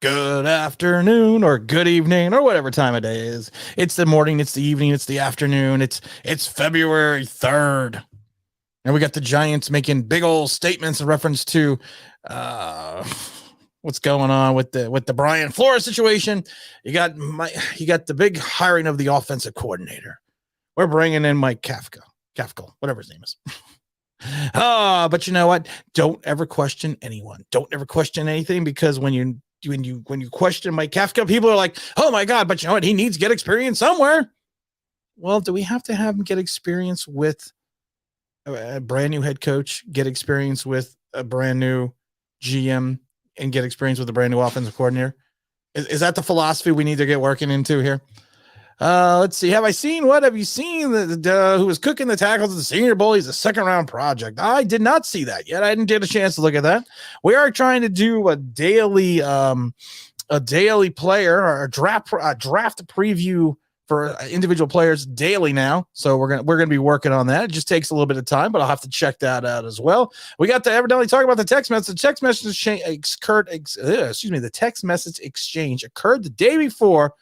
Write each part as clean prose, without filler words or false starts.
Good afternoon or good evening or whatever time of day it is. It's the morning, it's the evening, it's the afternoon. It's February 3rd. And we got the Giants making big old statements in reference to what's going on with the Brian Flores situation. You got the big hiring of the offensive coordinator. We're bringing in Mike Kafka, whatever his name is. But you know what? Don't ever question anyone. Don't ever question anything, because when you question Mike Kafka, people are like, oh my God, but you know what? He needs to get experience somewhere. Well, do we have to have him get experience with a brand new head coach, get experience with a brand new GM, and get experience with a brand new offensive coordinator? Is that the philosophy we need to get working into here? Let's see. Have you seen who was cooking the tackles at the Senior Bowl? He's a second-round project. I did not see that yet. I didn't get a chance to look at that. We are trying to do a daily player or a draft preview for individual players daily now. So we're gonna be working on that. It just takes a little bit of time, but I'll have to check that out as well. We got to evidently talk about the text message. The text message exchange occurred the day before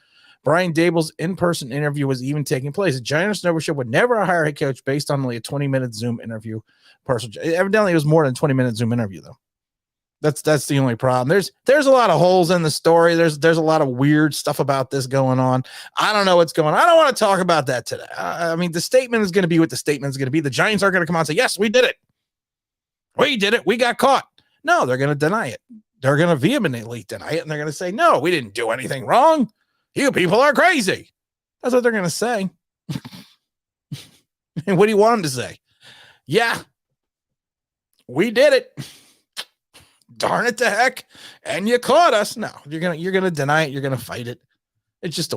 Brian Daboll's in-person interview was even taking place. The Giants ownership would never hire a head coach based on only a 20-minute Zoom interview. Evidently, it was more than a 20-minute Zoom interview, though. That's the only problem. There's a lot of holes in the story. There's a lot of weird stuff about this going on. I don't know what's going on. I don't want to talk about that today. I mean, the statement is going to be what the statement is going to be. The Giants aren't going to come out and say, yes, we did it. We did it. We got caught. No, they're going to deny it. They're going to vehemently deny it, and they're going to say, no, we didn't do anything wrong. You people are crazy. That's what they're going to say. And what do you want them to say? Yeah, we did it. Darn it to heck. And you caught us. No, you're going to deny it. You're going to fight it. It's just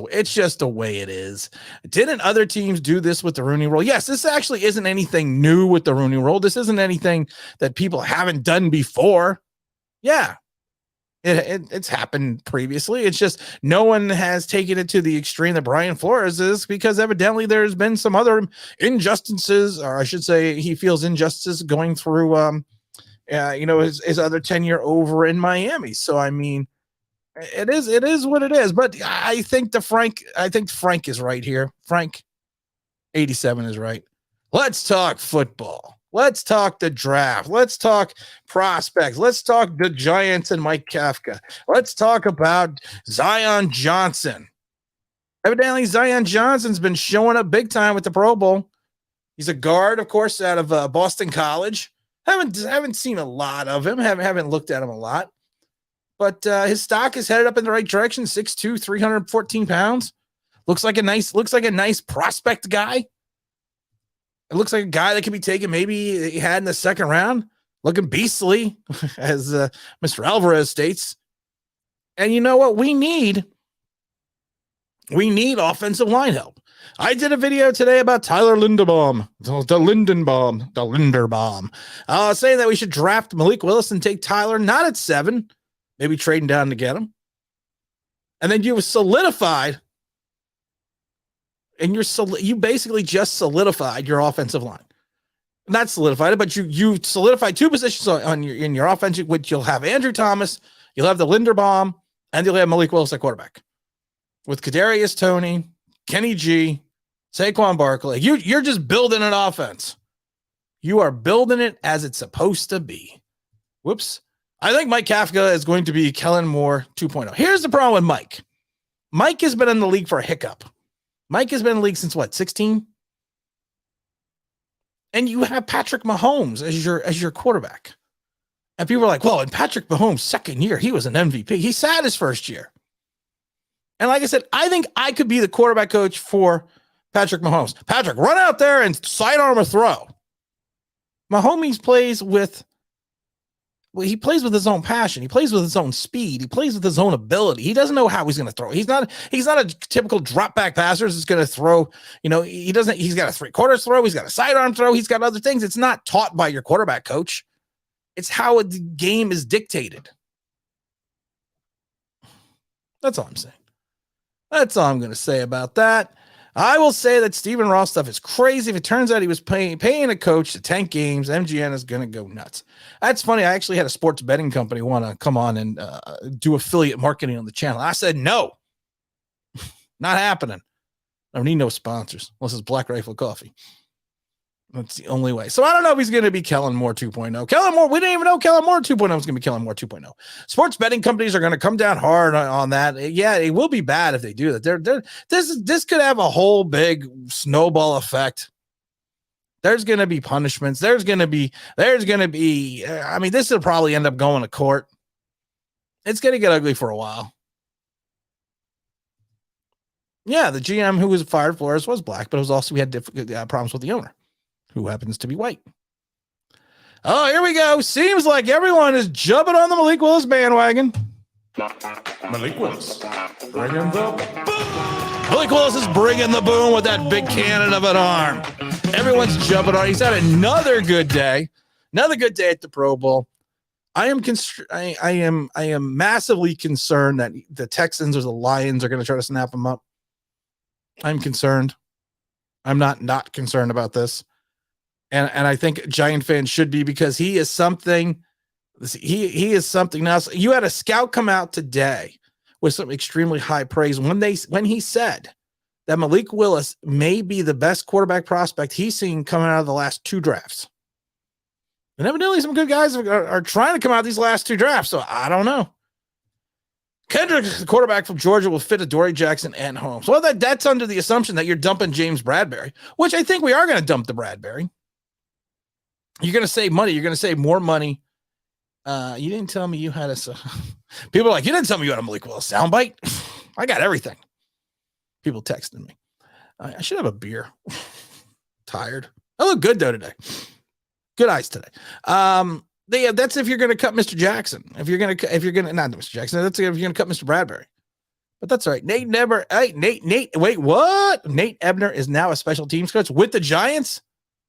the way it is. Didn't other teams do this with the Rooney Rule? Yes, this actually isn't anything new with the Rooney Rule. This isn't anything that people haven't done before. Yeah. It's happened previously. It's just no one has taken it to the extreme that Brian Flores is, because evidently there's been some other injustices, or I should say he feels injustice going through, his other tenure over in Miami. So, I mean, it is what it is. But I think Frank is right here. Frank 87 is right. Let's talk football. Let's talk the draft. Let's talk prospects. Let's talk the Giants and Mike Kafka. Let's talk about Zion Johnson. Evidently, Zion Johnson's been showing up big time with the Pro Bowl. He's a guard, of course, out of Boston College. Haven't seen a lot of him. Haven't looked at him a lot. But his stock is headed up in the right direction. 6'2", 314 pounds. Looks like a nice prospect guy. It looks like a guy that can be taken, maybe he had in the second round, looking beastly, as Mr. Alvarez states. And you know what? We need offensive line help. I did a video today about Tyler Linderbaum, saying that we should draft Malik Willis and take Tyler not at 7, maybe trading down to get him. And then you solidified. And you basically just solidified your offensive line. Not solidified it, but you solidified 2 positions in your offense, which you'll have Andrew Thomas, you'll have the Linderbaum, and you'll have Malik Willis at quarterback. With Kadarius Toney, Kenny G, Saquon Barkley. You're just building an offense. You are building it as it's supposed to be. Whoops. I think Mike Kafka is going to be Kellen Moore 2.0. Here's the problem with Mike. Mike has been in the league for a hiccup. Mike has been in the league since what, 16? And you have Patrick Mahomes as your quarterback. And people are like, well, in Patrick Mahomes' second year, he was an MVP. He sat his first year. And like I said, I think I could be the quarterback coach for Patrick Mahomes. Patrick, run out there and sidearm a throw. Mahomes plays with his own passion. He plays with his own speed. He plays with his own ability. He doesn't know how he's going to throw. He's not a typical drop back passer that's going to throw. He's got a 3/4 throw. He's got a sidearm throw. He's got other things. It's not taught by your quarterback coach. It's how the game is dictated. That's all I'm saying. That's all I'm going to say about that. I will say that Stephen Ross stuff is crazy. If it turns out he was paying a coach to tank games, MGN is going to go nuts. That's funny. I actually had a sports betting company want to come on and do affiliate marketing on the channel. I said, no, not happening. I don't need no sponsors unless it's Black Rifle Coffee. That's the only way. So I don't know if he's going to be Kellen Moore 2.0. Kellen Moore, we didn't even know Kellen Moore 2.0 was going to be Kellen Moore 2.0. Sports betting companies are going to come down hard on that. Yeah, it will be bad if they do that. This could have a whole big snowball effect. There's going to be punishments. There's going to be, I mean, this will probably end up going to court. It's going to get ugly for a while. Yeah, the GM who was fired, Flores, was black, but it was also, we had problems with the owner, who happens to be white. Oh, here we go. Seems like everyone is jumping on the Malik Willis bandwagon. Malik Willis bringing the boom. Malik Willis is bringing the boom with that big cannon of an arm. Everyone's jumping on. He's had another good day. Another good day at the Pro Bowl. I am massively concerned that the Texans or the Lions are going to try to snap him up. I'm concerned. I'm not concerned about this. And I think Giant fans should be, because he is something. He is something else. You had a scout come out today with some extremely high praise when he said that Malik Willis may be the best quarterback prospect he's seen coming out of the last 2 drafts. And evidently some good guys are trying to come out of these last 2 drafts. So I don't know. Kendrick, the quarterback from Georgia, will fit Adoree Jackson and Holmes. Well, that's under the assumption that you're dumping James Bradberry, which I think we are going to dump the Bradberry. You're going to save money. You're going to save more money. You didn't tell me you had a... People are like, you didn't tell me you had a Malik Willis soundbite. I got everything. People texting me. I should have a beer. Tired. I look good, though, today. Good eyes today. That's if you're going to cut Mr. Jackson. Not Mr. Jackson. That's if you're going to cut Mr. Bradberry. But that's all right. Nate, wait, what? Nate Ebner is now a special teams coach with the Giants?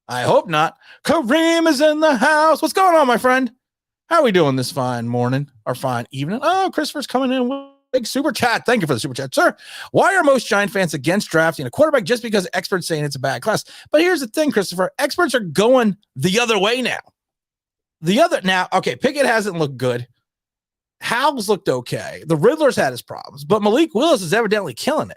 I hope not. Kareem is in the house. What's going on, my friend? How are we doing this fine morning or fine evening? Oh, Christopher's coming in with a big super chat. Thank you for the super chat, sir. Why are most Giant fans against drafting a quarterback just because experts saying it's a bad class? But here's the thing, Christopher. Experts are going the other way now. Okay, Pickett hasn't looked good. Howell's looked okay. The Riddler's had his problems, but Malik Willis is evidently killing it.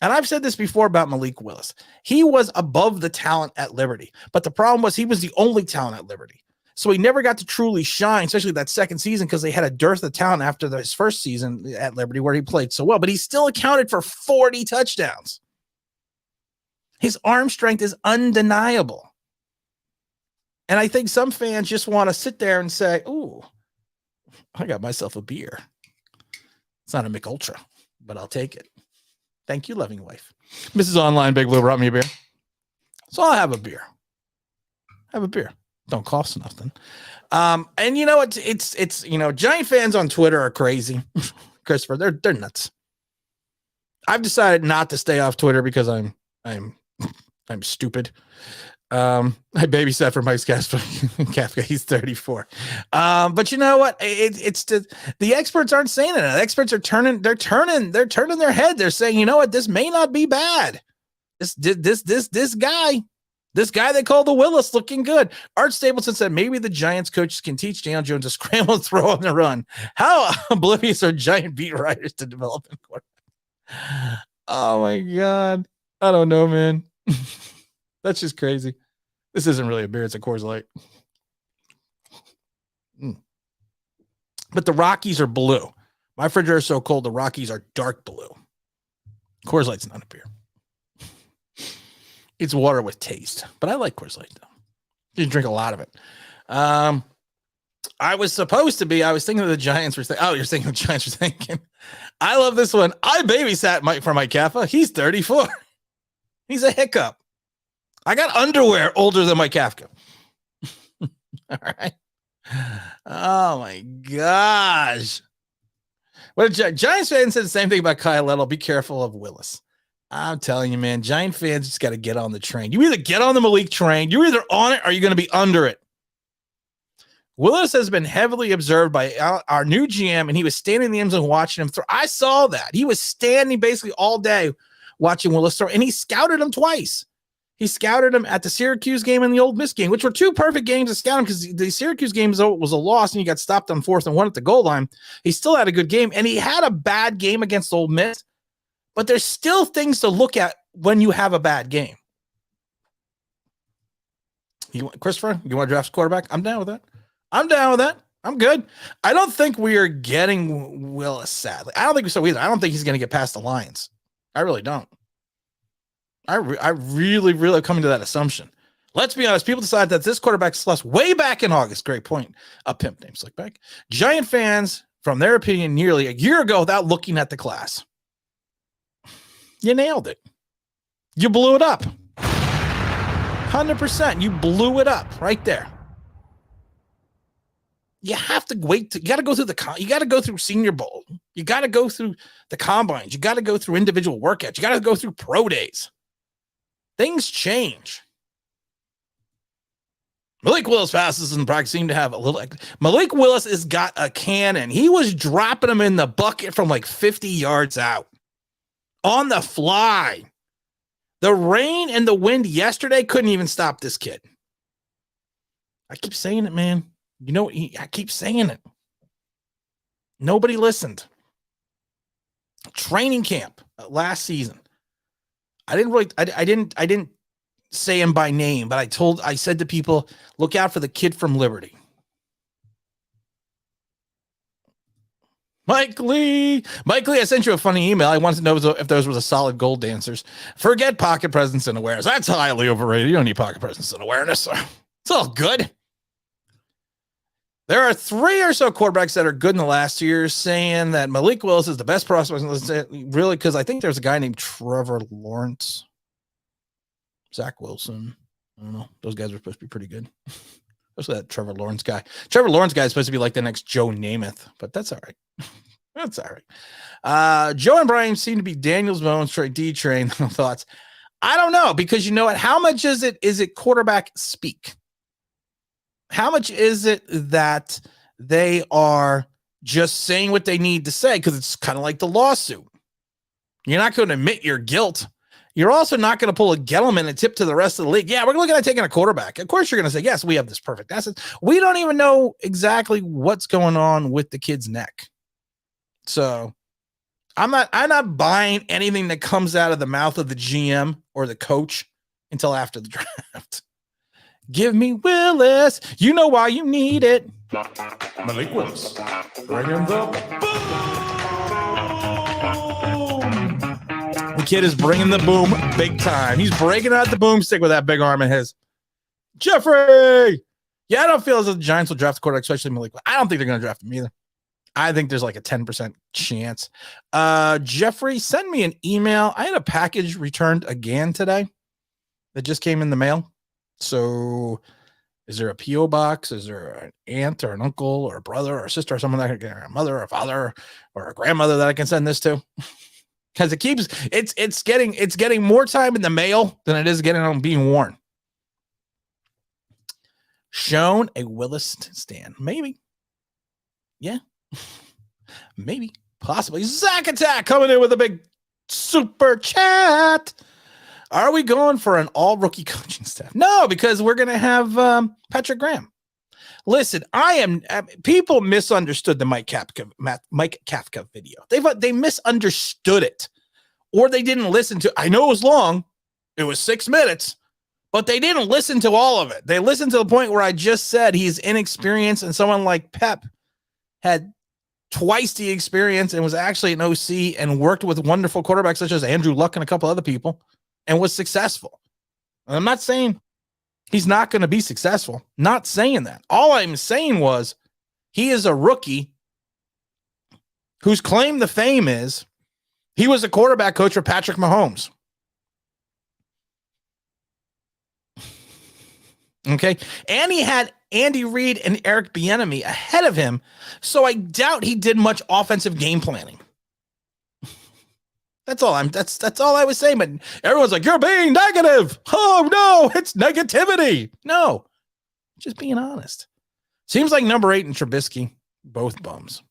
And I've said this before about Malik Willis. He was above the talent at Liberty, but the problem was he was the only talent at Liberty. So he never got to truly shine, especially that second season, because they had a dearth of talent after his first season at Liberty where he played so well, but he still accounted for 40 touchdowns. His arm strength is undeniable. And I think some fans just want to sit there and say, ooh, I got myself a beer. It's not a Mick Ultra, but I'll take it. Thank you, loving wife. Mrs. Online Big Blue brought me a beer. So I'll have a beer. Don't cost nothing. And you know what? It's Giant fans on Twitter are crazy. Christopher, they're nuts. I've decided not to stay off Twitter because I'm stupid. I babysat for Mike Kafka. He's 34. But you know what? The experts aren't saying it. The experts are turning their head. They're saying, you know what? This may not be bad. This guy they call the Willis looking good. Art Stapleton said maybe the Giants coaches can teach Daniel Jones to scramble and throw on the run. How oblivious are Giant beat writers to development quarterback? Oh my God. I don't know, man. That's just crazy. This isn't really a beer. It's a Coors Light. But the Rockies are blue. My refrigerator is so cold, the Rockies are dark blue. Coors Light's not a beer. It's water with taste. But I like Coors Light, though. You drink a lot of it. I was thinking of the Giants. You're thinking the Giants were thinking. I love this one. I babysat for Mike Kafka. He's 34. He's a hiccup. I got underwear older than Mike Kafka. All right. Oh my gosh. Well, Giants fans said the same thing about Kyle Little. Be careful of Willis. I'm telling you, man, Giant fans just got to get on the train. You either get on the Malik train, you're either on it or you're going to be under it. Willis has been heavily observed by our new GM, and he was standing in the end zone watching him throw. I saw that. He was standing basically all day watching Willis throw, and he scouted him twice. He scouted him at the Syracuse game and the Ole Miss game, which were two perfect games to scout him because the Syracuse game was a loss and he got stopped on 4th and 1 at the goal line. He still had a good game, and he had a bad game against Ole Miss, but there's still things to look at when you have a bad game. Christopher, you want to draft a quarterback? I'm down with that. I'm good. I don't think we are getting Willis, sadly. I don't think so either. I don't think he's going to get past the Lions. I really don't. I really coming to that assumption. Let's be honest. People decided that this quarterback slush way back in August. Great point. A pimp named Slickback. Giant fans, from their opinion, nearly a year ago without looking at the class. You nailed it. You blew it up. 100%. You blew it up right there. You have to wait. You got to go through you got to go through Senior Bowl. You got to go through the combines. You got to go through individual workouts. You got to go through pro days. Things change. Malik Willis passes in practice seem to have a little. Malik Willis has got a cannon. He was dropping them in the bucket from like 50 yards out on the fly. The rain and the wind yesterday couldn't even stop this kid. I keep saying it, man. You know, I keep saying it. Nobody listened. Training camp last season. I didn't say him by name, but I said to people, look out for the kid from Liberty. Mike Lee, I sent you a funny email. I wanted to know if those were the solid gold dancers. Forget pocket presence and awareness. That's highly overrated. You don't need pocket presence and awareness. It's all good. There are 3 or so quarterbacks that are good in the last year, saying that Malik Willis is the best prospect. Really, because I think there's a guy named Trevor Lawrence, Zach Wilson. I don't know. Those guys are supposed to be pretty good. Especially that Trevor Lawrence guy. Trevor Lawrence guy is supposed to be like the next Joe Namath, but that's all right. That's all right. Joe and Brian seem to be Daniel's Bones D train. Thoughts? I don't know, because you know what? How much is it quarterback speak? How much is it that they are just saying what they need to say? Because it's kind of like the lawsuit. You're not going to admit your guilt. You're also not going to pull a Gettleman and tip to the rest of the league. Yeah, we're looking at taking a quarterback. Of course, you're going to say, yes, we have this perfect asset. We don't even know exactly what's going on with the kid's neck. So I'm not buying anything that comes out of the mouth of the GM or the coach until after the draft. Give me Willis. You know why you need it. Malik Willis. Bring him the boom. The kid is bringing the boom big time. He's breaking out the boomstick with that big arm of his. Jeffrey. Yeah, I don't feel as if the Giants will draft a quarterback, especially Malik. I don't think they're going to draft him either. I think there's like a 10% chance. Jeffrey, send me an email. I had a package returned again today that just came in the mail. So is there a P.O. box? Is there an aunt or an uncle or a brother or a sister or someone that can, or a mother or a father or a grandmother that I can send this to? Because it's getting more time in the mail than it is getting on being worn. Shown a Willis stand. Maybe. Yeah. Maybe. Possibly. Zach Attack coming in with a big super chat. Are we going for an all-rookie coaching staff? No, because we're going to have Patrick Graham. Listen, people misunderstood the Mike Kafka video. They misunderstood it, or they didn't listen to. I know it was long. It was 6 minutes, but they didn't listen to all of it. They listened to the point where I just said he's inexperienced, and someone like Pep had twice the experience and was actually an OC and worked with wonderful quarterbacks such as Andrew Luck and a couple other people and was successful. And I'm not saying he's not going to be successful. Not saying that. All I'm saying was he is a rookie whose claim to fame is he was a quarterback coach for Patrick Mahomes. Okay. And he had Andy Reid and Eric Bieniemy ahead of him. So I doubt he did much offensive game planning. That's all I was saying. But everyone's like, you're being negative. Oh no, it's negativity. No, just being honest. Seems like number 8 and Trubisky, both bums.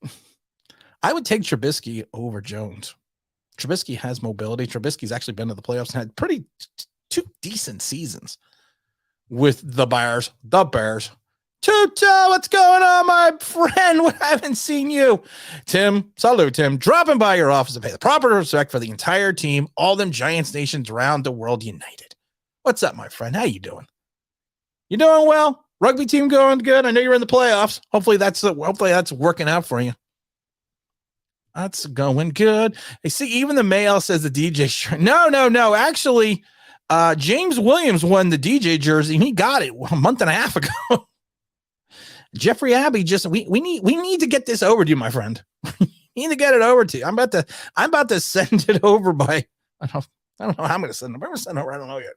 I would take Trubisky over Jones. Trubisky has mobility. Trubisky's actually been to the playoffs and had two decent seasons with the Bears. Tuto, what's going on, my friend? I haven't seen you. Tim, salute, Tim. Dropping by your office to pay the proper respect for the entire team, all them Giants nations around the world united. What's up, my friend? How you doing? You doing well? Rugby team going good? I know you're in the playoffs. Hopefully that's working out for you. That's going good. I see even the mail says the DJ shirt. No. Actually, James Williams won the DJ jersey. He got it a month and a half ago. Jeffrey Abbey we need to get this over to you, my friend. You need to get it over to you. I'm about to send it over by I don't know how I'm gonna send it. I'm gonna send it over. I don't know yet.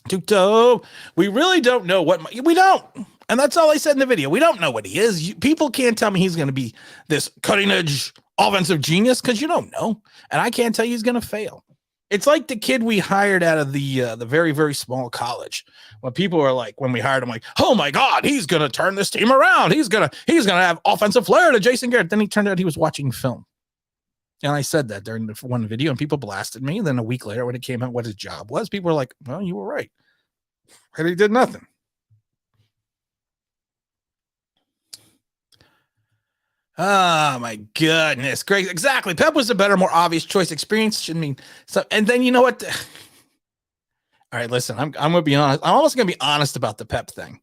Tuto, we really don't know we don't. And that's all I said in the video. We don't know what he is. People can't tell me he's going to be this cutting edge offensive genius because you don't know. And I can't tell you he's going to fail. It's like the kid we hired out of the very, very small college. When people are like, when we hired him, like, oh my God, he's going to turn this team around. He's going to have offensive flair to Jason Garrett. Then he turned out he was watching film. And I said that during the one video and people blasted me. Then a week later when it came out what his job was, people were like, well, you were right. And he did nothing. Oh my goodness. Great. Exactly. Pep was a better, more obvious choice. Experience shouldn't mean so. And then you know what? All right, listen, I'm going to be honest. I'm almost going to be honest about the Pep thing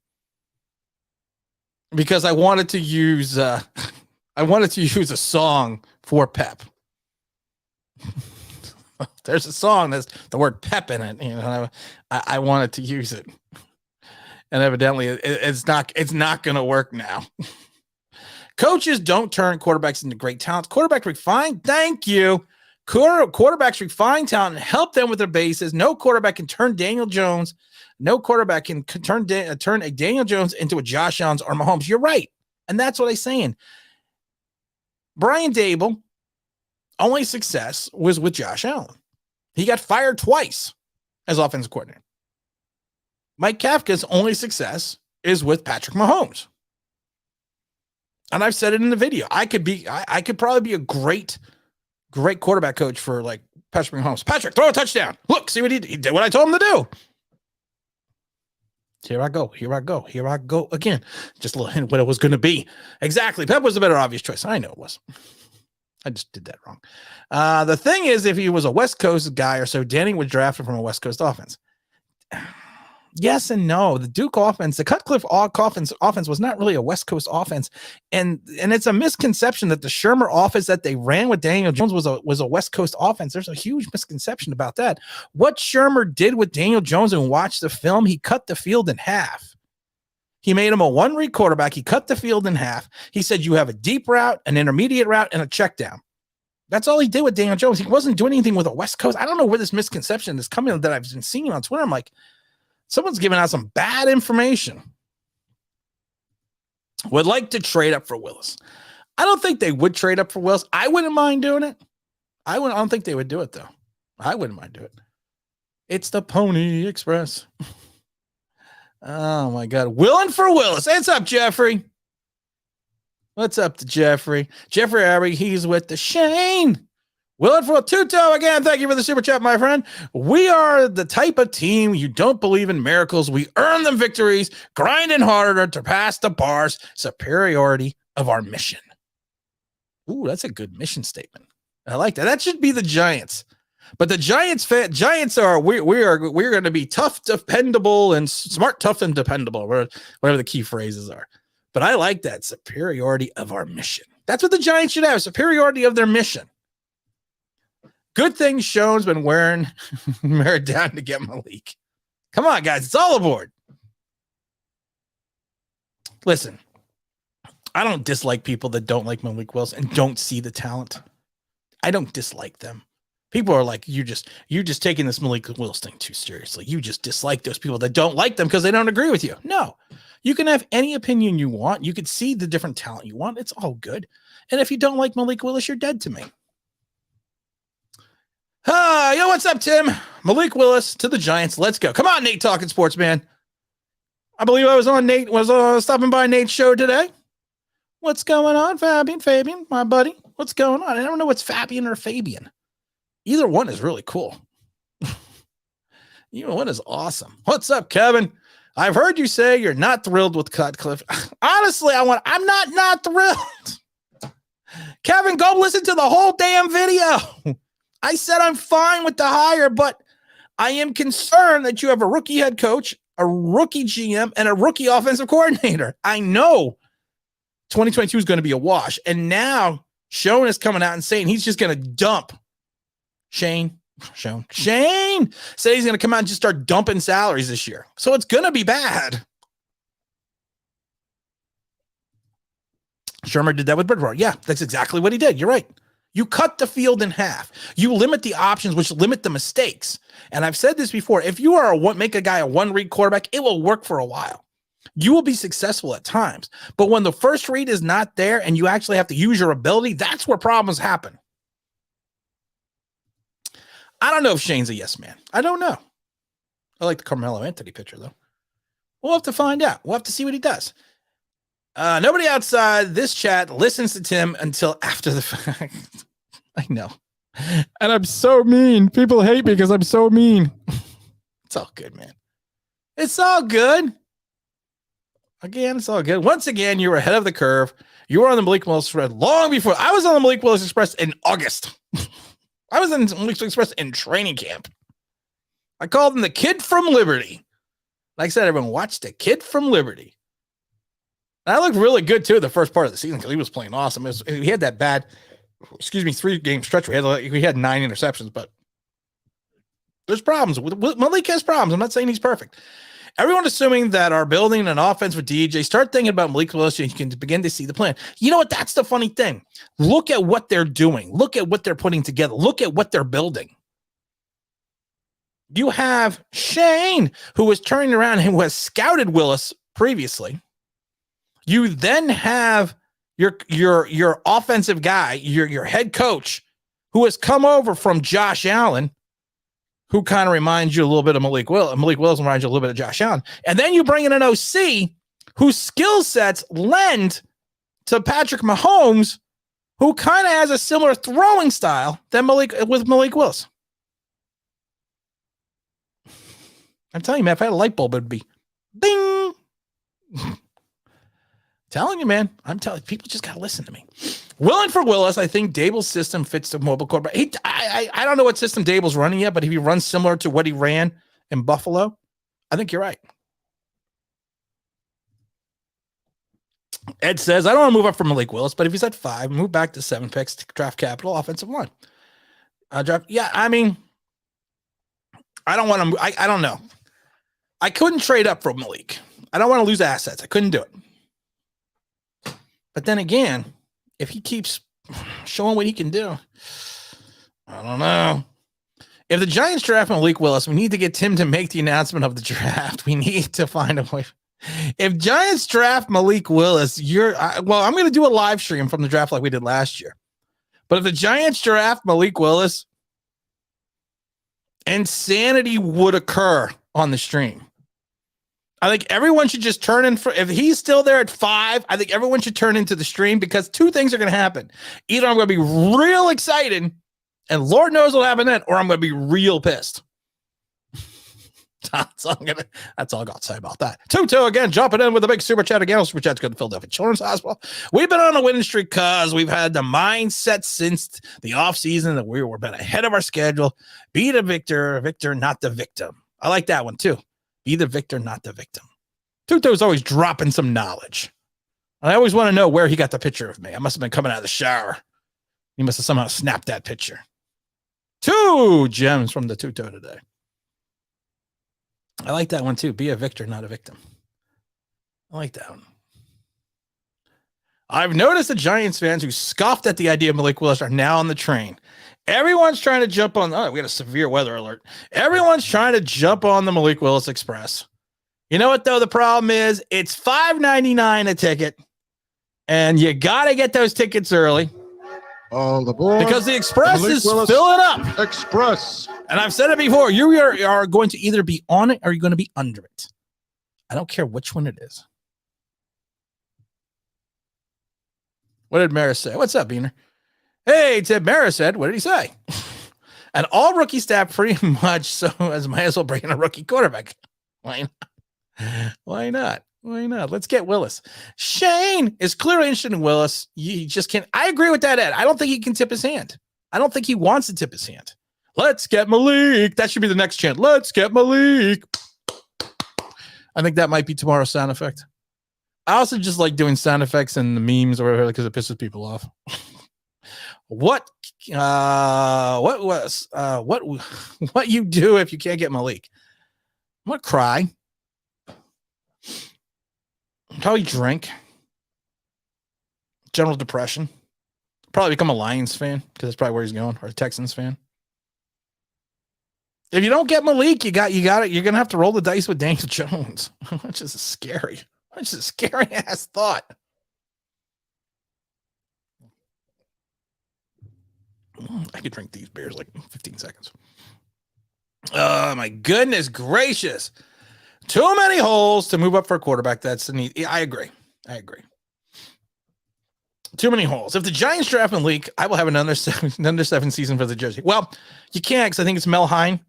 because I wanted to use a song for Pep. There's a song that's the word Pep in it. You know, I wanted to use it, and evidently it's not going to work now. Coaches don't turn quarterbacks into great talents. Quarterback refine. Thank you. Quarterbacks refine talent and help them with their bases. No quarterback can turn Daniel Jones. No quarterback can turn a Daniel Jones into a Josh Allen or Mahomes. You're right. And that's what I'm saying. Brian Dable, only success was with Josh Allen. He got fired twice as offensive coordinator. Mike Kafka's only success is with Patrick Mahomes. And I've said it in the video. I could probably be a great quarterback coach for like Patrick Mahomes. Patrick, throw a touchdown. Look, see what he did what I told him to do. Here I go again. Just a little hint what it was going to be. Exactly. Pep was the better obvious choice. I know it was. I just did that wrong. The thing is, if he was a West Coast guy or so, Danny would draft him from a West Coast offense. Yes and no. The Duke offense, the Cutcliffe offense was not really a West Coast offense. And it's a misconception that the Shermer offense that they ran with Daniel Jones was a West Coast offense. There's a huge misconception about that. What Shermer did with Daniel Jones and watch the film, he cut the field in half. He made him a one-read quarterback. He cut the field in half. He said, you have a deep route, an intermediate route, and a check down. That's all he did with Daniel Jones. He wasn't doing anything with a West Coast. I don't know where this misconception is coming that I've been seeing on Twitter. I'm like, someone's giving out some bad information. Would like to trade up for Willis. I don't think they would trade up for Willis. I wouldn't mind doing it. I don't think they would do it, though. I wouldn't mind doing it. It's the Pony Express. Oh, my God. Willing for Willis. What's up, Jeffrey? What's up to Jeffrey? Jeffrey Abbey, he's with the Shane. Willing for Tuto again. Thank you for the super chat, my friend. We are the type of team you don't believe in miracles. We earn them victories, grinding harder to pass the bars, superiority of our mission. Ooh, that's a good mission statement. I like that. That should be the Giants. But the Giants are we're going to be tough, dependable, and smart, tough, and dependable, whatever the key phrases are. But I like that superiority of our mission. That's what the Giants should have, superiority of their mission. Good thing Schoen's been wearing married down to get Malik. Come on, guys. It's all aboard. Listen, I don't dislike people that don't like Malik Willis and don't see the talent. I don't dislike them. People are like, you're just taking this Malik Willis thing too seriously. You just dislike those people that don't like them because they don't agree with you. No, you can have any opinion you want. You could see the different talent you want. It's all good. And if you don't like Malik Willis, you're dead to me. Yo, what's up, Tim? Malik Willis to the Giants. Let's go. Come on, Nate Talking Sports, man. I believe I was stopping by Nate's show today. What's going on, Fabian, my buddy? What's going on? I don't know what's Fabian or Fabian. Either one is really cool. Either one is awesome. What's up, Kevin? I've heard you say you're not thrilled with Cutcliffe. Honestly, I'm not thrilled. Kevin, go listen to the whole damn video. I said I'm fine with the hire, but I am concerned that you have a rookie head coach, a rookie GM, and a rookie offensive coordinator. I know 2022 is going to be a wash. And now Schoen is coming out and saying he's just going to dump Shane said he's going to come out and just start dumping salaries this year. So it's going to be bad. Shermer did that with Bridgewater. Yeah, that's exactly what he did. You're right. You cut the field in half. You limit the options, which limit the mistakes. And I've said this before. If you are make a guy a one-read quarterback, it will work for a while. You will be successful at times. But when the first read is not there and you actually have to use your ability, that's where problems happen. I don't know if Shane's a yes man. I don't know. I like the Carmelo Anthony picture, though. We'll have to find out. We'll have to see what he does. Nobody outside this chat listens to Tim until after the fact. I know. And I'm so mean. People hate me because I'm so mean. It's all good, man. It's all good. Again, it's all good. Once again, you were ahead of the curve. You were on the Malik Willis Express long before. I was on the Malik Willis Express in August. I was in the Malik Willis Express in training camp. I called him the Kid from Liberty. Like I said, everyone watched the Kid from Liberty. And I looked really good, too, the first part of the season because he was playing awesome. He had that bad, 3-game stretch. We had 9 interceptions, but there's problems. Malik has problems. I'm not saying he's perfect. Everyone assuming that our building an offense with DJ, start thinking about Malik Willis, you can begin to see the plan. You know what? That's the funny thing. Look at what they're doing. Look at what they're putting together. Look at what they're building. You have Shane, who was turning around and who has scouted Willis previously. You then have your offensive guy, your head coach, who has come over from Josh Allen, who kind of reminds you a little bit of Malik Willis. Malik Willis reminds you a little bit of Josh Allen. And then you bring in an OC whose skill sets lend to Patrick Mahomes, who kind of has a similar throwing style than Malik Willis. I'm telling you, man, if I had a light bulb, it'd be ding. Telling you, man. I'm telling you, people just got to listen to me. Willing for Willis, I think Dable's system fits the mobile quarterback. I don't know what system Dable's running yet, but if he runs similar to what he ran in Buffalo, I think you're right. Ed says, I don't want to move up from Malik Willis, but if he's at 5, move back to 7 picks to draft capital, offensive line. Yeah, I mean, I don't want to. I don't know. I couldn't trade up for Malik. I don't want to lose assets. I couldn't do it. But then again, if he keeps showing what he can do, I don't know. If the Giants draft Malik Willis, we need to get Tim to make the announcement of the draft. We need to find a way. If Giants draft Malik Willis, I'm going to do a live stream from the draft like we did last year. But if the Giants draft Malik Willis, insanity would occur on the stream. I think everyone should just turn in if he's still there at 5, I think everyone should turn into the stream because 2 things are going to happen. Either I'm going to be real excited and Lord knows what'll happen then, or I'm going to be real pissed. That's all I got to say about that. Tutu again, jumping in with a big super chat again. Super chat's going to Philadelphia Children's Hospital. We've been on a winning streak because we've had the mindset since the offseason that we were been ahead of our schedule. Be the victor, not the victim. I like that one too. Be the victor, not the victim. Tutu's always dropping some knowledge. I always want to know where he got the picture of me. I must have been coming out of the shower. He must have somehow snapped that picture. 2 gems from the Tutu today. I like that one too. Be a victor, not a victim. I like that one. I've noticed the Giants fans who scoffed at the idea of Malik Willis are now on the train. Everyone's trying to jump on. Oh, we got a severe weather alert. Everyone's trying to jump on the Malik Willis Express. You know what, though? The problem is it's $5.99 a ticket, and you got to get those tickets early. All aboard. Because the Express is filling up. Express. And I've said it before. You are going to either be on it or you're going to be under it. I don't care which one it is. What did Maris say? What's up, Beaner? Hey, Ted Maris said, what did he say? An all rookie staff pretty much, so as might as well bring in a rookie quarterback. Why not? Why not? Why not? Let's get Willis. Shane is clearly interested in Willis. You just can't. I agree with that, Ed. I don't think he can tip his hand. I don't think he wants to tip his hand. Let's get Malik. That should be the next chant. Let's get Malik. I think that might be tomorrow's sound effect. I also just like doing sound effects and the memes or whatever because it pisses people off. What you do if you can't get Malik? I'm gonna cry. Probably drink. General depression. Probably become a Lions fan because that's probably where he's going, or a Texans fan. If you don't get Malik, you got it. You're gonna have to roll the dice with Daniel Jones, which is scary. Which is a scary ass thought. I could drink these beers like 15 seconds. Oh my goodness gracious. Too many holes to move up for a quarterback. That's the need. I agree. Too many holes. If the Giants draft Malik, I will have another seven season for the jersey. Well, you can't because I think it's Mel Hine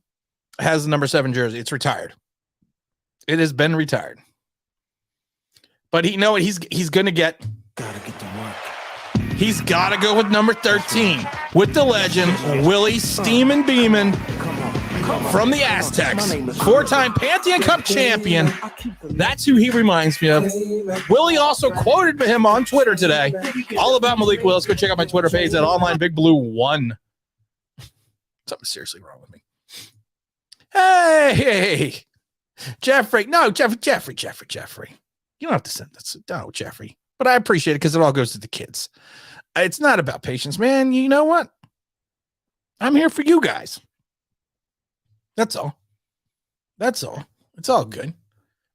has the number 7 jersey. It's retired. It has been retired. But you know what? He's going to get. Gotta get to work. He's got to go with number 13 with the legend Willie Steamin' Beamin' from the Aztecs, 4-time Pantheon Cup champion. That's who he reminds me of. Willie also quoted him on Twitter today, all about Malik Willis. Go check out my Twitter page at Online Big Blue 1. Something seriously wrong with me. Hey, Jeffrey. No, Jeffrey. You don't have to send this. No, Jeffrey. But I appreciate it because it all goes to the kids. It's not about patience, man. You know what? I'm here for you guys. That's all. It's all good.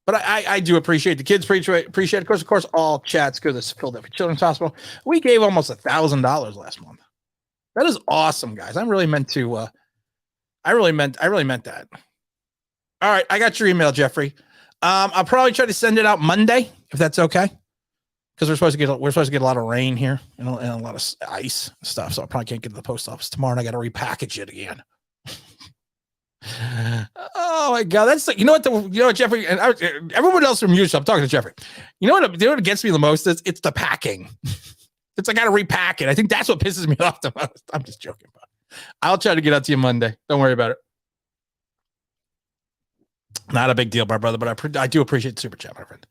But I do appreciate the kids. Appreciate it. Of course, all chats go to the Philadelphia Children's Hospital. We gave almost $1,000 last month. That is awesome, guys. I really meant that. All right, I got your email, Jeffrey. I'll probably try to send it out Monday if that's okay. Because we're supposed to get a lot of rain here and a lot of ice and stuff, so I probably can't get to the post office tomorrow, and I got to repackage it again. Oh my God, that's like, you know what, Jeffrey, and everyone else from you. So I'm talking to Jeffrey. You know what gets me the most is it's the packing. It's I got to repack it. I think that's what pisses me off the most. I'm just joking about it. I'll try to get out to you Monday. Don't worry about it. Not a big deal, my brother, but I do appreciate the super chat, my friend.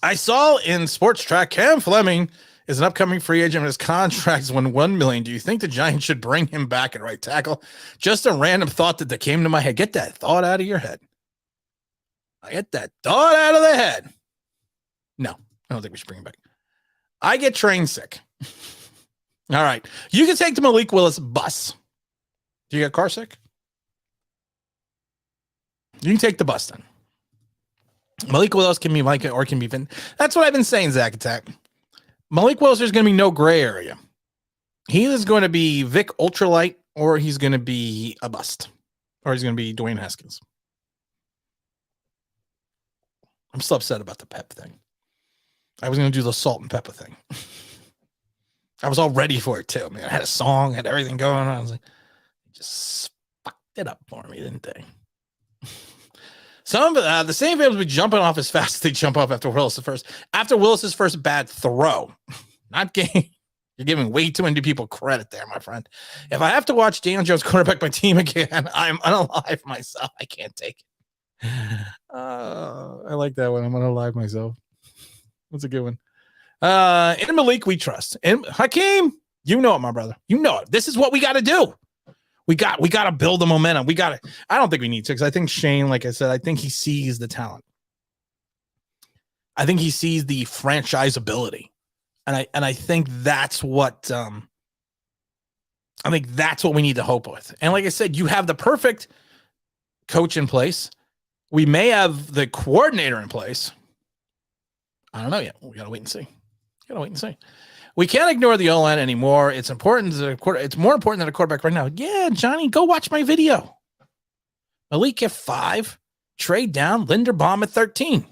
I saw in Sports Track Cam Fleming is an upcoming free agent and his contract is $1 million. Do you think the Giants should bring him back at right tackle? Just a random thought that came to my head. Get that thought out of your head. I get that thought out of the head. No, I don't think we should bring him back. I get train sick. All right. You can take the Malik Willis bus. Do you get car sick? You can take the bus then. Malik Willis can be Micah or can be Finn. That's what I've been saying, Zach Attack. Malik Willis, there's going to be no gray area. He is going to be Vic Ultralight, or he's going to be a bust, or he's going to be Dwayne Haskins. I'm still upset about the pep thing. I was going to do the salt and pepper thing. I was all ready for it too. Man, I had a song, had everything going on. I was like, just fucked it up for me, didn't they? Some of the same fans will be jumping off as fast as they jump off after Willis's first bad throw. Not game. You're giving way too many people credit there, my friend. If I have to watch Daniel Jones quarterback my team again, I'm unalive myself. I can't take it. I like that one. I'm unalive myself. That's a good one. In Malik, we trust. And Hakeem, you know it, my brother. You know it. This is what we got to do. We got to build the momentum. I don't think we need to, because I think Shane, like I said, I think he sees the talent. I think he sees the franchise ability. And I think that's what we need to hope with. And like I said, you have the perfect coach in place. We may have the coordinator in place. I don't know yet. We got to wait and see. We can't ignore the O-line anymore. It's important. It's more important than a quarterback right now. Yeah, Johnny, go watch my video. Malik at 5, trade down, Linderbaum at 13.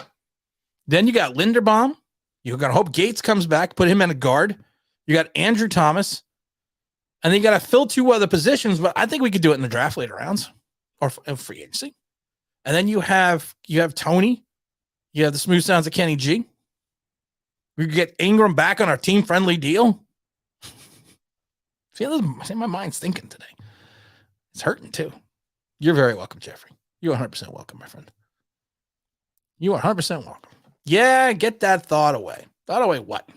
Then you got Linderbaum, You're going to hope Gates comes back, put him in a guard. You got Andrew Thomas. And then you got to fill 2 other positions, but I think we could do it in the draft later rounds or in free agency. And then you have Tony. You have the smooth sounds of Kenny G. We could get Ingram back on our team-friendly deal. See, my mind's thinking today. It's hurting too. You're very welcome, Jeffrey. You're 100% welcome, my friend. You are 100% welcome. Yeah, get that thought away. Thought away what?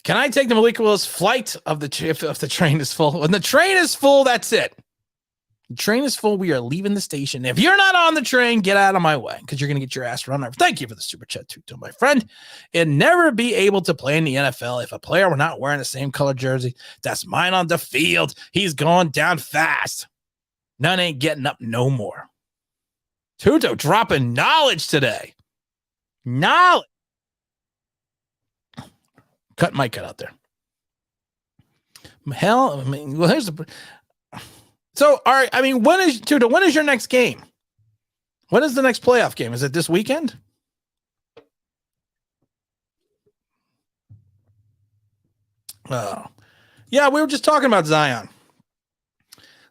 Can I take the Malik Willis flight if the train is full? When the train is full, that's it. The train is full. We are leaving the station. If you're not on the train, get out of my way because you're going to get your ass run over. Thank you for the super chat, Tuto, my friend. And never be able to play in the NFL if a player were not wearing the same color jersey. That's mine on the field. He's going down fast. None ain't getting up no more. Tuto dropping knowledge today. Knowledge. Cut my cut out there. Hell, I mean, well, here's the. So, all right. I mean, when is your next game? When is the next playoff game? Is it this weekend? Oh, yeah. We were just talking about Zion.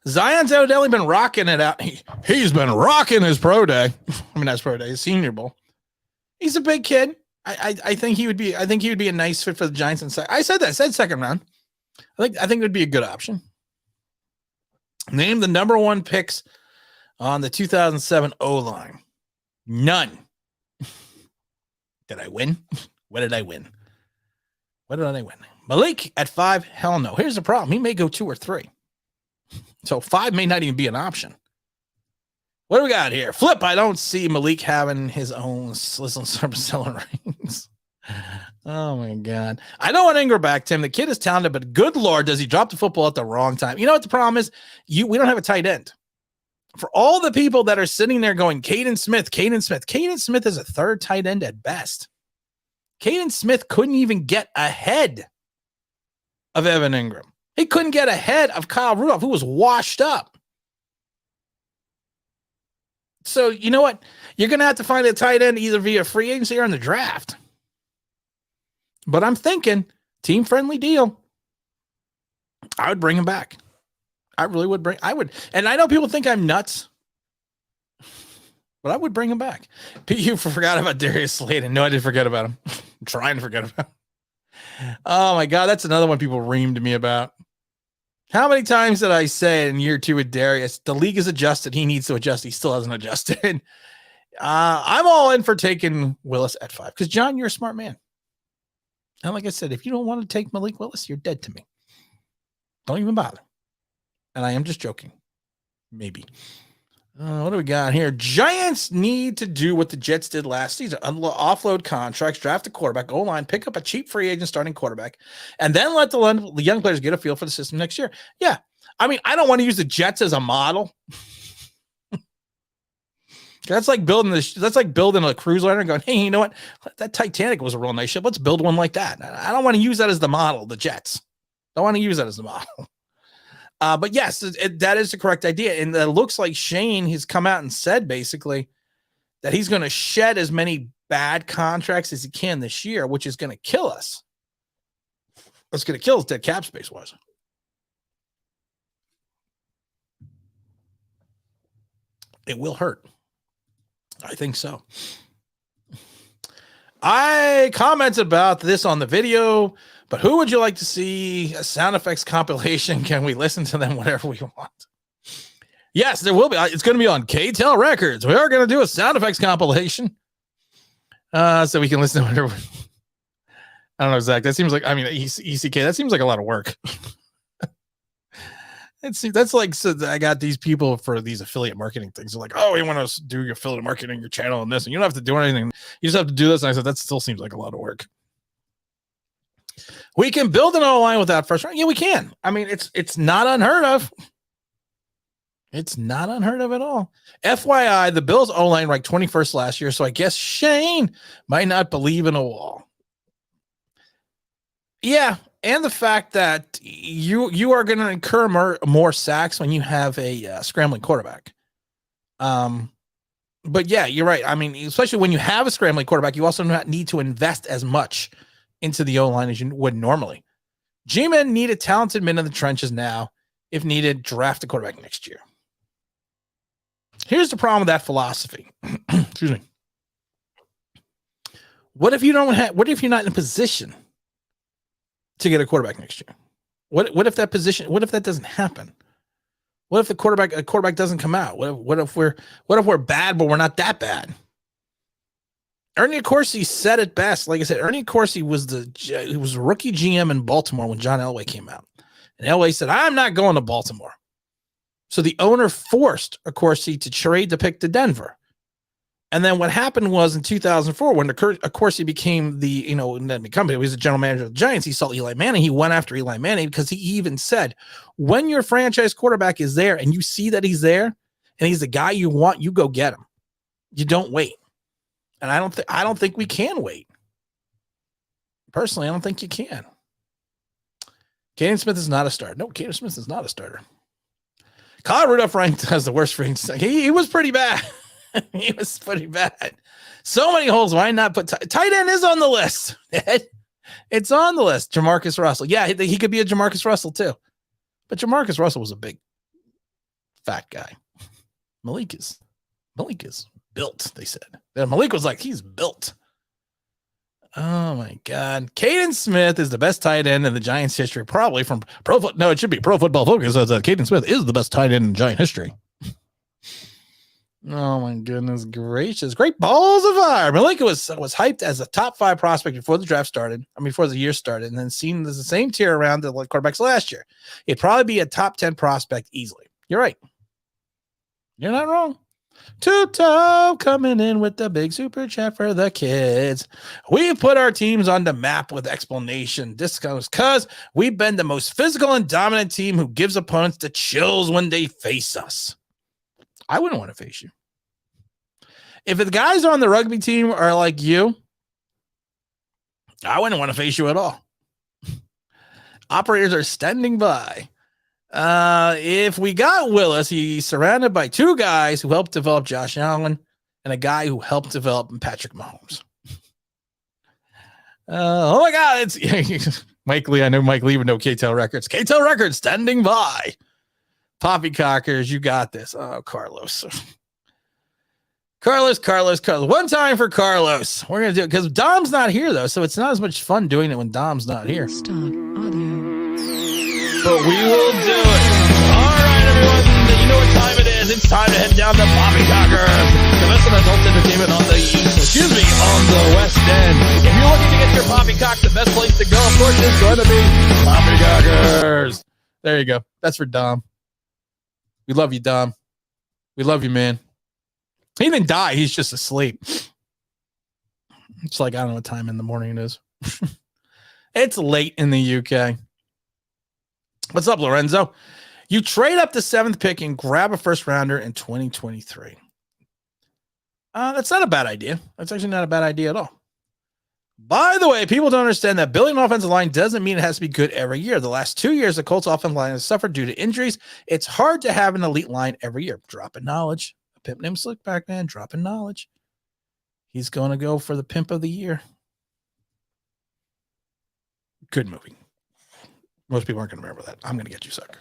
Zion's evidently been rocking it out. He's been rocking his pro day. I mean, that's pro day, his Senior Bowl. He's a big kid. I think he would be. I think he would be a nice fit for the Giants. And I said that. I said second round. I think it would be a good option. Name the number 1 picks on the 2007 O-line. None. Did I win? What did I win? What did I win? Malik at 5. Hell no. Here's the problem. He may go 2 or 3. So 5 may not even be an option. What do we got here? Flip. I don't see Malik having his own selling rings. Oh my God. I don't want Ingram back, Tim. The kid is talented, but good Lord, does he drop the football at the wrong time? You know what the problem is? We don't have a tight end. For all the people that are sitting there going, Caden Smith is a 3rd tight end at best. Caden Smith couldn't even get ahead of Evan Ingram. He couldn't get ahead of Kyle Rudolph, who was washed up. So, you know what? You're going to have to find a tight end either via free agency or in the draft. But I'm thinking team-friendly deal. I would bring him back. I really would and I know people think I'm nuts, but I would bring him back. You forgot about Darius Slayton. No, I didn't forget about him. I'm trying to forget about him. Oh my God, that's another one people reamed me about. How many times did I say in year 2 with Darius, the league is adjusted. He needs to adjust. He still hasn't adjusted. I'm all in for taking Willis at 5 because, John, you're a smart man. And like I said, if you don't want to take Malik Willis, you're dead to me. Don't even bother. And I am just joking. Maybe. What do we got here? Giants need to do what the Jets did last season. Offload contracts, draft a quarterback, O-line, pick up a cheap free agent starting quarterback, and then let the young players get a feel for the system next year. Yeah. I mean, I don't want to use the Jets as a model. That's like building a cruise liner and going, hey, you know what? That Titanic was a real nice ship. Let's build one like that. I don't want to use that as the model, the Jets. Don't want to use that as the model. But yes, that is the correct idea. And it looks like Shane has come out and said basically that he's going to shed as many bad contracts as he can this year, which is going to kill us. It's going to kill us dead cap space wise. It will hurt. I think so. I commented about this on the video, but who would you like to see a sound effects compilation? Can we listen to them whenever we want? Yes, there will be. It's going to be on KTEL Records. We are going to do a sound effects compilation. So we can listen to whatever. I don't know, Zach. That seems like, I mean, ECK, that seems like a lot of work. That's like, so I got these people for these affiliate marketing things. They're like, oh, you want to do your affiliate marketing, your channel and this, and you don't have to do anything. You just have to do this. And I said, that still seems like a lot of work. We can build an O-line without first round. Yeah, we can. I mean, it's not unheard of. It's not unheard of at all. FYI, the Bills O-line ranked 21st last year, so I guess Shane might not believe in a wall. Yeah, and the fact that you are going to incur more sacks when you have a scrambling quarterback. But yeah, you're right. I mean, especially when you have a scrambling quarterback, you also not need to invest as much into the O-line as you would normally. G-men need a talented men in the trenches now. If needed, draft a quarterback next year. Here's the problem with that philosophy. Excuse me. What if you don't have? What if you're not in a position to get a quarterback next year? What if that position? What if that doesn't happen? What if a quarterback doesn't come out? What if we're bad, but we're not that bad? Ernie Accorsi said it best. Like I said, Ernie Accorsi was a rookie GM in Baltimore when John Elway came out. And Elway said, I'm not going to Baltimore. So the owner forced Accorsi to trade the pick to Denver. And then what happened was in 2004, when Accorsi became he was the general manager of the Giants, he saw Eli Manning. He went after Eli Manning because he even said, when your franchise quarterback is there and you see that he's there and he's the guy you want, you go get him. You don't wait. And I don't think we can wait. Personally, I don't think you can. Caden Smith is not a starter. No, Caden Smith is not a starter. Kyle Rudolph ranked as the worst range. He was pretty bad. He was pretty bad. So many holes. Why not put tight end is on the list? It's on the list. Jamarcus Russell. Yeah, he could be a Jamarcus Russell too. But Jamarcus Russell was a big, fat guy. Malik is built, they said. And Malik was like, he's built. Oh my God. Caden Smith is the best tight end in the Giants history, probably from it should be Pro Football Focus. Caden Smith is the best tight end in Giant history. Oh my goodness gracious. Great balls of fire. Malik was hyped as a top 5 prospect before the draft started. Before the year started, and then seen as the same tier around the quarterbacks last year. It'd probably be a top 10 prospect easily. You're right. You're not wrong. Tuto coming in with the big super chat for the kids. We've put our teams on the map with explanation. This goes because we've been the most physical and dominant team who gives opponents the chills when they face us. I wouldn't want to face you. If the guys on the rugby team are like you, I wouldn't want to face you at all. Operators are standing by. If we got Willis, he's surrounded by 2 guys who helped develop Josh Allen and a guy who helped develop Patrick Mahomes. Oh my God, it's Mike Lee. I know Mike Lee would know KTEL Records. KTEL Records standing by. Poppycockers, you got this. Oh, Carlos. Carlos. One time for Carlos. We're going to do it because Dom's not here, though, so it's not as much fun doing it when Dom's not here. Stop audio. But we will do it. All right, everyone. You know what time it is. It's time to head down to Poppycockers, the best of adult entertainment on the West End. If you're looking to get your poppycock, the best place to go, of course, is going to be Poppycockers. There you go. That's for Dom. We love you, Dom. We love you, man. He didn't die. He's just asleep. It's like, I don't know what time in the morning it is. It's late in the UK. What's up, Lorenzo? You trade up the 7th pick and grab a first rounder in 2023. That's not a bad idea. That's actually not a bad idea at all. By the way, people don't understand that building an offensive line doesn't mean it has to be good every year. The last 2 years, the Colts offensive line has suffered due to injuries. It's hard to have an elite line every year. Dropping knowledge. A pimp named Slickback, man. Dropping knowledge. He's going to go for the pimp of the year. Good movie. Most people aren't going to remember that. I'm going to get you, sucker.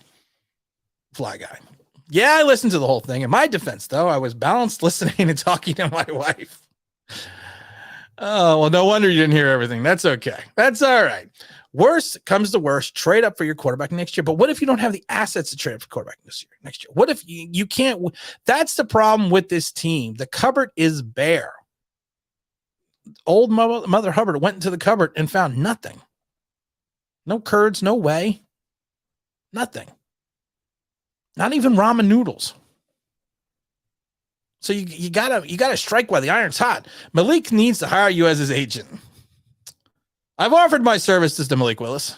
Fly Guy. Yeah, I listened to the whole thing. In my defense, though, I was balanced listening and talking to my wife. Oh, well, no wonder you didn't hear everything. That's okay. That's all right. Worst comes to worst, trade up for your quarterback next year. But what if you don't have the assets to trade up for quarterback next year? What if you can't? That's the problem with this team. The cupboard is bare. Old Mother Hubbard went into the cupboard and found nothing. No curds, no whey. Nothing. Not even ramen noodles. So you gotta strike while the iron's hot. Malik needs to hire you as his agent. I've offered my services to Malik Willis,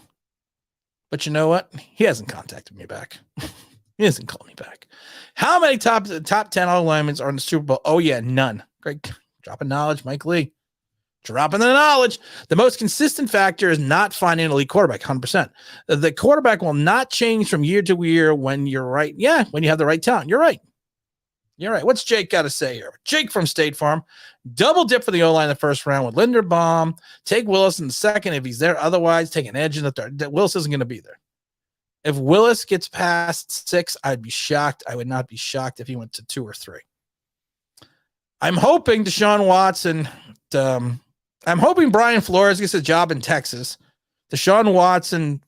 but you know what? He hasn't contacted me back. He hasn't called me back. How many top 10 alignments are in the Super Bowl? Oh yeah, none. Great, dropping knowledge, Mike Lee. Dropping the knowledge. The most consistent factor is not finding an elite quarterback, 100%. The quarterback will not change from year to year when you're right. Yeah, when you have the right talent. You're right. You're right. What's Jake got to say here? Jake from State Farm. Double dip for the O-line in the first round with Linderbaum. Take Willis in the second if he's there. Otherwise, take an edge in the third. Willis isn't going to be there. If Willis gets past 6, I'd be shocked. I would not be shocked if he went to 2 or 3. I'm hoping Deshaun Watson. I'm hoping Brian Flores gets a job in Texas. Deshaun Watson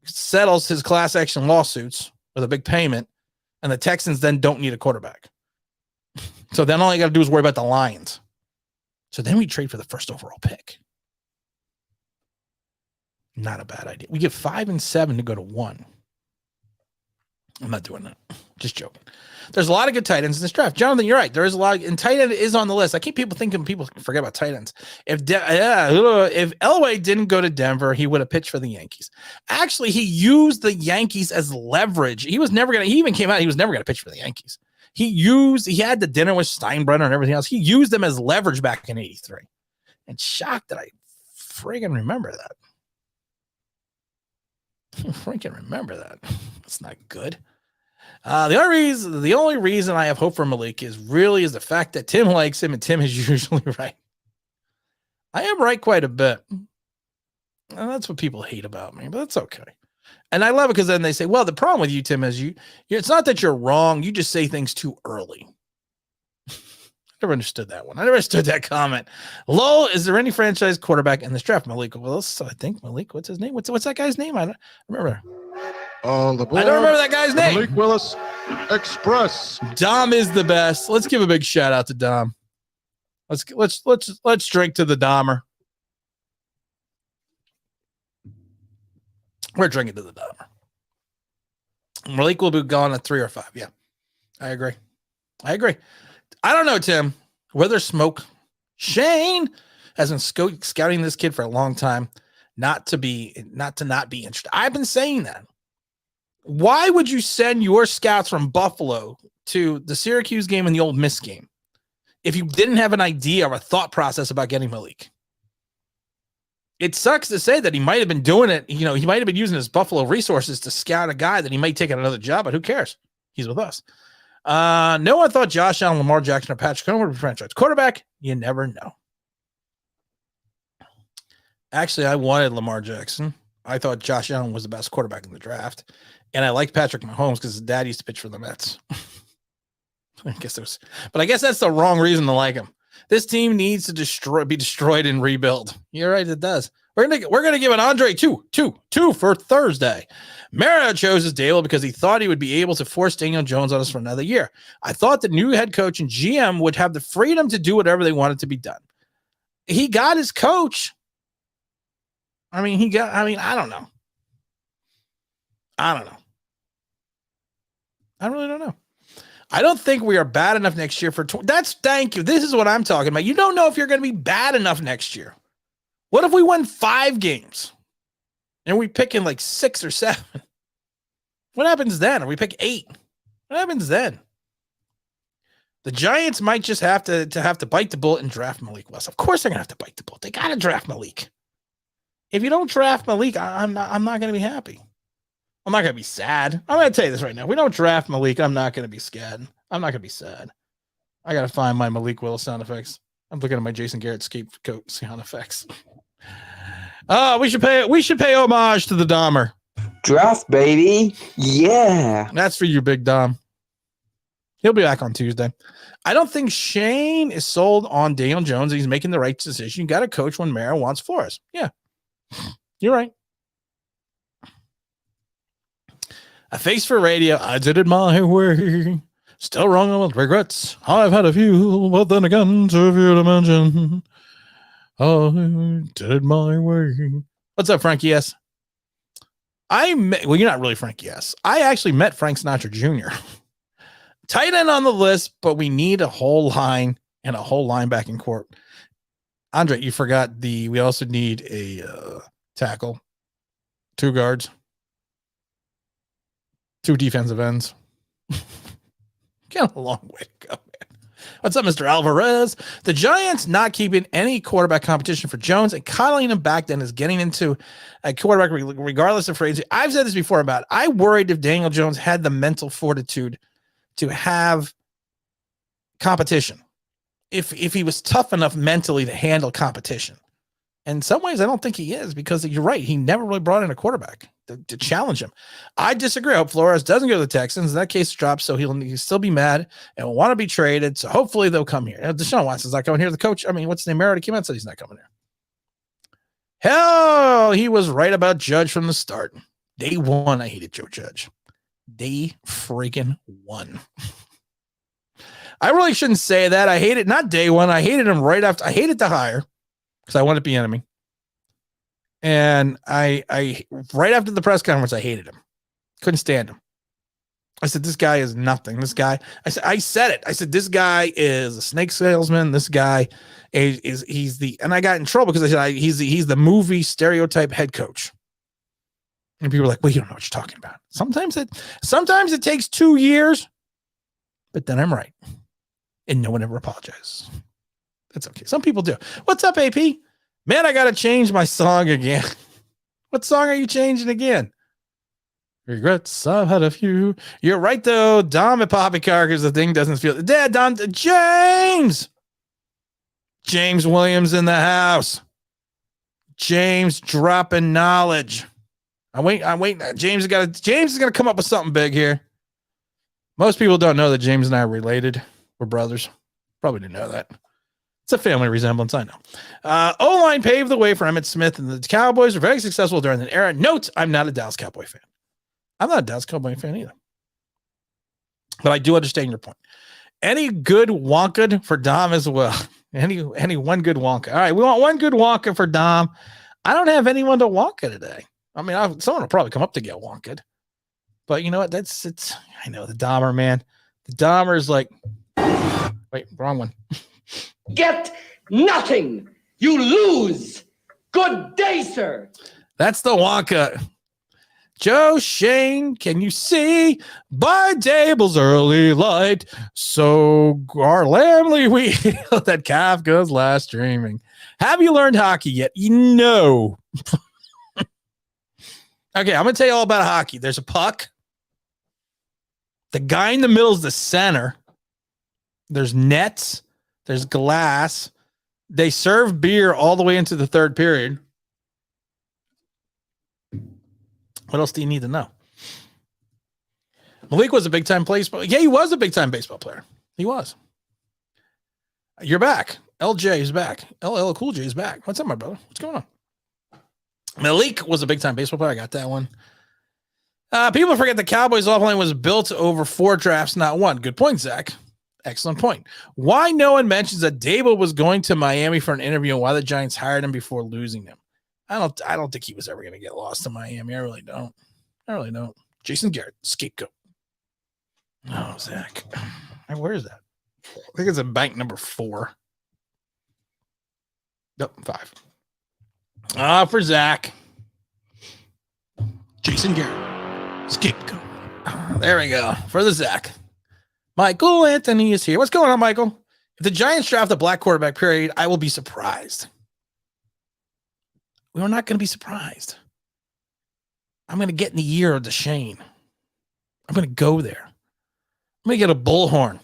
settles his class action lawsuits with a big payment, and the Texans then don't need a quarterback. So then all you got to do is worry about the Lions. So then we trade for the first overall pick. Not a bad idea. We get 5 and 7 to go to 1. I'm not doing that. Just joking. There's a lot of good tight ends in this draft. Jonathan, you're right. There is a lot, and tight end is on the list. I keep thinking people forget about tight ends. If Elway didn't go to Denver, he would have pitched for the Yankees. Actually, he used the Yankees as leverage. He even came out, he was never going to pitch for the Yankees. He had the dinner with Steinbrenner and everything else. He used them as leverage back in 83. And shocked that I friggin' remember that. That's not good. The only reason I have hope for Malik is the fact that Tim likes him, and Tim is usually right. I am right quite a bit. And that's what people hate about me, but that's okay. And I love it because then they say, well, the problem with you, Tim, is it's not that you're wrong. You just say things too early. I never understood that one. I never understood that comment. Lowell, is there any franchise quarterback in this draft? Malik Willis, I think. Malik, what's his name? What's that guy's name? I don't remember. On the board, I don't remember that guy's name. Malik Willis Express. Dom is the best. Let's give a big shout out to Dom. Let's drink to the Dahmer. We're drinking to the Dahmer. Malik will be gone at 3 or 5. Yeah, I agree. I don't know, Tim. Whether smoke. Shane has been scouting this kid for a long time. Not to not be interested. I've been saying that. Why would you send your scouts from Buffalo to the Syracuse game and the Ole Miss game if you didn't have an idea or a thought process about getting Malik? It sucks to say that he might have been doing it. He might have been using his Buffalo resources to scout a guy that he might take on another job, but who cares? He's with us. No one thought Josh Allen, Lamar Jackson, or Patrick Mahomes would be franchise quarterback. You never know. Actually, I wanted Lamar Jackson. I thought Josh Allen was the best quarterback in the draft. And I liked Patrick Mahomes because his dad used to pitch for the Mets. I guess that's the wrong reason to like him. This team needs to be destroyed and rebuild. You're right, it does. We're gonna give an Andre two for Thursday. Mara chose Dale because he thought he would be able to force Daniel Jones on us for another year. I thought the new head coach and GM would have the freedom to do whatever they wanted to be done. He got his coach. I don't know. I really don't know. I don't think we are bad enough next year for thank you. This is what I'm talking about. You don't know if you're going to be bad enough next year. What if we win 5 games and we pick in like 6 or 7? What happens then? Or we pick 8? What happens then? The Giants might just have to bite the bullet and draft Malik Willis. Of course they're going to have to bite the bullet. They got to draft Malik. If you don't draft Malik, I'm not going to be happy. I'm not going to be sad. I'm going to tell you this right now. If we don't draft Malik, I'm not going to be scared. I'm not going to be sad. I got to find my Malik Willis sound effects. I'm looking at my Jason Garrett scapegoat sound effects. We should pay homage to the Dahmer. Draft, baby. Yeah. That's for you, Big Dom. He'll be back on Tuesday. I don't think Shane is sold on Daniel Jones. He's making the right decision. You got to coach when Mara wants Flores. Yeah. You're right. A face for radio. I did it my way. Still wrong with regrets. I've had a few, but then again, too few to mention. I did it my way. What's up, Frankie S? You're not really Frankie S. I actually met Frank Sinatra Jr. Tight end on the list, but we need a whole line and a whole linebacking court. Andre, you forgot we also need a tackle, 2 guards, 2 defensive ends. Got a long way to go, man. What's up, Mr. Alvarez? The Giants not keeping any quarterback competition for Jones and coddling him back then is getting into a quarterback regardless of free. I've said this before about I worried if Daniel Jones had the mental fortitude to have competition. If he was tough enough mentally to handle competition. In some ways, I don't think he is, because you're right. He never really brought in a quarterback to challenge him. I disagree. I hope Flores doesn't go to the Texans. In that case, drops, so he'll still be mad and will want to be traded. So hopefully they'll come here. Deshaun Watson's not coming here. The coach, I mean, what's the name? Mariota came out and said he's not coming here. Hell, he was right about Judge from the start. Day one, I hated Joe Judge. Day freaking one. I really shouldn't say that. I hate it. Not day one. I hated him right after. I hated the hire because I wanted to be enemy. And I right after the press conference, I hated him. Couldn't stand him. I said, this guy is nothing. This guy, I said it. I said, this guy is a snake salesman. This guy he's the, and I got in trouble because I said, he's the movie stereotype head coach. And people were like, well, you don't know what you're talking about. Sometimes it takes 2 years, but then I'm right. And no one ever apologizes. That's okay. Some people do. What's up, AP? Man, I got to change my song again. What song are you changing again? Regrets I've had a few. You're right, though. Dom at Poppycar, because the thing doesn't feel. Dad, Dom, James Williams in the house. James dropping knowledge. I'm waiting. James is going to come up with something big here. Most people don't know that James and I are related. We're brothers. Probably didn't know that. It's a family resemblance, I know. O-line paved the way for Emmitt Smith, and the Cowboys were very successful during that era. Note, I'm not a Dallas Cowboy fan. I'm not a Dallas Cowboy fan either. But I do understand your point. Any good Wonka for Dom as well. Any one good Wonka. All right, we want one good Wonka for Dom. I don't have anyone to Wonka today. I mean, someone will probably come up to get Wonka'd. But you know what? I know the Dahmer, man. The Dahmer is like, wait, wrong one. Get nothing. You lose. Good day, sir. That's the Wonka. Joe Shane, can you see by Dable's early light? So our Lamley wheel that Kafka's last dreaming. Have you learned hockey yet? No. Okay, I'm going to tell you all about hockey. There's a puck. The guy in the middle is the center. There's nets. There's glass. They serve beer all the way into the third period. What else do you need to know? Malik was a big-time baseball. Yeah, he was a big-time baseball player. He was. You're back. LJ is back. LL Cool J is back. What's up, my brother? What's going on? Malik was a big-time baseball player. I got that one. People forget the Cowboys offline was built over 4 drafts, not 1. Good point, Zach. Excellent point. Why no one mentions that Dable was going to Miami for an interview and why the Giants hired him before losing him? I don't think he was ever going to get lost to Miami. I really don't. Jason Garrett, scapegoat. Oh, Zach. Where is that? I think it's in bank number 4. Nope, 5. For Zach. Jason Garrett. Scapegoat. There we go. For the Zach. Michael Anthony is here. What's going on, Michael? If the Giants draft a black quarterback, period, I will be surprised. We're not going to be surprised. I'm going to get in the year of Deshane. I'm going to go there. I'm going to get a bullhorn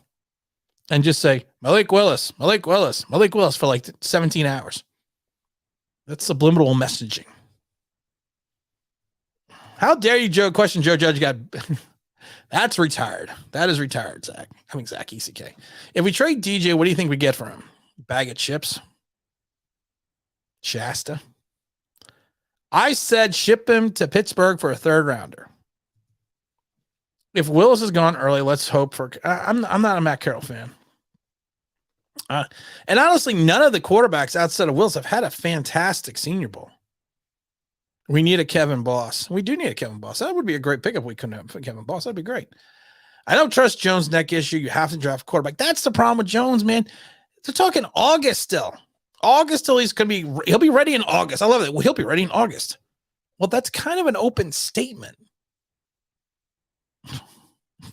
and just say, Malik Willis for like 17 hours. That's subliminal messaging. How dare you, Joe? Question Joe Judge got. That's retired. That is retired, Zach. I mean, Zach ECK. If we trade DJ, what do you think we get for him? Bag of chips? Shasta? I said ship him to Pittsburgh for a 3rd rounder. If Willis is gone early, let's hope for. I'm not a Matt Carroll fan. And honestly, none of the quarterbacks outside of Willis have had a fantastic Senior Bowl. We need a Kevin Boss. We do need a Kevin Boss. That would be a great pickup. We couldn't have Kevin Boss. That'd be great. I don't trust Jones' neck issue. You have to draft a quarterback. That's the problem with Jones, man. They're talking August still. August till he'll be ready in August. I love it. Well, he'll be ready in August. Well, that's kind of an open statement.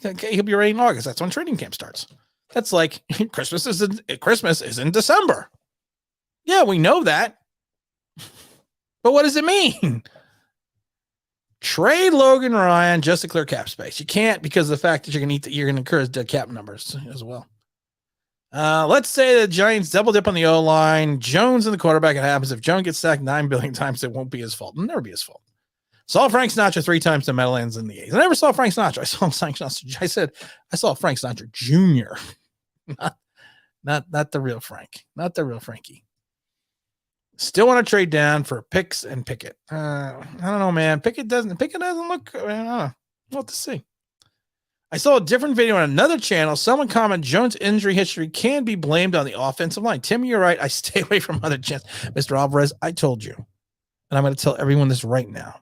Okay, he'll be ready in August. That's when training camp starts. That's like Christmas is in December. Yeah, we know that. But what does it mean? Trade Logan Ryan just to clear cap space. You can't because of the fact that you're going to incur dead cap numbers as well. Let's say the Giants double dip on the O-line. Jones and the quarterback. It happens. If Jones gets sacked 9 billion times, it won't be his fault. It'll never be his fault. Saw Frank Sinatra 3 times to Meadowlands in the A's. I never saw Frank Sinatra. I saw Frank Sinatra. I said I saw Frank Sinatra Jr. not the real Frank. Not the real Frankie. Still want to trade down for Picks and Pickett. I don't know, man. Pickett doesn't look. I don't know. We'll have to see. I saw a different video on another channel. Someone commented Jones' injury history can be blamed on the offensive line. Tim, you're right. I stay away from other chants. Mr. Alvarez, I told you. And I'm going to tell everyone this right now.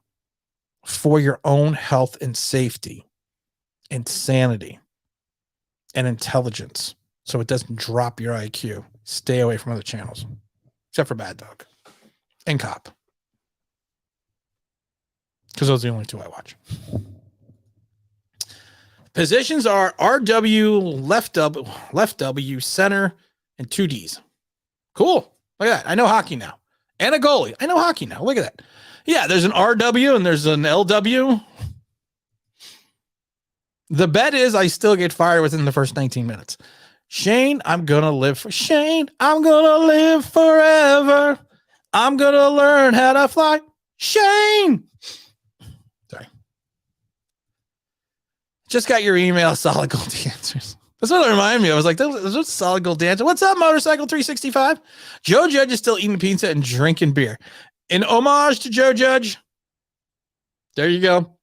For your own health and safety and sanity and intelligence, so it doesn't drop your IQ, stay away from other channels, except for Bad Dog and Cop. Because those are the only 2 I watch. Positions are RW, left W, center, and 2 Ds. Cool. Look at that. I know hockey now. And a goalie. I know hockey now. Look at that. Yeah, there's an RW and there's an LW. The bet is I still get fired within the first 19 minutes. Shane, I'm going to live for Shane. I'm going to live forever. I'm going to learn how to fly. Shane. Sorry. Just got your email, Solid Gold Dancers. That's what it reminded me. I was like, those Solid Gold Dancer. What's up, Motorcycle 365? Joe Judge is still eating pizza and drinking beer. In homage to Joe Judge. There you go.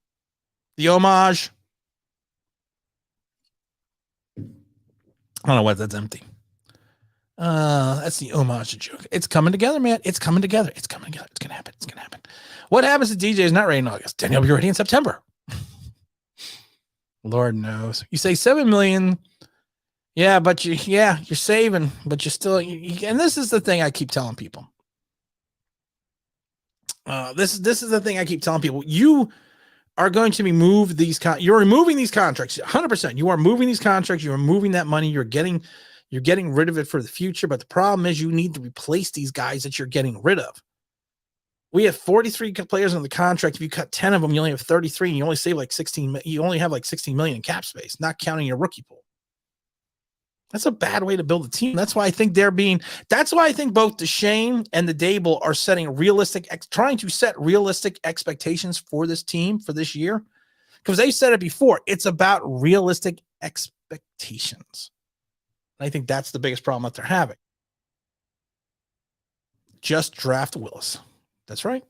The homage. I don't know what that's empty. That's the homage to Joe. It's coming together, man. It's coming together. It's coming together. It's going to happen. It's going to happen. What happens to DJ is not ready in August. Then he'll be ready in September. Lord knows. You say 7 million. Yeah, but you're saving, but you're still, and this is the thing I keep telling people. This is the thing I keep telling people. You are going to be moved these. You're removing these contracts 100%. You are moving these contracts. You are moving that money. You're getting rid of it for the future. But the problem is you need to replace these guys that you're getting rid of. We have 43 players on the contract. If you cut 10 of them, you only have 33, and you only save like 16. You only have like 16 million in cap space, not counting your rookie pool. That's a bad way to build a team. That's why I think that's why I think both Deshane and the Dable are trying to set realistic expectations for this team for this year. Because they said it before, it's about realistic expectations. And I think that's the biggest problem that they're having. Just draft Willis. That's right.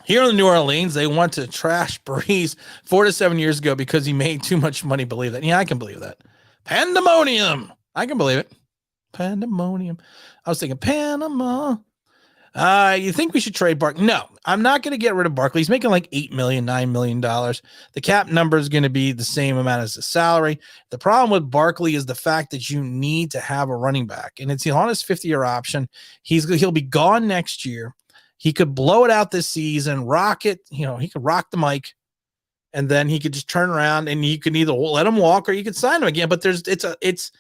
Here in New Orleans, they want to trash Breeze 4 to 7 years ago because he made too much money. Believe that. Yeah, I can believe that. Pandemonium. I can believe it. Pandemonium. I was thinking Panama. You think we should trade Barkley? No, I'm not going to get rid of Barkley. He's making like $8 million, $9 million. The cap number is going to be the same amount as the salary. The problem with Barkley is the fact that you need to have a running back, and it's on his 50-year option. He'll be gone next year. He could blow it out this season, rock it. He could rock the mic, and then he could just turn around and you could either let him walk or you could sign him again. But it's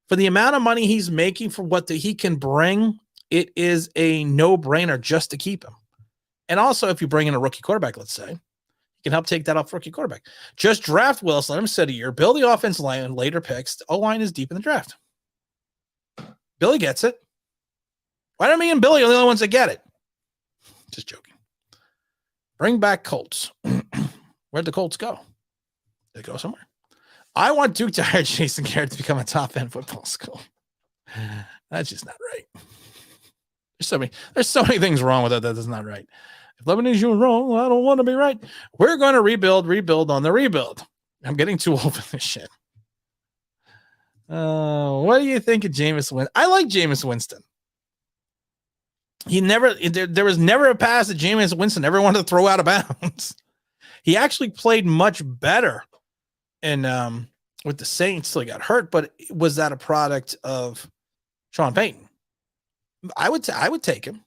for the amount of money he's making for what he can bring. It is a no-brainer just to keep him. And also, if you bring in a rookie quarterback, let's say, you can help take that off rookie quarterback. Just draft Willis, let him sit a year, build the offensive line, and later picks. The O-line is deep in the draft. Billy gets it. Why don't me and Billy are the only ones that get it? Just joking. Bring back Colts. Where'd the Colts go? Did they go somewhere? I want Duke to hire Jason Garrett to become a top-end football school. That's just not right. There's so many things wrong with that. That is not right. If Lebanese is wrong, I don't want to be right. We're going to rebuild on the rebuild. I'm getting too old for this shit. What do you think of Jameis Winston? I like Jameis Winston. There was never a pass that Jameis Winston ever wanted to throw out of bounds. He actually played much better with the Saints till he got hurt, but was that a product of Sean Payton? I would take him.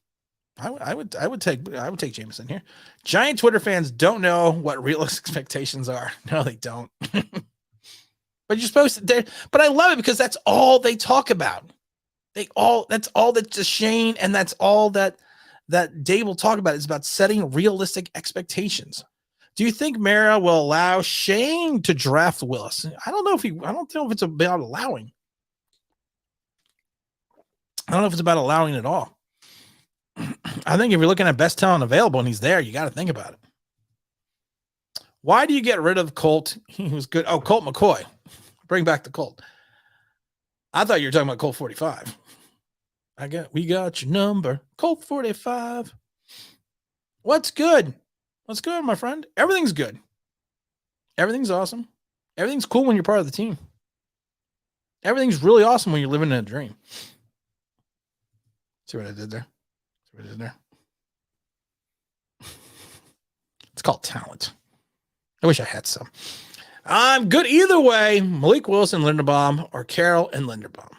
I would take Jameis in here. Giant Twitter fans don't know what real expectations are. No, they don't. But you're supposed to. But I love it because that's all they talk about. That's all that Deshane and that's all that Dave will talk about is about setting realistic expectations. Do you think Mara will allow Shane to draft Willis? I don't know if it's about allowing. I don't know if it's about allowing at all. I think if you're looking at best talent available and he's there, you got to think about it. Why do you get rid of Colt? He was good. Oh, Colt McCoy. Bring back the Colt. I thought you were talking about Colt 45. We got your number. Colt 45. What's good? What's good, my friend? Everything's good. Everything's awesome. Everything's cool when you're part of the team. Everything's really awesome when you're living in a dream. See what I did there? See what I did there? It's called talent. I wish I had some. I'm good either way. Malik Willis and Linderbaum or Carroll and Linderbaum.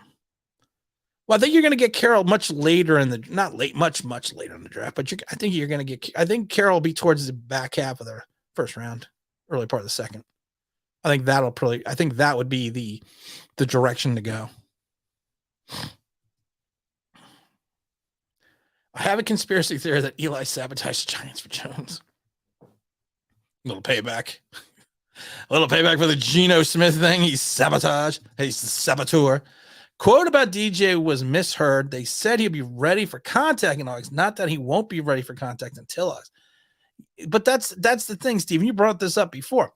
Well, I think you're going to get Carroll much later in the, not late, much later in the draft, but I think Carroll will be towards the back half of the first round, early part of the second. I think that would be the direction to go. I have a conspiracy theory that Eli sabotaged the Giants for Jones. A little payback. A little payback for the Geno Smith thing. He's sabotage. He's the saboteur. Quote about DJ was misheard. They said he'll be ready for contact in August. Not that he won't be ready for contact until August. But that's the thing, Steven. You brought this up before.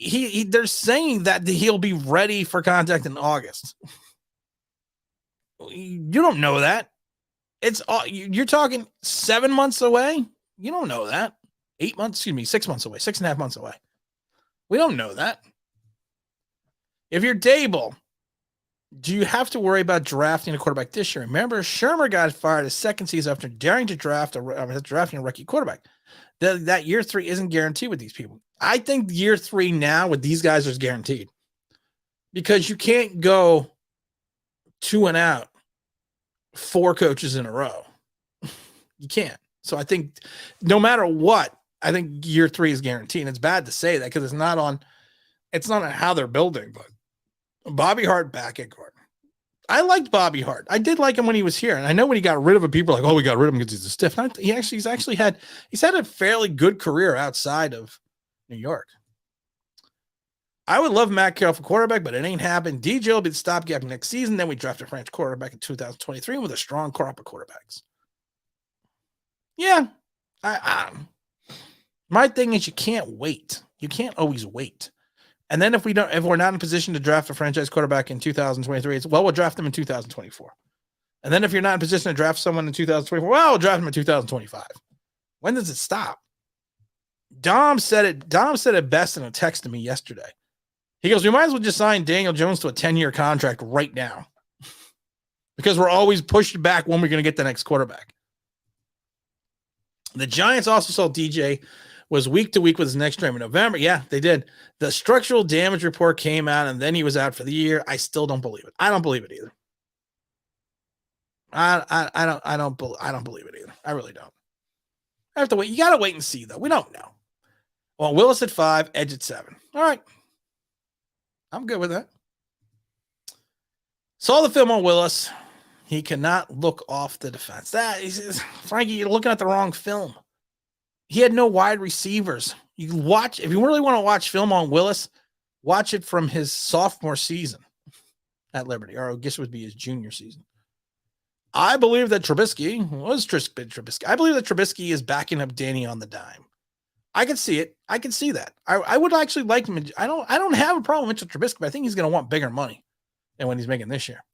They're saying that he'll be ready for contact in August. You don't know that. You're talking 7 months away. You don't know that. 6 months away, 6.5 months away. We don't know that. If you're Dable, do you have to worry about drafting a quarterback this year? Remember, Shermer got fired his second season after daring to drafting a rookie quarterback. That year 3 isn't guaranteed with these people. I think year 3 now with these guys is guaranteed because you can't go 2 and out 4 coaches in a row. You can't. So I think no matter what, I think year 3 is guaranteed. And it's bad to say that because it's not on how they're building, but Bobby Hart back at guard. I liked Bobby Hart. I did like him when he was here. And I know when he got rid of him, people were like, oh, we got rid of him because he's a stiff. He's had a fairly good career outside of New York. I would love Matt Carroll for quarterback, but it ain't happened. DJ will be the stopgap next season. Then we draft a French quarterback in 2023 with a strong crop of quarterbacks. Yeah. My thing is you can't wait. You can't always wait. And then if we're not in position to draft a franchise quarterback in 2023, we'll draft them in 2024. And then if you're not in position to draft someone in 2024, we'll draft them in 2025. When does it stop? Dom said it best in a text to me yesterday. He goes, we might as well just sign Daniel Jones to a 10-year contract right now because we're always pushed back when we're going to get the next quarterback. The Giants also saw DJ was week to week with his next stream in November. Yeah, they did. The structural damage report came out, and then he was out for the year. I still don't believe it. I don't believe it either. I don't believe it either. I really don't. I have to wait. You got to wait and see, though. We don't know. Well, Willis at 5, Edge at 7. All right. I'm good with that. Saw the film on Willis. He cannot look off the defense. Frankie, you're looking at the wrong film. He had no wide receivers. If you really want to watch film on Willis, watch it from his sophomore season at Liberty, or I guess it would be his junior season. I believe that Trubisky I believe that Trubisky is backing up Danny on the dime. I can see it. I can see that. I would actually like him. I don't have a problem with Mitchell Trubisky, but I think he's going to want bigger money than what he's making this year.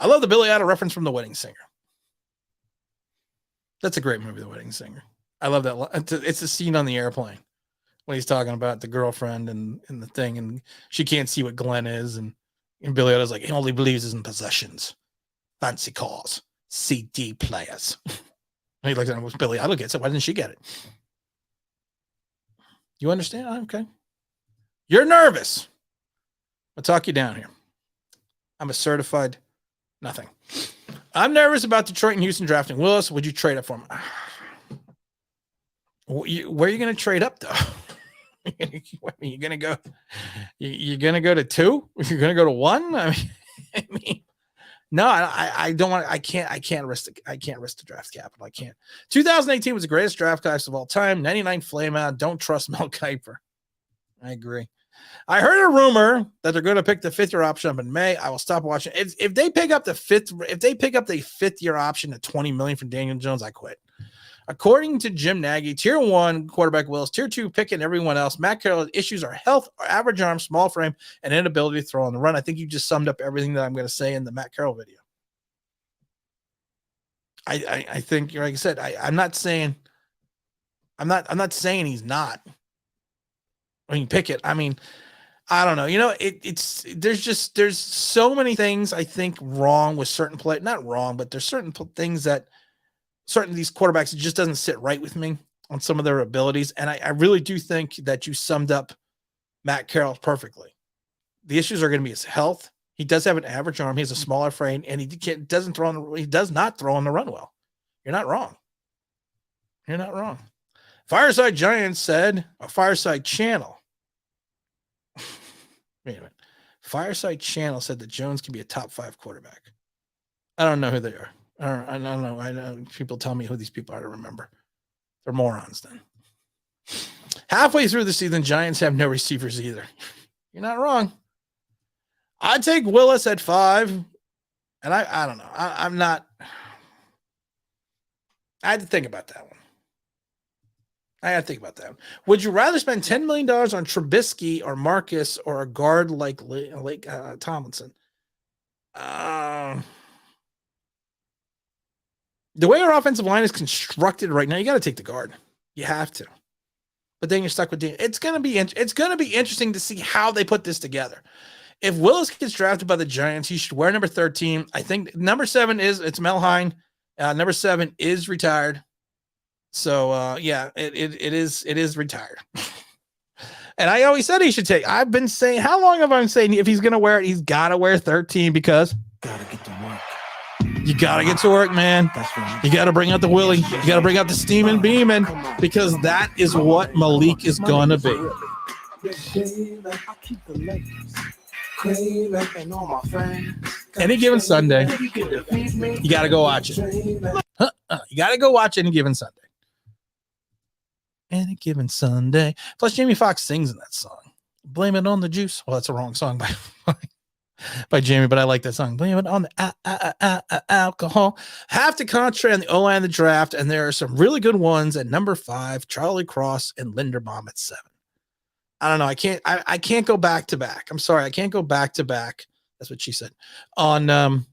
I love the Billy Idol reference from The Wedding Singer. That's a great movie, The Wedding Singer. I love that. It's a scene on the airplane when he's talking about the girlfriend and the thing, and she can't see what Glenn is, and Billy Idol's like, he only believes in possessions, fancy cars, CD players. And he looks at him with Billy Idol gets it. Why didn't she get it? You understand? Okay. You're nervous. I'll talk you down here. I'm a certified nothing. I'm nervous about Detroit and Houston drafting Willis. Would you trade up for him? Where are you going to trade up, though? You're going to go. You're going to go to 2. You're going to go to 1. I mean, No, I don't want. I can't risk the draft capital. I can't. 2018 was the greatest draft class of all time. 99 flame out. Don't trust Mel Kiper. I agree. I heard a rumor that they're going to pick the 5th-year option up in May. I will stop watching. If they pick up the 5th-year option at $20 million from Daniel Jones, I quit. According to Jim Nagy, tier 1 quarterback Willis, tier 2 picking everyone else. Matt Carroll's issues are health, average arm, small frame, and inability to throw on the run. I think you just summed up everything that I'm going to say in the Matt Carroll video. I think, like I said, I'm not saying he's not. I mean, Pickett. I mean, I don't know. You know, there's so many things I think wrong with certain play. Not wrong, but there's certain things that certain of these quarterbacks, it just doesn't sit right with me on some of their abilities. And I really do think that you summed up Matt Carroll perfectly. The issues are going to be his health. He does have an average arm. He has a smaller frame, and he does not throw on the run well. You're not wrong. You're not wrong. Fireside Giants said, a Fireside Channel. Wait a minute. Fireside Channel said that Jones can be a top 5 quarterback. I don't know who they are. I don't know. I know people tell me who these people are to remember. They're morons then. Halfway through the season, Giants have no receivers either. You're not wrong. I'd take Willis at 5. And I don't know. I'm not. I had to think about that one. Would you rather spend $10 million on Trubisky or Marcus or a guard like Tomlinson? The way our offensive line is constructed right now, you got to take the guard. You have to. But then you're stuck with Dean. It's going to be interesting to see how they put this together. If Willis gets drafted by the Giants, he should wear number 13. I think number 7 it's Mel Hine. Number 7 is retired. So yeah, it is retired. And I always said he should take. I've been saying, how long have I been saying if he's going to wear it, he's got to wear 13 because Gotta get to work. you got to get to work, man. That's right. You got to bring out the Willie. You got to bring out the steam and beaming because that is what Malik is going to be. I keep the Lakers. Craving and all my fans. Any given Sunday, you got to go watch it. You got to go watch Any Given Sunday. Any Given Sunday. Plus, Jamie Foxx sings in that song. Blame it on the juice. Well, that's a wrong song by Jamie, but I like that song. Blame it on the alcohol. Have to concentrate on the O-line of the draft, and there are some really good ones at number 5, Charlie Cross and Linderbaum at 7. I don't know. I can't go back to back. I'm sorry. I can't go back to back. That's what she said on the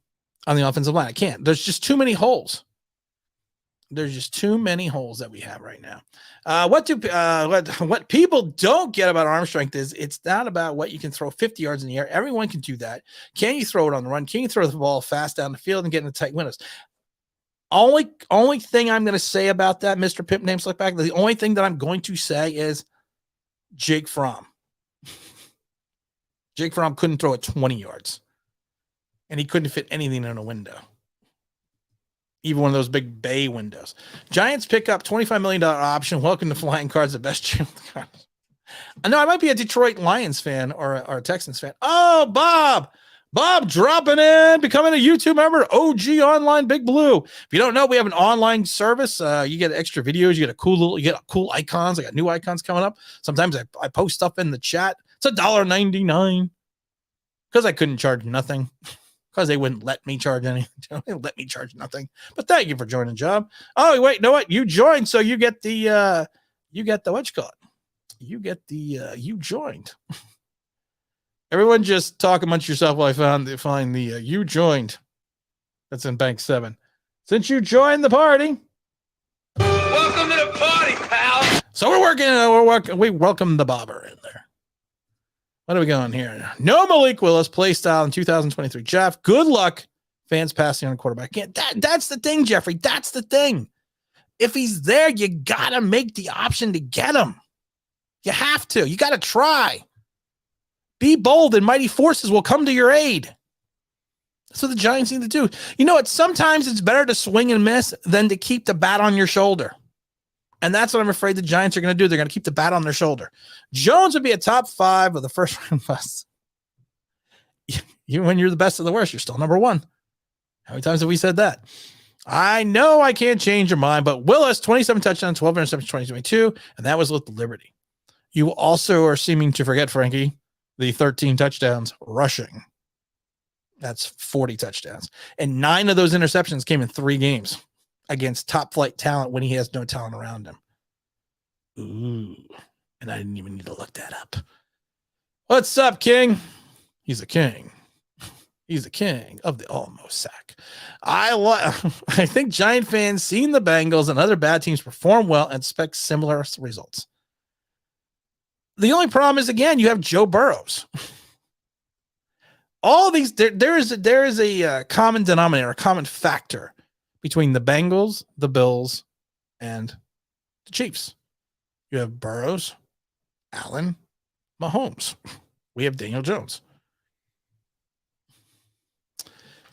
offensive line. I can't. There's just too many holes. There's just too many holes that we have right now. What people don't get about arm strength is it's not about what you can throw 50 yards in the air. Everyone can do that. Can you throw it on the run? Can you throw the ball fast down the field and get into tight windows? Only thing I'm going to say about that, Mr. Pimp Name Slickback, the only thing that I'm going to say is Jake Fromm. Jake Fromm couldn't throw it 20 yards. And he couldn't fit anything in a window. Even one of those big bay windows. Giants pick up $25 million option. Welcome to Flying Cards, the best channel. I know I might be a Detroit Lions fan or a Texans fan. Oh, Bob dropping in, becoming a YouTube member. OG Online Big Blue. If you don't know, we have an online service. You get extra videos. You get cool icons. I got new icons coming up. Sometimes I post stuff in the chat. It's $1.99 because I couldn't charge nothing. Because they wouldn't let me charge anything. They wouldn't let me charge nothing. But thank you for joining, Job. Oh, wait, you know what? You joined, so you get the what you call it? You joined. Everyone just talk amongst yourself while I find the you joined. That's in Bank 7. Since you joined the party. Welcome to the party, pal. So we welcome the bobber in there. What are we going here? No Malik Willis play style in 2023. Jeff, good luck. Fans passing on a quarterback. That's the thing, Jeffrey. That's the thing. If he's there, you got to make the option to get him. You have to. You got to try. Be bold and mighty forces will come to your aid. That's what the Giants need to do. You know what? Sometimes it's better to swing and miss than to keep the bat on your shoulder. And that's what I'm afraid the Giants are going to do. They're going to keep the bat on their shoulder. Jones would be a top 5 of the first round bust. When you're the best of the worst, you're still number 1. How many times have we said that? I know I can't change your mind, but Willis, 27 touchdowns, 12 interceptions, 2022, and that was with Liberty. You also are seeming to forget, Frankie, the 13 touchdowns rushing. That's 40 touchdowns. And 9 of those interceptions came in 3 games against top flight talent when he has no talent around him. Ooh. And I didn't even need to look that up. What's up, King? He's a king. He's the king of the almost sack. I think Giant fans seen the Bengals and other bad teams perform well and expect similar results. The only problem is, again, you have Joe Burrows. All these, there is a common denominator, a common factor between the Bengals, the Bills, and the Chiefs. You have Burrows, Allen, Mahomes. We have Daniel Jones.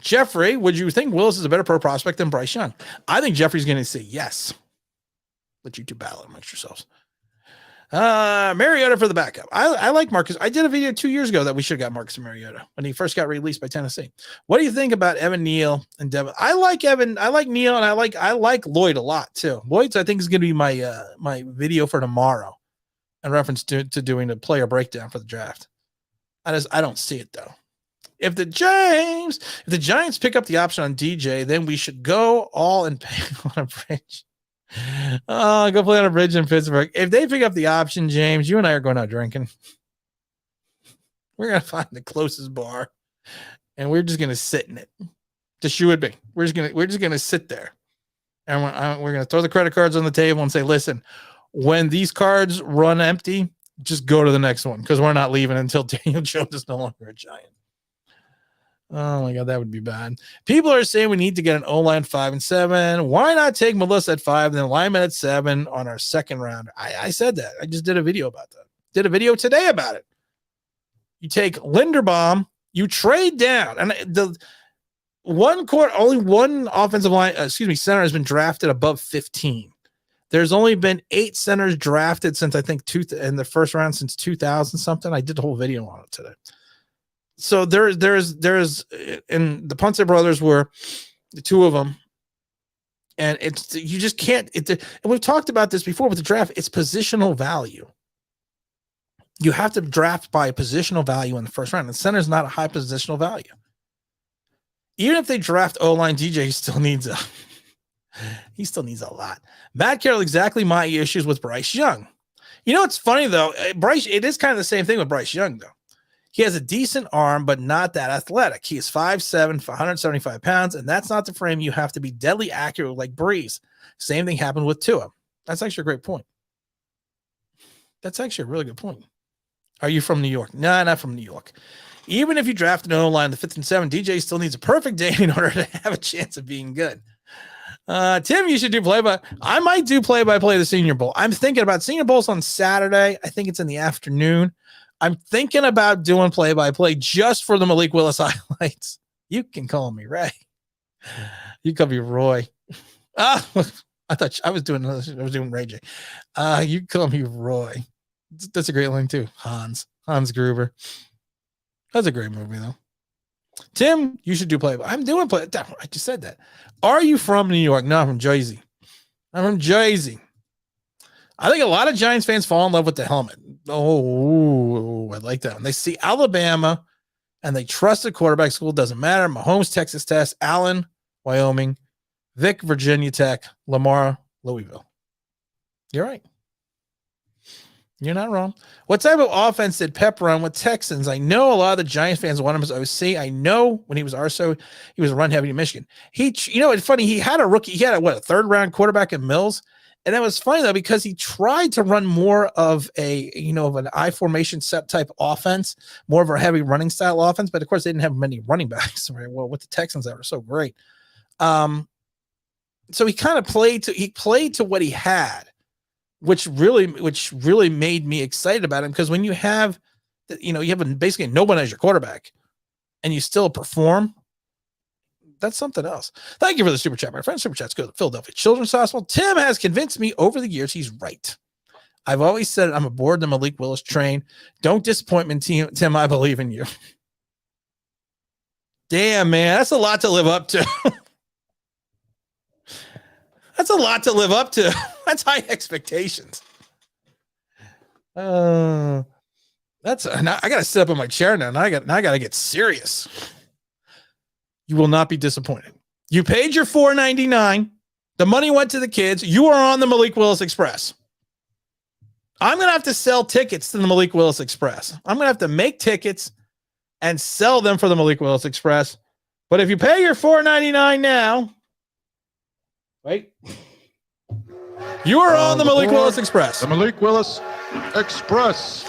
Jeffrey, would you think Willis is a better pro prospect than Bryce Young? I think Jeffrey's going to say yes. Let you two battle amongst yourselves. Mariota for the backup. I like Marcus. I did a video 2 years ago that we should have got Marcus Mariota when he first got released by Tennessee. What do you think about Evan Neal and Devin? I like Evan. I like Neal, and I like Lloyd a lot too. Lloyd's, I think, is going to be my my video for tomorrow in reference to doing a player breakdown for the draft. I don't see it though. If the Giants pick up the option on DJ, then we should go all and pay on a bridge. Oh, go play on a bridge in Pittsburgh. If they pick up the option, James, you and I are going out drinking. We're going to find the closest bar and we're just going to sit in it. Just you would be. We're just going to sit there. And we're going to throw the credit cards on the table and say, listen, when these cards run empty, just go to the next one because we're not leaving until Daniel Jones is no longer a Giant. Oh my God, that would be bad. People are saying we need to get an O-line 5 and 7. Why not take Melissa at 5 and then lineman at 7 on our second round? I said that. I just did a video about that. Did a video today about it. You take Linderbaum, you trade down, and the only one offensive line, center has been drafted above 15. There's only been 8 centers drafted since I think in the first round since 2000 something. I did a whole video on it today. So there's and the Ponce brothers were the 2 of them, and you just can't. And we've talked about this before with the draft. It's positional value. You have to draft by positional value in the first round. And center is not a high positional value. Even if they draft O-line DJ, he still needs a lot. Matt Carroll, exactly my issues with Bryce Young. You know, it's funny though. Bryce, it is kind of the same thing with Bryce Young though. He has a decent arm, but not that athletic. He is 5'7", 175 pounds, and that's not the frame you have to be deadly accurate like Breeze. Same thing happened with Tua. That's actually a great point. That's actually a really good point. Are you from New York? No, not from New York. Even if you draft an O-line, the 5th and 7th, DJ still needs a perfect day in order to have a chance of being good. Tim, you should do I might do play-by-play the Senior Bowl. I'm thinking about Senior Bowls on Saturday. I think it's in the afternoon. I'm thinking about doing play-by-play just for the Malik Willis highlights. You can call me Ray. You can call me Roy. I thought I was doing Ray J. You can call me Roy. That's a great line too. Hans Gruber. That's a great movie though. Tim, you should do play. I'm doing play. I just said that. Are you from New York? No, I'm from Jersey. I'm from Jersey. I think a lot of Giants fans fall in love with the helmet. Oh, I like that one. They see Alabama and they trust the quarterback school. Doesn't matter. Mahomes, Texas Tech, Allen, Wyoming, Vic, Virginia Tech, Lamar, Louisville. You're right. You're not wrong. What type of offense did Pep run with Texans? I know a lot of the Giants fans want him as OC. I know when he was RSO, he was run heavy in Michigan. It's funny. He had a rookie. He had a 3rd round quarterback in Mills. And it was funny though, because he tried to run more of an I formation set type offense, more of a heavy running style offense. But of course they didn't have many running backs, right? Well, with the Texans that were so great. So he kind of played to what he had, which really made me excited about him. Because when you have, basically no one as your quarterback and you still perform, that's something else. Thank you for the super chat, my friend. Super chats go to Philadelphia Children's Hospital. Tim has convinced me over the years he's right. I've always said I'm aboard the Malik Willis train. Don't disappoint me, Tim. I believe in you. Damn, man. That's a lot to live up to. That's a lot to live up to. That's high expectations. I got to sit up in my chair now. Now I got to get serious. You will not be disappointed. You paid your $4.99. The money went to the kids. You are on the Malik Willis Express. I'm going to have to sell tickets to the Malik Willis Express. I'm going to have to make tickets and sell them for the Malik Willis Express. But if you pay your $4.99 now, wait, you are on the Malik Willis Express. The Malik Willis Express.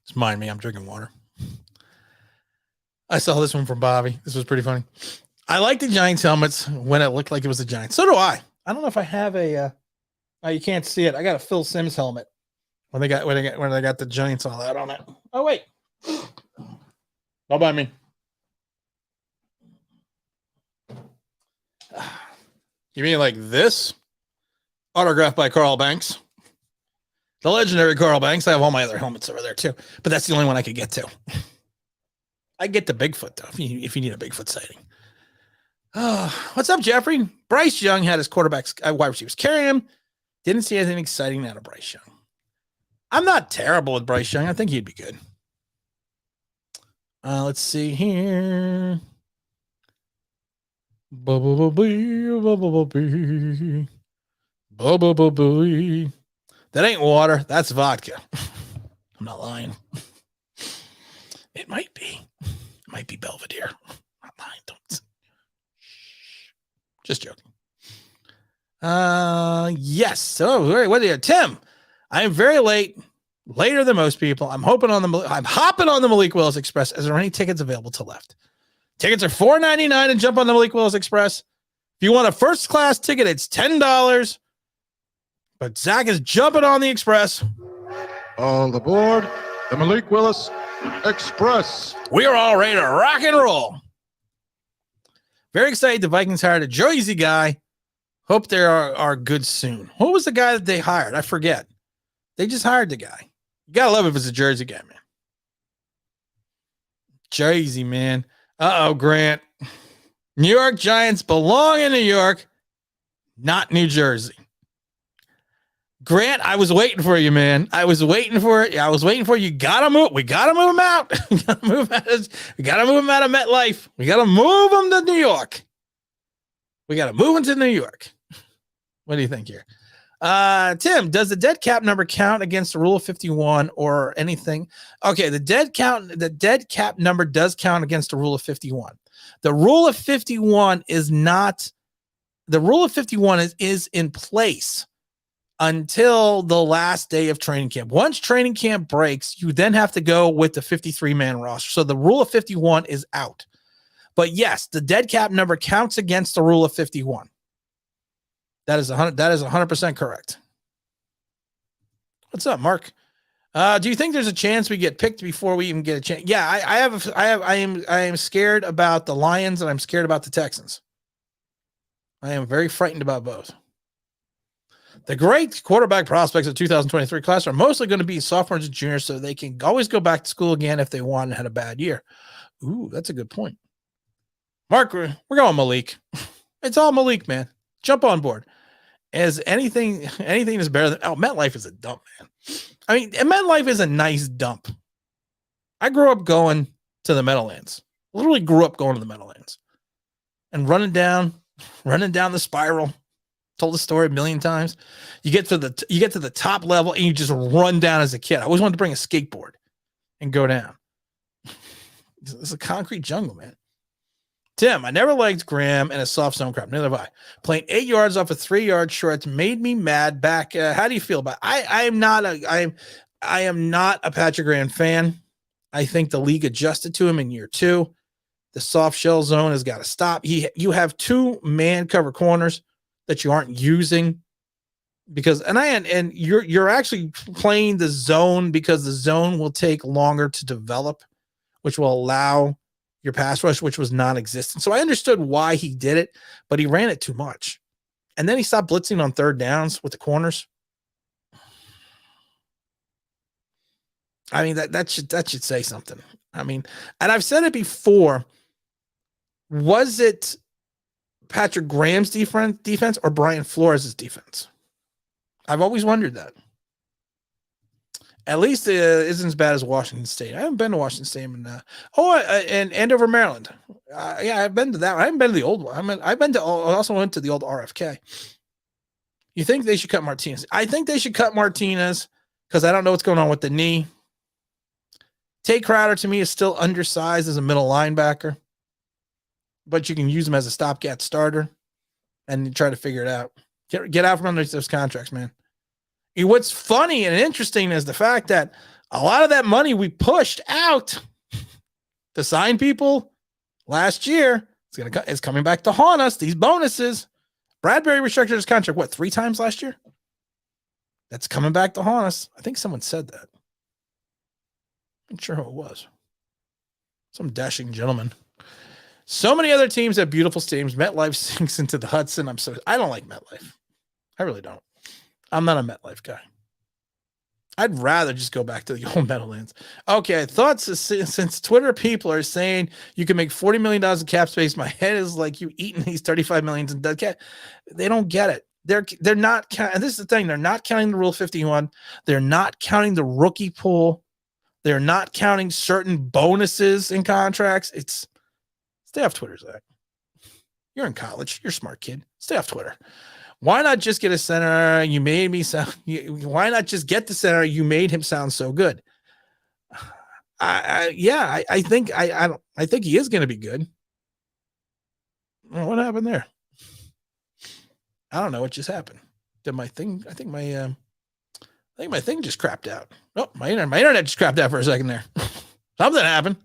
Just mind me, I'm drinking water. I saw this one from Bobby. This was pretty funny. I like the Giants helmets when it looked like it was the Giants. So do I. I don't know if I have a. You can't see it. I got a Phil Simms helmet when they got the Giants all out on it. Oh wait, all by me. You mean like this? Autographed by Carl Banks, the legendary Carl Banks. I have all my other helmets over there too, but that's the only one I could get to. I get the Bigfoot though. If you need a Bigfoot sighting. What's up, Jeffrey? Bryce Young had his quarterbacks wide receivers carry him. Didn't see anything exciting out of Bryce Young. I'm not terrible with Bryce Young. I think he'd be good. Let's see here. That ain't water. That's vodka. I'm not lying. It might be. It might be Belvedere. I'm not lying. Don't. Just joking. Yes. So what are you, Tim? I am very late, later than most people. I'm hopping on the Malik Willis Express. Is there any tickets available to left? Tickets are $4.99 and jump on the Malik Willis Express. If you want a first class ticket, it's $10. But Zach is jumping on the Express. All aboard the Malik Willis Express. We are all ready to rock and roll. Very excited the Vikings hired a Jersey guy. Hope they are good soon. Who was the guy that they hired? I forget. They just hired the guy. You got to love it if it's a Jersey guy, man. Jersey, man. Uh-oh, Grant. New York Giants belong in New York, not New Jersey. Grant, I was waiting for you, man. I was waiting for it. I was waiting for you. Gotta move. We gotta move him out. We gotta move him out of MetLife. We gotta move him to New York. We gotta move him to New York. What do you think here? Tim, does the dead cap number count against the rule of 51 or anything? Okay, the dead cap number does count against the rule of 51. The rule of 51 is not. The rule of 51 is in place until the last day of training camp. Once training camp breaks, you then have to go with the 53-man roster. So the rule of 51 is out. But yes, the dead cap number counts against the rule of 51. That is 100% correct. What's up, Mark? Do you think there's a chance we get picked before we even get a chance? Yeah, I am scared about the Lions and I'm scared about the Texans. I am very frightened about both. The great quarterback prospects of 2023 class are mostly going to be sophomores and juniors, so they can always go back to school again if they want and had a bad year. Ooh, that's a good point. Mark, we're going Malik. It's all Malik, man. Jump on board. As anything is better than MetLife is a dump, man. I mean, MetLife is a nice dump. I grew up going to the Meadowlands. Literally grew up going to the Meadowlands and running down the spiral. Told the story a million times. You get to the top level and you just run down as a kid. I always wanted to bring a skateboard and go down. It's a concrete jungle, man. Tim, I never liked Graham and a soft zone crap. Neither have I. Playing 8 yards off of 3 yard shorts made me mad back. How do you feel about it? I am not a Patrick Graham fan. I think the league adjusted to him in year 2. The soft shell zone has got to stop. You have 2 man cover corners that you aren't using because you're actually playing the zone because the zone will take longer to develop, which will allow your pass rush, which was non-existent. So I understood why he did it, but he ran it too much. And then he stopped blitzing on third downs with the corners. I mean, that should say something. I mean, and I've said it before. Was it Patrick Graham's defense or Brian Flores' defense? I've always wondered that. At least it isn't as bad as Washington State. I haven't been to Washington State and Andover, Maryland. Yeah, I've been to that one. I haven't been to the old one. I also went to the old RFK. You think they should cut Martinez? I think they should cut Martinez because I don't know what's going on with the knee. Tay Crowder to me is still undersized as a middle linebacker, but you can use him as a stopgap starter and try to figure it out. Get out from under those contracts, man. What's funny and interesting is the fact that a lot of that money we pushed out to sign people last year is coming back to haunt us. These bonuses. Bradbury restructured his contract, 3 times last year? That's coming back to haunt us. I think someone said that. I'm not sure who it was. Some dashing gentleman. So many other teams have beautiful stadiums. MetLife sinks into the Hudson. I don't like MetLife. I really don't. I'm not a MetLife guy. I'd rather just go back to the old Meadowlands. Okay, thoughts since Twitter people are saying you can make $40 million in cap space, my head is like you eating these $35 million in dead cap. They don't get it. They're not counting. And this is the thing. They're not counting the Rule 51. They're not counting the rookie pool. They're not counting certain bonuses in contracts. Stay off Twitter, Zach. You're in college. You're a smart kid. Stay off Twitter. Why not just get a center? You made me sound. Why not just get the center? You made him sound so good. I think he is going to be good. Well, what happened there? I don't know what just happened. Did my thing? I think my thing just crapped out. Oh, my internet just crapped out for a second there. Something happened.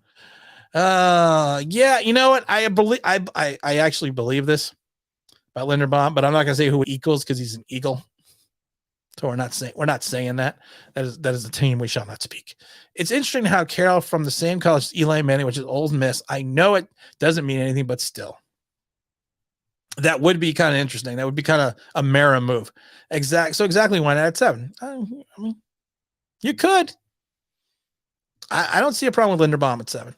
Yeah, you know what? I actually believe this about Linderbaum, but I'm not gonna say who equals because he's an Eagle. So we're not saying that. That is the team we shall not speak. It's interesting how Carroll from the same college as Eli Manning, which is Ole Miss. I know it doesn't mean anything, but still. That would be kind of interesting. That would be kind of a Mara move. Exactly why not at 7? I mean, you could. I don't see a problem with Linderbaum at 7.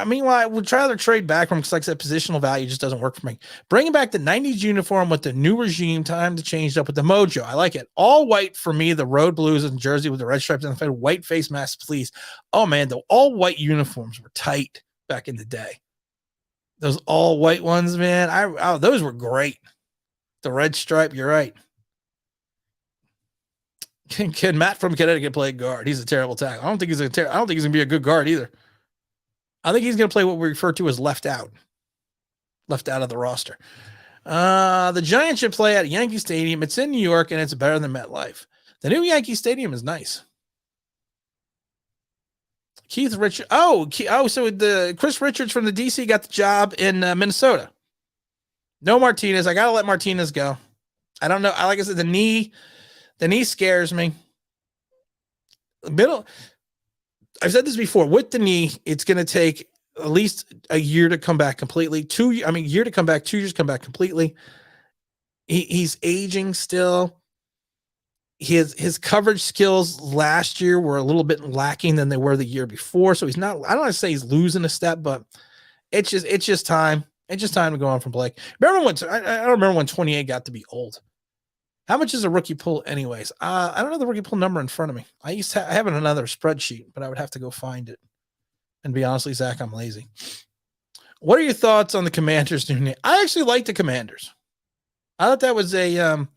Meanwhile, I would rather trade back from because, like I said, positional value just doesn't work for me. Bringing back the 90s uniform with the new regime, time to change it up with the mojo. I like it. All white for me, the road blues and jersey with the red stripes and the white face mask, please. Oh, man, the all white uniforms were tight back in the day. Those all white ones, man, those were great. The red stripe, you're right. Can Matt from Connecticut play guard? He's a terrible tackle. I don't think he's gonna be a good guard either. I think he's gonna play what we refer to as left out of the roster. The Giants should play at Yankee Stadium. It's in New York and it's better than MetLife. The new Yankee Stadium is nice. Keith Richards. So the Chris Richards from the DC got the job in Minnesota. No Martinez. I gotta let Martinez go. I don't know. Like I said, the knee scares me. I've said this before. With the knee, it's going to take at least a year to come back completely. Year to come back, 2 years to come back completely. He's aging still. His coverage skills last year were a little bit lacking than they were the year before. So he's not. I don't want to say he's losing a step, but it's just time. It's just time to go on from Blake. I don't remember when 28 got to be old. How much is a rookie pool anyways? I don't know the rookie pool number in front of me. I have it in another spreadsheet, but I would have to go find it. And be honestly, Zach, I'm lazy. What are your thoughts on the Commanders' new name? I actually like the Commanders. I thought that was a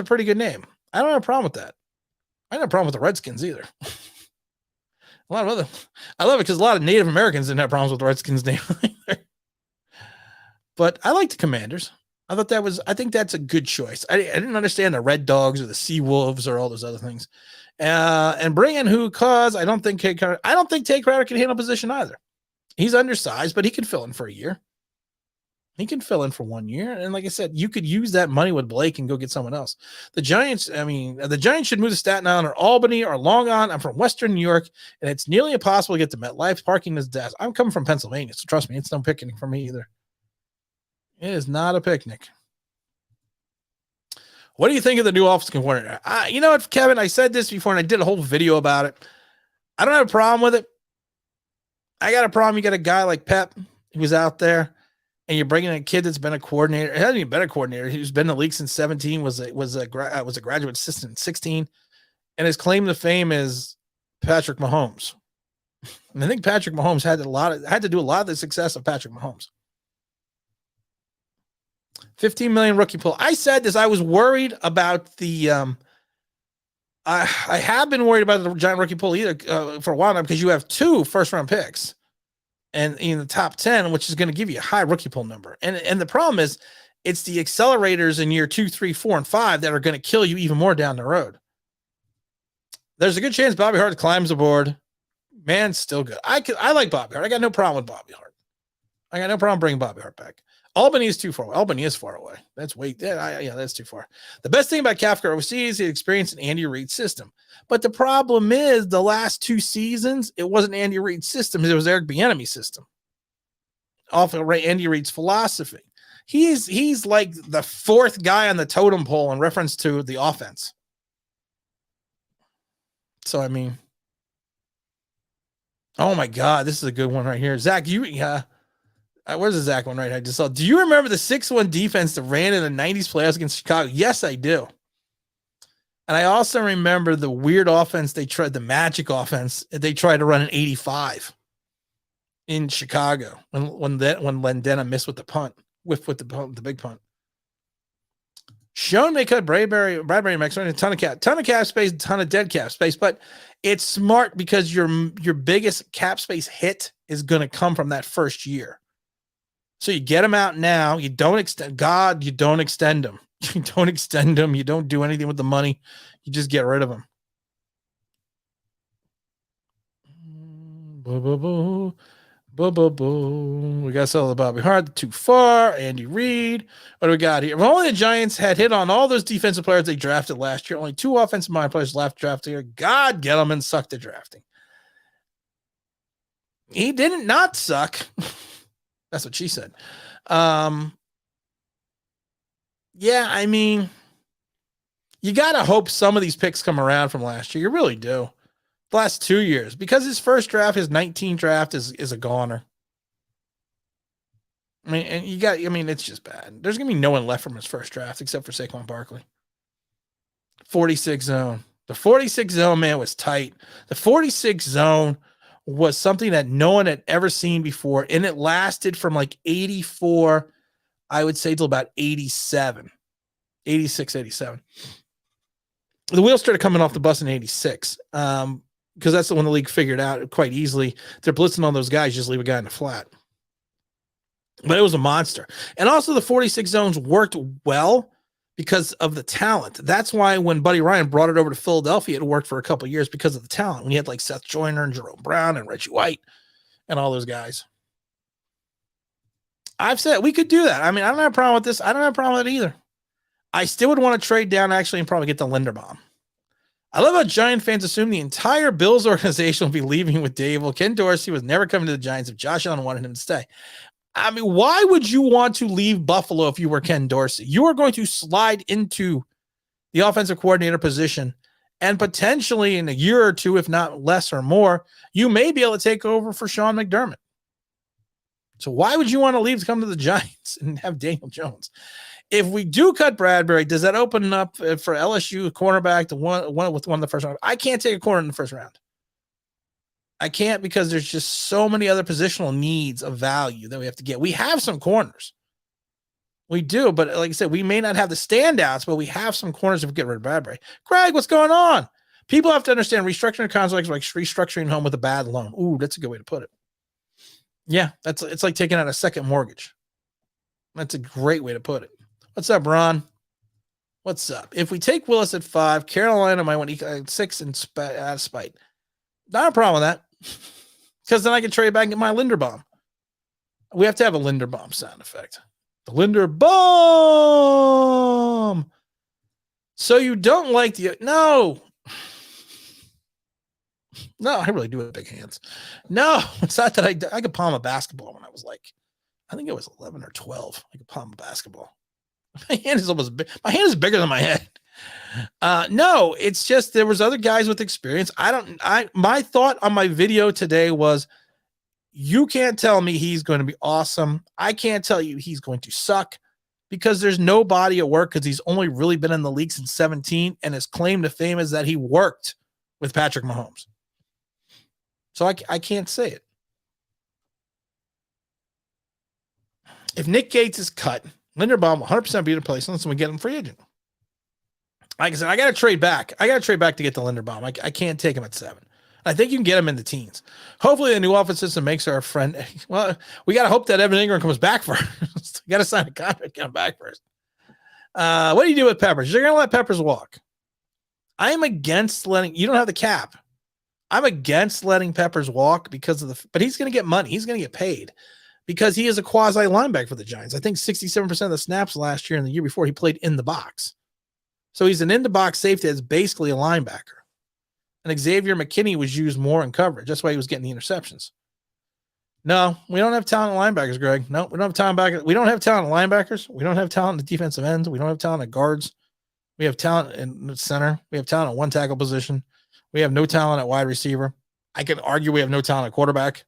pretty good name. I don't have a problem with that. I don't have a problem with the Redskins either. I love it because a lot of Native Americans didn't have problems with the Redskins name either. But I like the Commanders. I think that's a good choice. I didn't understand the Red Dogs or the Sea Wolves or all those other things. And bring in who? Cause I don't think Tay Crowder can handle position either. He's undersized, but he can fill in for a year. He can fill in for 1 year. And like I said, you could use that money with Blake and go get someone else. The Giants should move to Staten Island or Albany or Long Island. I'm from Western New York, and it's nearly impossible to get to MetLife. Parking is death. I'm coming from Pennsylvania, so trust me, it's no picnic for me either. It is not a picnic. What do you think of the new offensive coordinator? You know what, Kevin? I said this before, and I did a whole video about it. I don't have a problem with it. I got a problem. You got a guy like Pep who's out there, and you're bringing in a kid that's been a coordinator. It hasn't even been a coordinator. He's been in the league since 17. Was a graduate assistant in 16, and his claim to fame is Patrick Mahomes. And I think Patrick Mahomes had to do a lot of the success of Patrick Mahomes. 15 million rookie pool. I said this. I was worried about the. I have been worried about the giant rookie pool either for a while now, because you have 2 first-round picks, and in the top 10, which is going to give you a high rookie pool number. And the problem is, it's the accelerators in year 2, 3, 4, and 5 that are going to kill you even more down the road. There's a good chance Bobby Hart climbs aboard. Man, still good. I like Bobby Hart. I got no problem with Bobby Hart. I got no problem bringing Bobby Hart back. Albany is too far away. Albany is far away. That's that's too far. The best thing about Kafka overseas is the experience in Andy Reid's system. But the problem is, the last 2 seasons, it wasn't Andy Reid's system. It was Eric Bieniemy's system. Off of Andy Reid's philosophy. He's like the 4th guy on the totem pole in reference to the offense. So, I mean, oh my God, this is a good one right here. Zach, where's the Zach one right here? I just saw. Do you remember the 6-1 defense that ran in the 90s playoffs against Chicago? Yes, I do. And I also remember the weird offense the magic offense they tried to run in 85 in Chicago when Len Denham missed with the punt, with the big punt. Shown they cut Bradbury Max a ton of cap space, a ton of dead cap space, but it's smart because your biggest cap space hit is going to come from that first year. So you get them out now. You don't extend. You don't extend them. You don't extend them. You don't do anything with the money. You just get rid of them. We got to sell the Bobby Hart too far. Andy Reid. What do we got here? If only the Giants had hit on all those defensive players they drafted last year. Only 2 offensive mind players left drafted here. God, Gettleman sucked at drafting. He didn't not suck. That's what she said. Yeah, I mean, you got to hope some of these picks come around from last year. You really do. The last 2 years, because his first draft, his 19 draft is a goner. I mean, it's just bad. There's going to be no one left from his first draft except for Saquon Barkley. 46 zone. The 46 zone, man, was tight. The 46 zone was something that no one had ever seen before, and it lasted from like 84, I would say, till about 87. 86, 87. The wheels started coming off the bus in 86. Because that's the one the league figured out quite easily. They're blitzing on those guys, just leave a guy in the flat. But it was a monster. And also the 46 zones worked well because of the talent. That's why when Buddy Ryan brought it over to Philadelphia, it worked for a couple of years because of the talent. When you had like Seth Joyner and Jerome Brown and Reggie White and all those guys. I've said we could do that. I mean, I don't have a problem with this. I don't have a problem with it either. I still would want to trade down actually and probably get the Linderbaum. I love how Giant fans assume the entire Bills organization will be leaving with Dave. Well, Ken Dorsey was never coming to the Giants if Josh Allen wanted him to stay. I mean, why would you want to leave Buffalo if you were Ken Dorsey? You are going to slide into the offensive coordinator position, and potentially in a year or two, if not less or more, you may be able to take over for Sean McDermott. So why would you want to leave to come to the Giants and have Daniel Jones? If we do cut Bradbury, does that open up for LSU cornerback to one with one of the first round? I can't take a corner in the first round. I can't, because there's just so many other positional needs of value that we have to get. We have some corners. We do, but like I said, we may not have the standouts, but we have some corners if we get rid of Bradbury. Craig, what's going on? People have to understand restructuring contracts like restructuring home with a bad loan. Ooh, that's a good way to put it. Yeah, it's like taking out a second mortgage. That's a great way to put it. What's up, Ron? What's up? If we take Willis at 5, Carolina might want 6 and out of spite. Not a problem with that, because then I can trade back and get my Linderbaum. We have to have a Linderbaum sound effect. The Linderbaum. So you don't like the no. No, I really do have big hands. No, it's not that I could palm a basketball when I was like, I think it was 11 or 12. I could palm a basketball. My hand is my hand is bigger than my head. No, it's just there was other guys with experience. My thought on my video today was you can't tell me he's going to be awesome. I can't tell you he's going to suck because there's no body at work because he's only really been in the league since 17 and his claim to fame is that he worked with Patrick Mahomes. So I can't say it. If Nick Gates is cut, Linderbaum will 100% be in place unless we get him free agent. Like I said, I got to trade back. I got to trade back to get the Linderbaum. I can't take him at 7. I think you can get him in the teens. Hopefully the new offense system makes our friend. Well, we got to hope that Evan Ingram comes back first. You got to sign a contract, get him back first. What do you do with Peppers? You're going to let Peppers walk. I am against letting, you don't have the cap. I'm against letting Peppers walk but he's going to get money. He's going to get paid because he is a quasi linebacker for the Giants. I think 67% of the snaps last year and the year before he played in the box. So he's an in-the-box safety that's basically a linebacker. And Xavier McKinney was used more in coverage. That's why he was getting the interceptions. No, we don't have talent linebackers, Greg. No, we don't have talent back. We don't have talent linebackers. We don't have talent in the defensive ends. We don't have talent at guards. We have talent in the center. We have talent at one tackle position. We have no talent at wide receiver. I can argue we have no talent at quarterback.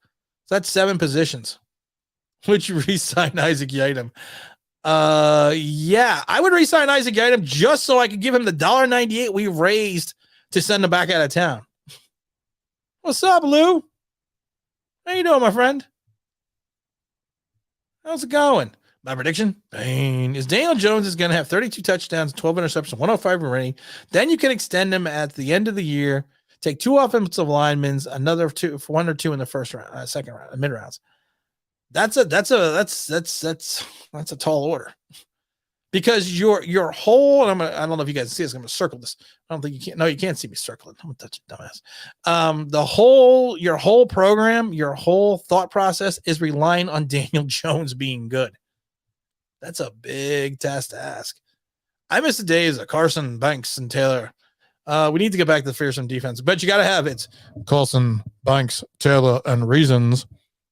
So that's 7 positions. Would you re-sign Isaac Yiadom? Yeah, I would re-sign Isaac Yiadom just so I could give him the $1.98 we raised to send him back out of town. What's up, Lou? How you doing, my friend? How's it going? My prediction, bang, is Daniel Jones is going to have 32 touchdowns, 12 interceptions, 105 rating. Then you can extend him at the end of the year, take 2 offensive linemen, another 1 or 2 in the first round, second round, mid rounds. That's a tall order because your whole, and I don't know if you guys see this. I'm going to circle this. I don't think you can. No, you can't see me circling. I'm going to touch a dumbass. Your whole program, your whole thought process is relying on Daniel Jones being good. That's a big task to ask. I miss the days of Carson, Banks, and Taylor. We need to get back to the fearsome defense, but you got to have it's Carson, Banks, Taylor, and Reasons.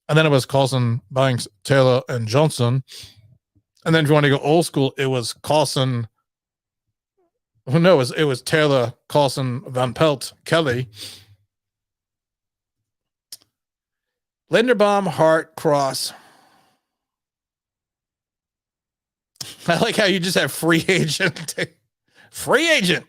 And then it was Carson, Banks, Taylor, and Johnson. And then if you want to go old school, it was Carson. Well, no, it was Taylor, Carson, Van Pelt, Kelly. Linderbaum, Hart, Cross. I like how you just have free agent. Free agent.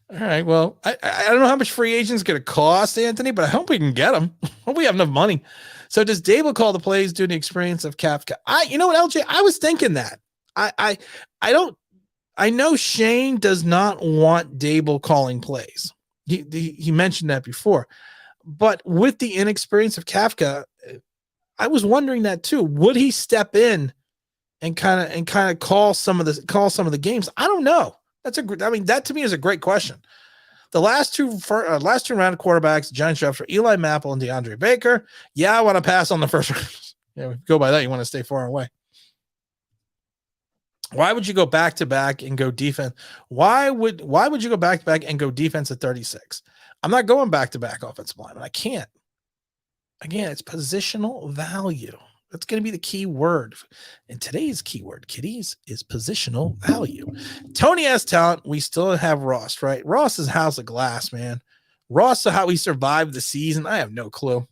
All right. Well, I don't know how much free agent's going to cost, Anthony, but I hope we can get them. I hope we have enough money. So does Dable call the plays due to the experience of Kafka? You know what, LJ? I was thinking that. I know Shane does not want Dable calling plays. He mentioned that before, but with the inexperience of Kafka, I was wondering that too. Would he step in and kind of call some of the games? I don't know. That to me is a great question. The last two round quarterbacks, Giants draft for Eli Apple and DeAndre Baker. Yeah, I want to pass on the first round. Yeah, go by that. You want to stay far away. Why would you go back to back and go defense? Why would you go back to back and go defense at 36? I'm not going back to back offensive line. I can't. Again, it's positional value. That's going to be the key word. And today's keyword, kiddies, is positional value. Tony has talent. We still have Ross, right? Ross is house of glass, man. Ross, how he survived the season, I have no clue.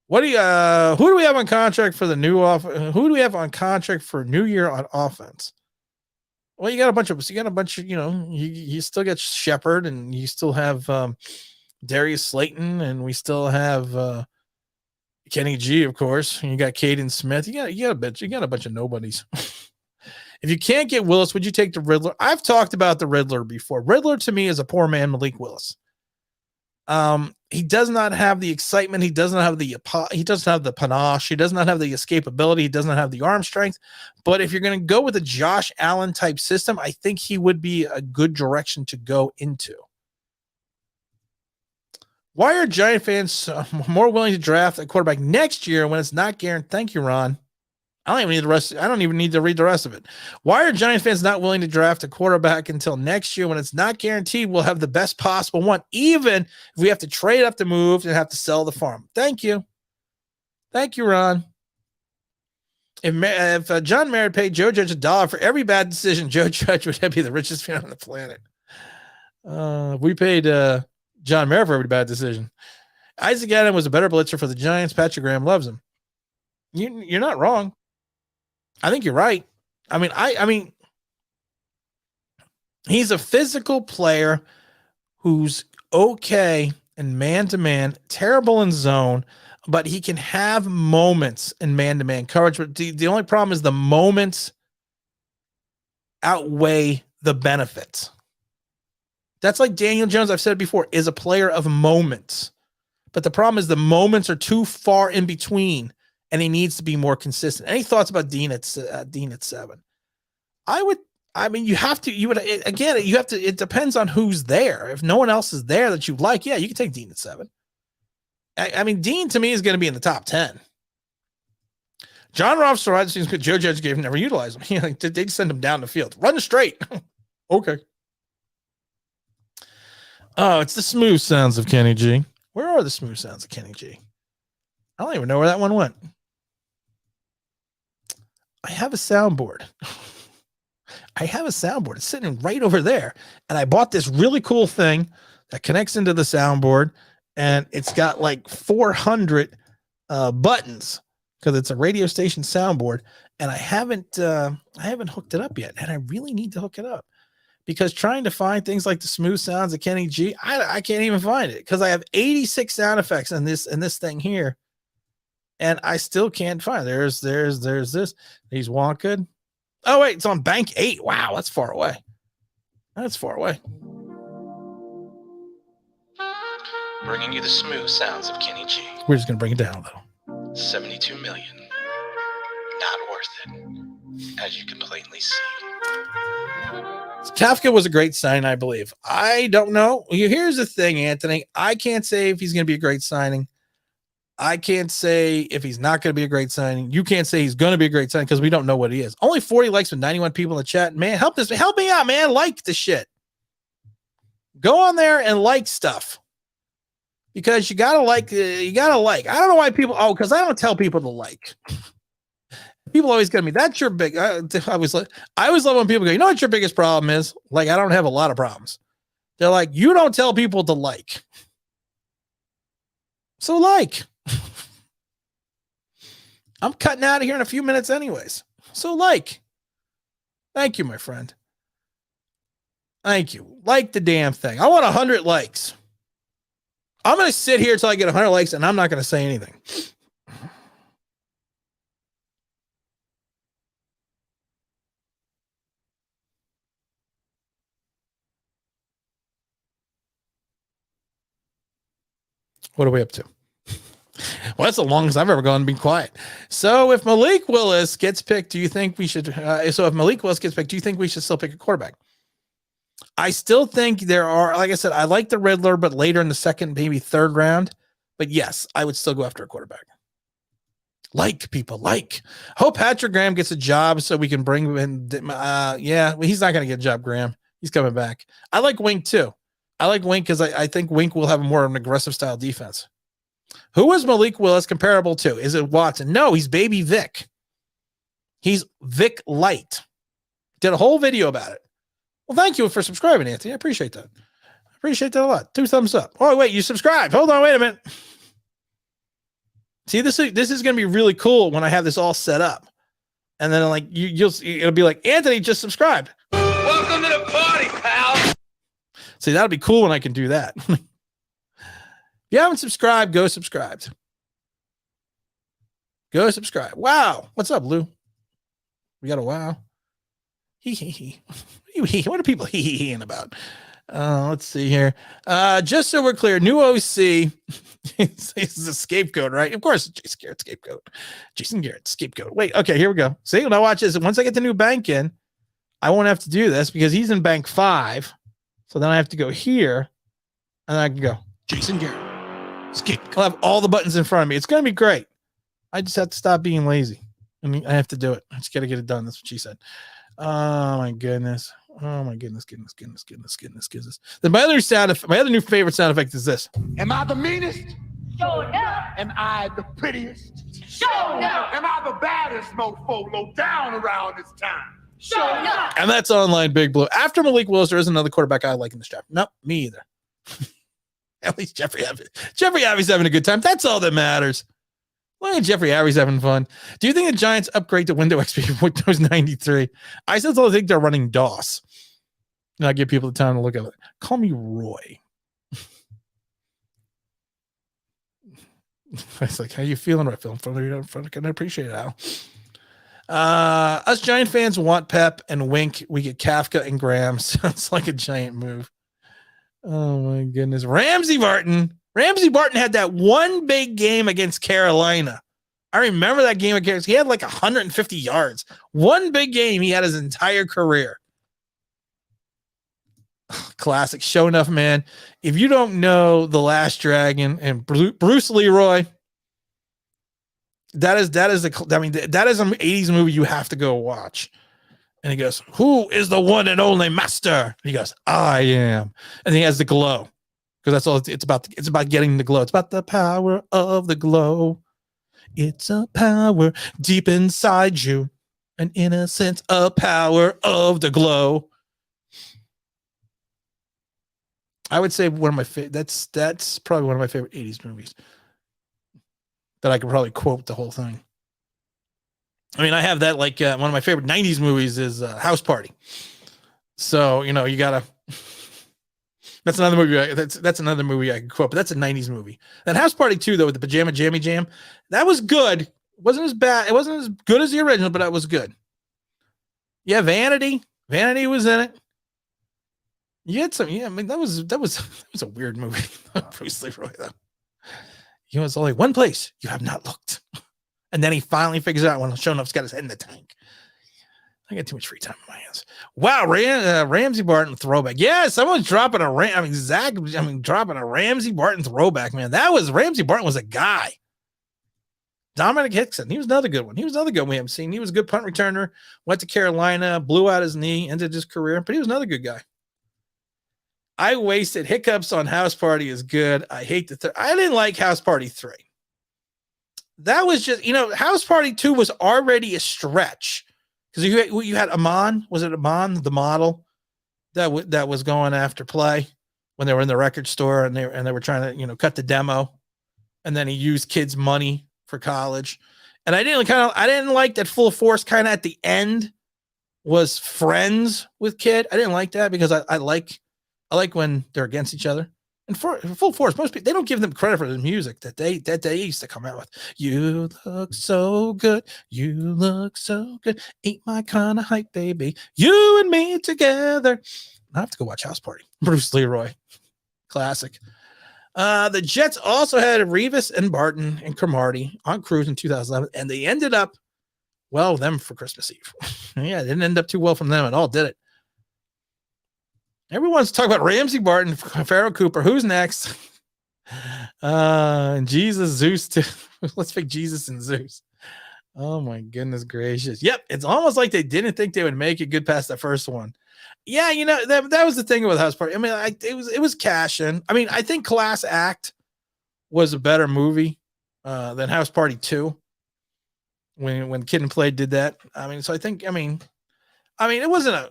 Who do we have on contract for the new who do we have on contract for New Year on offense? Well, you got a bunch of, you still get Shepard and you still have Darius Slayton and we still have Kenny G, of course. And you got Caden Smith. You got a bunch of nobodies. If you can't get Willis, would you take the Riddler? I've talked about the Riddler before. Riddler to me is a poor man Malik Willis. He does not have the excitement. He doesn't have the panache. He does not have the escapability. He does not have the arm strength. But if you're going to go with a Josh Allen type system, I think he would be a good direction to go into. Why are Giant fans more willing to draft a quarterback next year when it's not guaranteed? Thank you, Ron. I don't even need the rest. I don't even need to read the rest of it. Why are Giant fans not willing to draft a quarterback until next year when it's not guaranteed we'll have the best possible one, even if we have to trade up to move and have to sell the farm? Thank you. Thank you, Ron. If John Mayer paid Joe Judge $1 for every bad decision, Joe Judge would be the richest man on the planet. We paid John Mayer for every bad decision. Isaac Adams was a better blitzer for the Giants. Patrick Graham loves him. You're not wrong. I think you're right. I mean, he's a physical player who's okay in man-to-man, terrible in zone, but he can have moments in man-to-man coverage. But the only problem is the moments outweigh the benefits. That's like Daniel Jones, I've said it before, is a player of moments. But the problem is the moments are too far in between, and he needs to be more consistent. Any thoughts about Dean at 7? It depends on who's there. If no one else is there that you like, yeah, you can take Dean at 7. I mean, Dean to me is going to be in the top 10. John Rothschild seems good. Joe Judge gave him, never utilized him. They send him down the field. Run straight. Okay. Oh, it's the smooth sounds of Kenny G. Where are the smooth sounds of Kenny G? I don't even know where that one went. I have a soundboard. It's sitting right over there. And I bought this really cool thing that connects into the soundboard. And it's got like 400 buttons because it's a radio station soundboard. And I haven't hooked it up yet. And I really need to hook it up. Because trying to find things like the smooth sounds of Kenny G, I can't even find it because I have 86 sound effects in this thing here, and I still can't find it. There's this. He's Wonka. Oh wait, it's on bank 8. Wow, that's far away. Bringing you the smooth sounds of Kenny G. We're just gonna bring it down though. 72 million. Not worth it, as you can plainly see. Kafka was a great signing, I believe. I don't know. Here's the thing, Anthony. I can't say if he's going to be a great signing. I can't say if he's not going to be a great signing. You can't say he's going to be a great signing because we don't know what he is. Only 40 likes with 91 people in the chat. Man, help me out, man. Like the shit. Go on there and like stuff. Because you got to like. I don't know why people. Oh, because I don't tell people to like. People always get me. That's your big. I always love when people go, you know what your biggest problem is? Like, I don't have a lot of problems. They're like, you don't tell people to like. So like. I'm cutting out of here in a few minutes anyways. So like. Thank you, my friend. Thank you. Like the damn thing. I want 100 likes. I'm going to sit here until I get 100 likes and I'm not going to say anything. What are we up to? Well, that's the longest I've ever gone and been quiet. So if Malik Willis gets picked, do you think we should? Do you think we should still pick a quarterback? I still think there are, like I said, I like the Riddler, but later in the second, maybe third round. But yes, I would still go after a quarterback. Hope Patrick Graham gets a job so we can bring him in. He's not going to get a job, Graham. He's coming back. I like Wink too. I like Wink because I think Wink will have more of an aggressive style defense. Who is Malik Willis comparable to? Is it Watson? No, he's baby Vic. He's Vic Light. Did a whole video about it. Well, thank you for subscribing, Anthony. I appreciate that. I appreciate that a lot. 2 thumbs up. Oh, wait, you subscribed. Hold on, wait a minute. See, this is going to be really cool when I have this all set up. And then like it'll be like, Anthony just subscribed. Welcome to the party, pal. See, that'll be cool when I can do that. If you haven't subscribed, go subscribe. Go subscribe. Wow. What's up, Lou? We got a wow. What are people hee-hee-ing about? Let's see here. Just so we're clear, new OC is a scapegoat, right? Of course, Jason Garrett scapegoat. Jason Garrett scapegoat. Wait, okay, here we go. See, now watch this. Once I get the new bank in, I won't have to do this because he's in bank 5. So then I have to go here, and I can go Jason Garrett. I'll have all the buttons in front of me. It's going to be great. I just have to stop being lazy. I mean, I have to do it. I just got to get it done. That's what she said. Oh my goodness. Oh my goodness. Then my other new favorite sound effect is this. Am I the meanest? Am I the prettiest? Am I the baddest mofo low down around this town? And that's online Big Blue. After Malik Willis, there is another quarterback I like in this draft. Nope, me either. At least Jeffrey Abbey's having a good time. That's all that matters. Look at Jeffrey Abbey's having fun. Do you think the Giants upgrade to Windows XP Windows 93? I still think they're running DOS. And I give people the time to look at it. Call me Roy. It's like, how you feeling right, Phil? I can appreciate it, Al. Us Giant fans want Pep and Wink. We get Kafka and Graham. Sounds like a Giant move. Oh my goodness. Ramsey Barton had that one big game against Carolina. I remember that game against. He had like 150 yards. One big game he had his entire career. Classic. Show enough, man. If you don't know The Last Dragon and Bruce Leroy, that is an 80s movie you have to go watch. And he goes, "Who is the one and only master?" And he goes, "I am." And he has the glow, because that's all it's about. It's about getting the glow. It's about the power of the glow. It's a power deep inside you, an innocence, a power of the glow. I would say one of my favorite. That's probably one of my favorite 80s movies that I could probably quote the whole thing. I mean, I have that like one of my favorite 90s movies is House Party. So, you gotta, that's another movie. That's another movie I can quote, but that's a 90s movie. That House Party 2 though, with the Pajama Jammy Jam, that was good. It wasn't as bad. It wasn't as good as the original, but it was good. Yeah. Vanity was in it. You had some, I mean, that was a weird movie. Bruce Leroy though. It's only one place you have not looked. And then he finally figures out when Show Enough's got his head in the tank. I got too much free time in my hands. Wow, Ramsey Barton throwback. Yeah, someone's dropping dropping a Ramsey Barton throwback, man. Ramsey Barton was a guy. Dominic Hickson, he was another good one. He was another good one we haven't seen. He was a good punt returner, went to Carolina, blew out his knee, ended his career, but he was another good guy. I wasted hiccups on House Party is good. I hate I didn't like House Party 3. That was just, House Party 2 was already a stretch because you had Amon. Was it Amon, the model that was going after play when they were in the record store and they were trying to, cut the demo, and then he used kids' money for college. And I didn't like that Full Force kind of at the end was friends with Kid. I didn't like that because I like when they're against each other. And for Full Force, most people, they don't give them credit for the music that they used to come out with. You look so good. You look so good. Ain't my kind of hype, baby. You and me together. I have to go watch House Party. Bruce Leroy. Classic. The Jets also had Revis and Barton and Cromartie on cruise in 2011, and they ended up, them for Christmas Eve. Yeah, it didn't end up too well from them at all, did it? Everyone's talking about Ramsey Barton, Pharaoh Cooper. Who's next? Jesus, Zeus. Let's pick Jesus and Zeus. Oh my goodness gracious. Yep. It's almost like they didn't think they would make it good past the first one. Yeah. That was the thing with House Party. I mean, it was cash in. I mean, I think Class Act was a better movie than House Party 2 when Kid and Play did that. I mean, so I think, it wasn't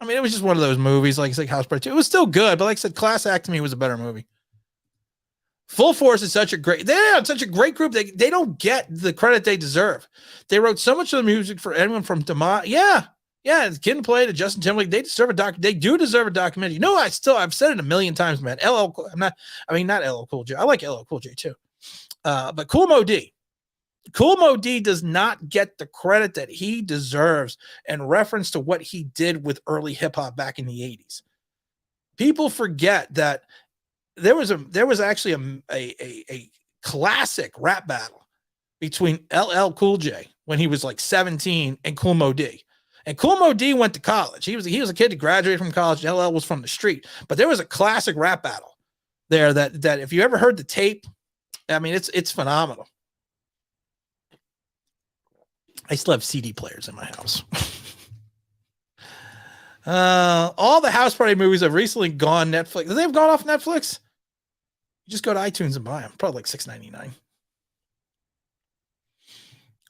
it was just one of those movies, like House Party 2. It was still good, but like I said, Class Act to me was a better movie. Full Force is such a great group. They don't get the credit they deserve. They wrote so much of the music for anyone from Kid and Play to Justin Timberlake. They deserve They do deserve a documentary. I've said it a million times, man. not LL Cool J. I like LL Cool J too. But Cool Mo D. Cool Mo D does not get the credit that he deserves in reference to what he did with early hip hop back in the 80s. People forget that there was actually a classic rap battle between LL Cool J when he was like 17 and Cool Mo D. And Cool Mo D went to college. He was a kid who graduated from college. LL was from the street. But there was a classic rap battle there that if you ever heard the tape, I mean, it's phenomenal. I still have CD players in my house. All the House Party movies have recently gone Netflix. They've gone off Netflix. You just go to iTunes and buy them. Probably like $6.99.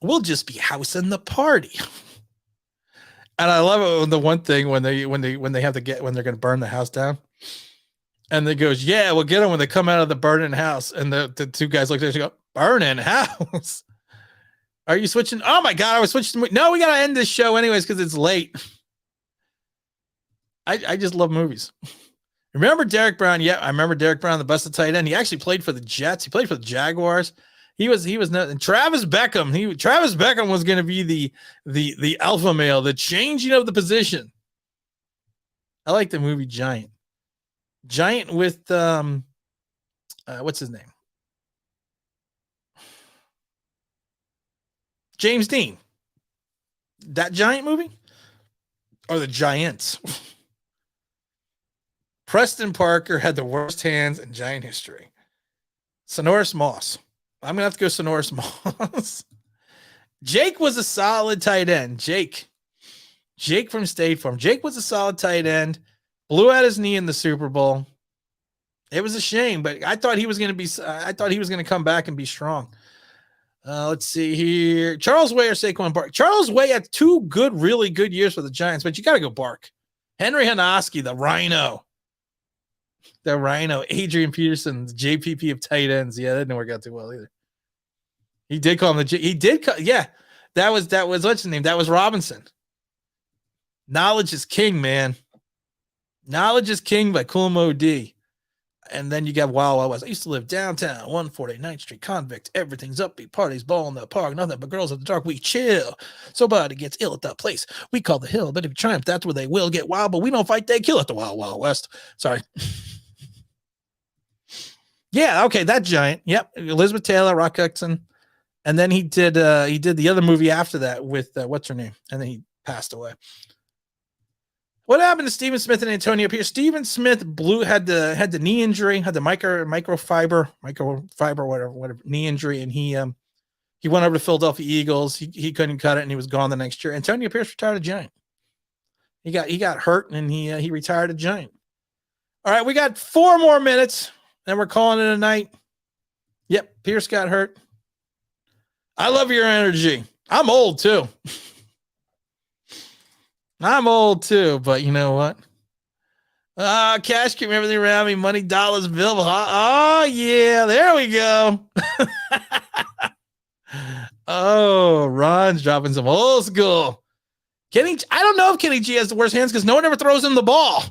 We'll just be housing the party. And I love it when the one thing when they have to get when they're going to burn the house down, and they goes, yeah, we'll get them when they come out of the burning house. And the two guys look at each other and go, burning house. Are you switching? Oh my God, I was switching. No, we got to end this show anyways because it's late. I just love movies. Remember Derek Brown? Yeah, I remember Derek Brown, the busted tight end. He actually played for the Jets. He played for the Jaguars. He was not, and Travis Beckham. Travis Beckham was going to be the alpha male, the changing of the position. I like the movie Giant. Giant with what's his name? James Dean. That Giant movie? Or the Giants? Preston Parker had the worst hands in Giant history. Sonoris Moss. I'm going to have to go Sonoris Moss. Jake was a solid tight end. Jake from State Farm. Jake was a solid tight end. Blew out his knee in the Super Bowl. It was a shame, but I thought he was going to come back and be strong. Let's see here. Charles Way or Saquon Bark. Charles Way had two really good years for the Giants, but you got to go Bark. Henry Hanoski, the Rhino. Adrian Peterson, the JPP of tight ends. Yeah, that didn't work out too well either. He did call him that was what's his name? That was Robinson. Knowledge is king, man. Knowledge is king by Cool Mo D. And then you got Wild Wild West. I used to live downtown, 149th Street, convict. Everything's upbeat, parties, ball in the park, nothing but girls at the dark. We chill. Somebody gets ill at that place. We call the hill, but if you triumph, that's where they will get wild. But we don't fight, they kill at the Wild Wild West. Sorry. Yeah, okay, that Giant. Yep, Elizabeth Taylor, Rock Hudson. And then he did the other movie after that with what's her name? And then he passed away. What happened to Stephen Smith and Antonio Pierce? Stephen Smith had the knee injury, had the microfiber, whatever knee injury, and he went over to Philadelphia Eagles. He couldn't cut it, and he was gone the next year. Antonio Pierce retired a Giant. He got hurt, and he retired a Giant. All right, we got 4 more minutes, and we're calling it a night. Yep, Pierce got hurt. I love your energy. I'm old too. But you know what? Cash came everything around me. Money, dollars, bill. Oh, yeah. There we go. Oh, Ron's dropping some old school. I don't know if Kenny G has the worst hands because no one ever throws him the ball.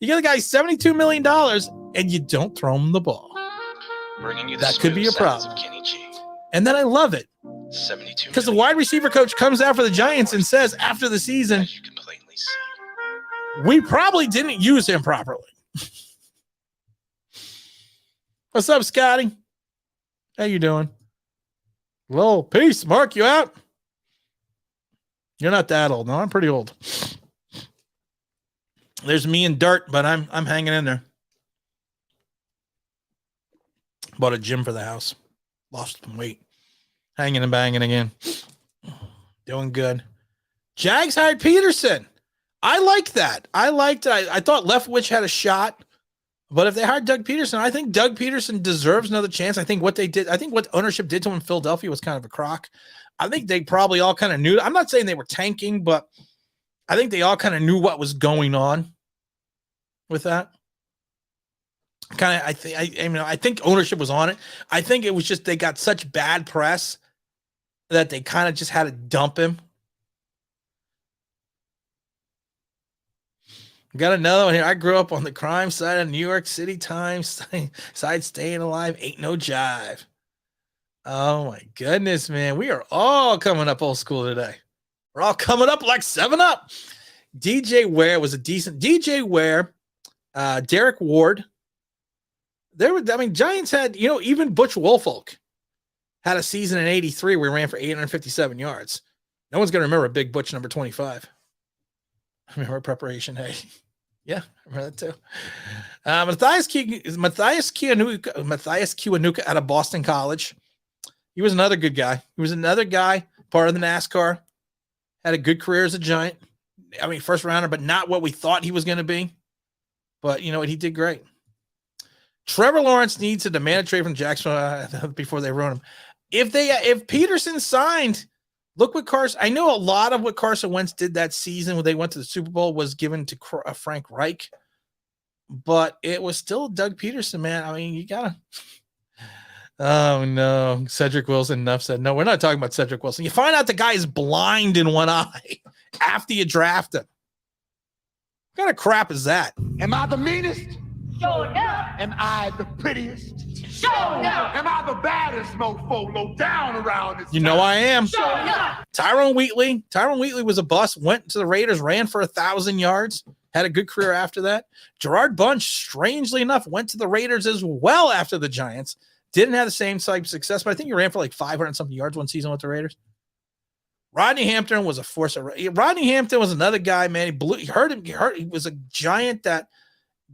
You get a guy $72 million and you don't throw him the ball. Bringing you the That could be a smooth sounds problem. of Kenny G. And then I love it 72 because the wide receiver coach comes out for the Giants and says after the season, as you can plainly see. we probably didn't use him properly. What's up, Scotty? How you doing? Well, peace. Mark, you out? You're not that old. No, I'm pretty old. There's me and dirt, but I'm hanging in there. Bought a gym for the house. Lost some weight. Hanging and banging again. Doing good. Jags hired Peterson. I like that. I thought Leftwich had a shot. But if they hired Doug Peterson, I think Doug Peterson deserves another chance. I think what ownership did to him in Philadelphia was kind of a crock. I think they probably all kind of knew. I'm not saying they were tanking, but I think they all kind of knew what was going on with that. I think ownership was on it. I think it was just they got such bad press that they kind of just had to dump him. Got another one here. I grew up on the crime side of New York City Times side, staying alive ain't no jive. Oh my goodness, man. We are all coming up old school today. We're all coming up like 7-Up. DJ Ware was a decent DJ Ware, Derek Ward. Giants had, even Butch Woolfolk had a season in 83 where he ran for 857 yards. No one's going to remember a big Butch number 25. I remember preparation. Hey, yeah, I remember that too. Matthias Kiwanuka out of Boston College. He was another good guy. He was another guy, part of the NASCAR. Had a good career as a Giant. First rounder, but not what we thought he was going to be. But you know what? He did great. Trevor Lawrence needs to demand a trade from Jacksonville before they ruin him. If Peterson signed, look what Carson. I know a lot of what Carson Wentz did that season when they went to the Super Bowl was given to Frank Reich, but it was still Doug Peterson, man. I mean, you gotta. Oh no, Cedric Wilson. Enough said. No, we're not talking about Cedric Wilson. You find out the guy is blind in one eye after you draft him. What kind of crap is that? Am I the meanest? Sure enough. Am I the prettiest? Sure enough. Am I the baddest mofo low down around this You know I am. Sure enough. Tyrone Wheatley. Tyrone Wheatley was a bust, went to the Raiders, ran for 1,000 yards, had a good career after that. Gerard Bunch, strangely enough, went to the Raiders as well after the Giants. Didn't have the same type of success, but I think he ran for like 500 something yards one season with the Raiders. Rodney Hampton was a force. Rodney Hampton was another guy, man. He hurt him. He was a giant that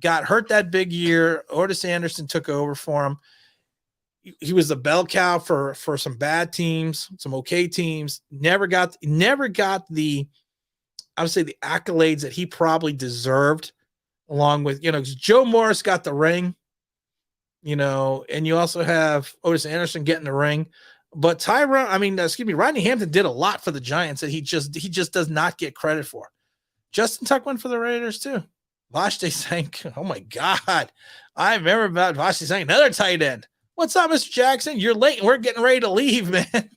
got hurt that big year. Otis Anderson took over for him. He was the bell cow for some bad teams, some okay teams. Never got the, I would say, the accolades that he probably deserved. Along with, Joe Morris got the ring, and you also have Otis Anderson getting the ring. But Rodney Hampton did a lot for the Giants that he just does not get credit for. Justin Tuck went for the Raiders too. Vashti Sank. Oh my God. I remember about Vashti Sank, another tight end. What's up, Mr. Jackson? You're late and we're getting ready to leave, man.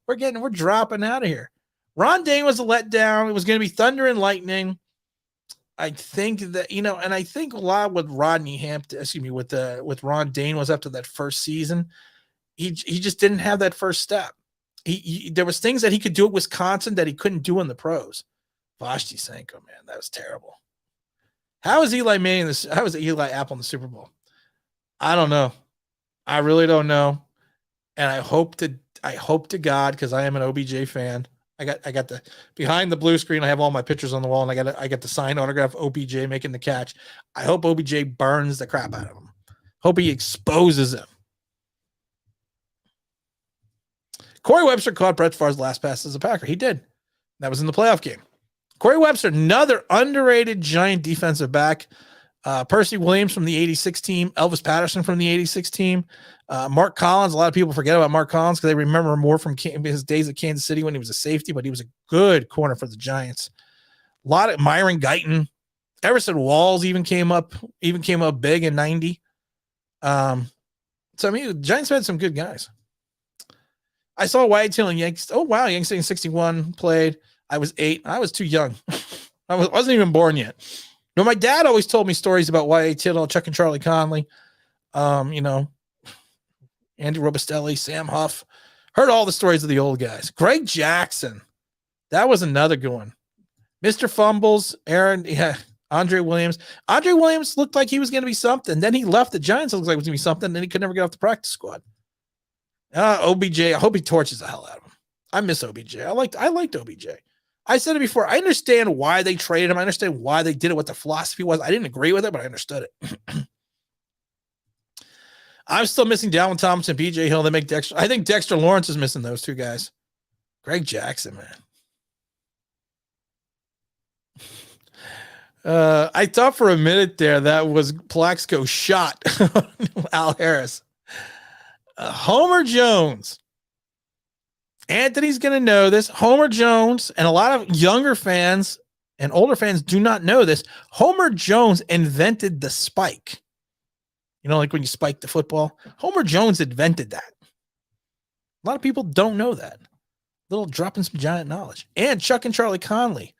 We're dropping out of here. Ron Dane was a letdown. It was going to be thunder and lightning. I think that, and I think a lot with Rodney Hampton, with Ron Dane was after that first season. He just didn't have that first step. There was things that he could do at Wisconsin that he couldn't do in the pros. Vashti Sanko, man, that was terrible. How is Eli Manning this? How is Eli Apple in the Super Bowl? I don't know. I really don't know. And I hope to God, because I am an OBJ fan. I got the behind the blue screen. I have all my pictures on the wall, and I got the signed autograph OBJ making the catch. I hope OBJ burns the crap out of him. Hope he exposes him. Corey Webster caught Brett Favre's last pass as a Packer. He did. That was in the playoff game. Corey Webster, another underrated Giant defensive back. Percy Williams from the 86 team. Elvis Patterson from the 86 team. Mark Collins. A lot of people forget about Mark Collins because they remember more from his days at Kansas City when he was a safety, but he was a good corner for the Giants. A lot of Myron Guyton. Everson Walls even came up big in 90. The Giants had some good guys. I saw Wyatt Till and Yanks. Oh, wow. Yanks in 61 played. I was 8. I was too young. I wasn't even born yet. No, my dad always told me stories about Wyatt Tittle, Chuck and Charlie Conley, Andy Robustelli, Sam Huff. Heard all the stories of the old guys. Greg Jackson. That was another good one. Mr. Fumbles, Andre Williams. Andre Williams looked like he was going to be something. Then he left the Giants. It looked like it was going to be something. Then he could never get off the practice squad. OBJ, I hope he torches the hell out of him. I miss OBJ. I liked OBJ. I said it before. I understand why they traded him. I understand why they did it, what the philosophy was. I didn't agree with it, but I understood it. I'm still missing Dalvin Thompson, BJ Hill. They make Dexter. I think Dexter Lawrence is missing those two guys. Greg Jackson, man. I thought for a minute there that was Plaxico shot Al Harris. Homer Jones. Anthony's going to know this. Homer Jones, and a lot of younger fans and older fans do not know this. Homer Jones invented the spike. Like when you spike the football. Homer Jones invented that. A lot of people don't know that. Little dropping some giant knowledge. And Chuck and Charlie Conley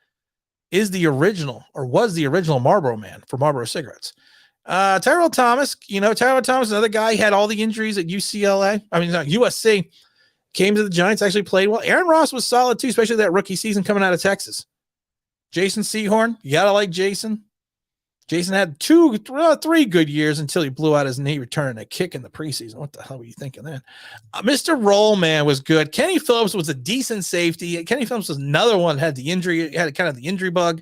is the original, or was the original Marlboro man for Marlboro cigarettes. Tyrell Thomas, Tyrell Thomas, another guy, had all the injuries at USC. Came to the Giants, actually played well. Aaron Ross was solid too, especially that rookie season coming out of Texas. Jason Sehorn, you gotta like Jason. Jason had 3 good years until he blew out his knee, returning a kick in the preseason. What the hell were you thinking then? Mr. Rollman was good. Kenny Phillips was a decent safety. Kenny Phillips was another one, had the injury, had kind of the injury bug,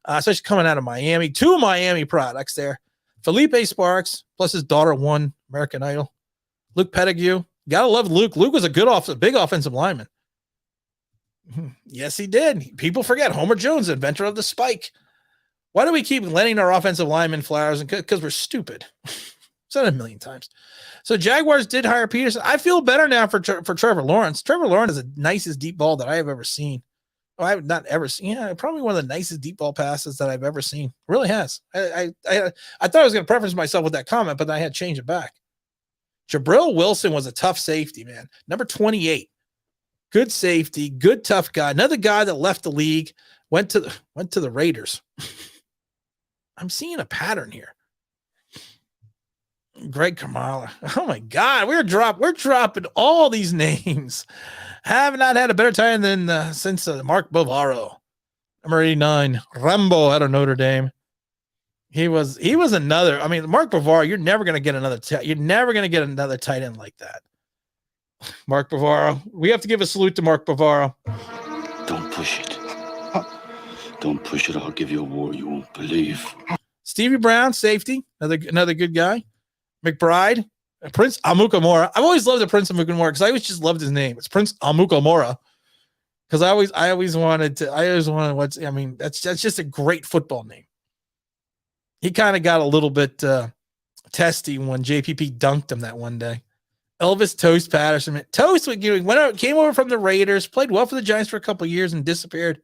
especially coming out of Miami. 2 Miami products there. Felipe Sparks, plus his daughter won American Idol. Luke Pettigrew. Gotta love Luke. Luke was a big offensive lineman. Yes, he did. People forget Homer Jones, inventor of the spike. Why do we keep letting our offensive linemen flowers? Because we're stupid. Said it a million times. So Jaguars did hire Peterson. I feel better now for Trevor Lawrence. Trevor Lawrence is the nicest deep ball that I have ever seen. Oh, I've not ever seen. Yeah, probably one of the nicest deep ball passes that I've ever seen. Really has. I thought I was going to preference myself with that comment, but I had to change it back. Jabril Wilson was a tough safety, man. Number 28. Good safety, good tough guy. Another guy that left the league, went to the Raiders. I'm seeing a pattern here. Greg Kamala. Oh my God, we're dropping all these names. Have not had a better time than since Mark Bavaro, number 89, Rambo out of Notre Dame. He was another. I mean, Mark Bavaro. You're never gonna get another. You're never gonna get another tight end like that. Mark Bavaro. We have to give a salute to Mark Bavaro. Don't push it. Don't push it. I'll give you a war you won't believe. Stevie Brown, safety, another good guy. McBride, Prince Amukamora. I've always loved the Prince Amukamora because I always just loved his name. It's Prince Amukamora because I always wanted. That's just a great football name. He kind of got a little bit testy when JPP dunked him that one day. Elvis Toast Patterson. Toast came over from the Raiders, played well for the Giants for a couple of years and disappeared.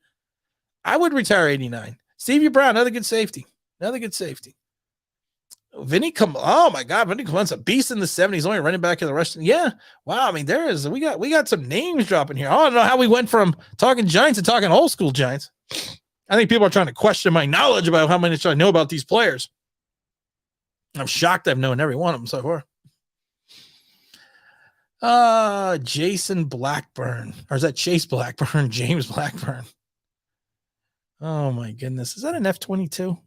I would retire 89. Stevie Brown, another good safety. Vinny oh my God, Vinny Clement's a beast in the 70s, only running back in the Russian. Yeah. Wow. I mean, we got some names dropping here. I don't know how we went from talking Giants to talking old school Giants. I think people are trying to question my knowledge about how much I know about these players. I'm shocked I've known every one of them so far. Jason Blackburn. Or is that Chase Blackburn? James Blackburn. Oh my goodness. Is that an F-22?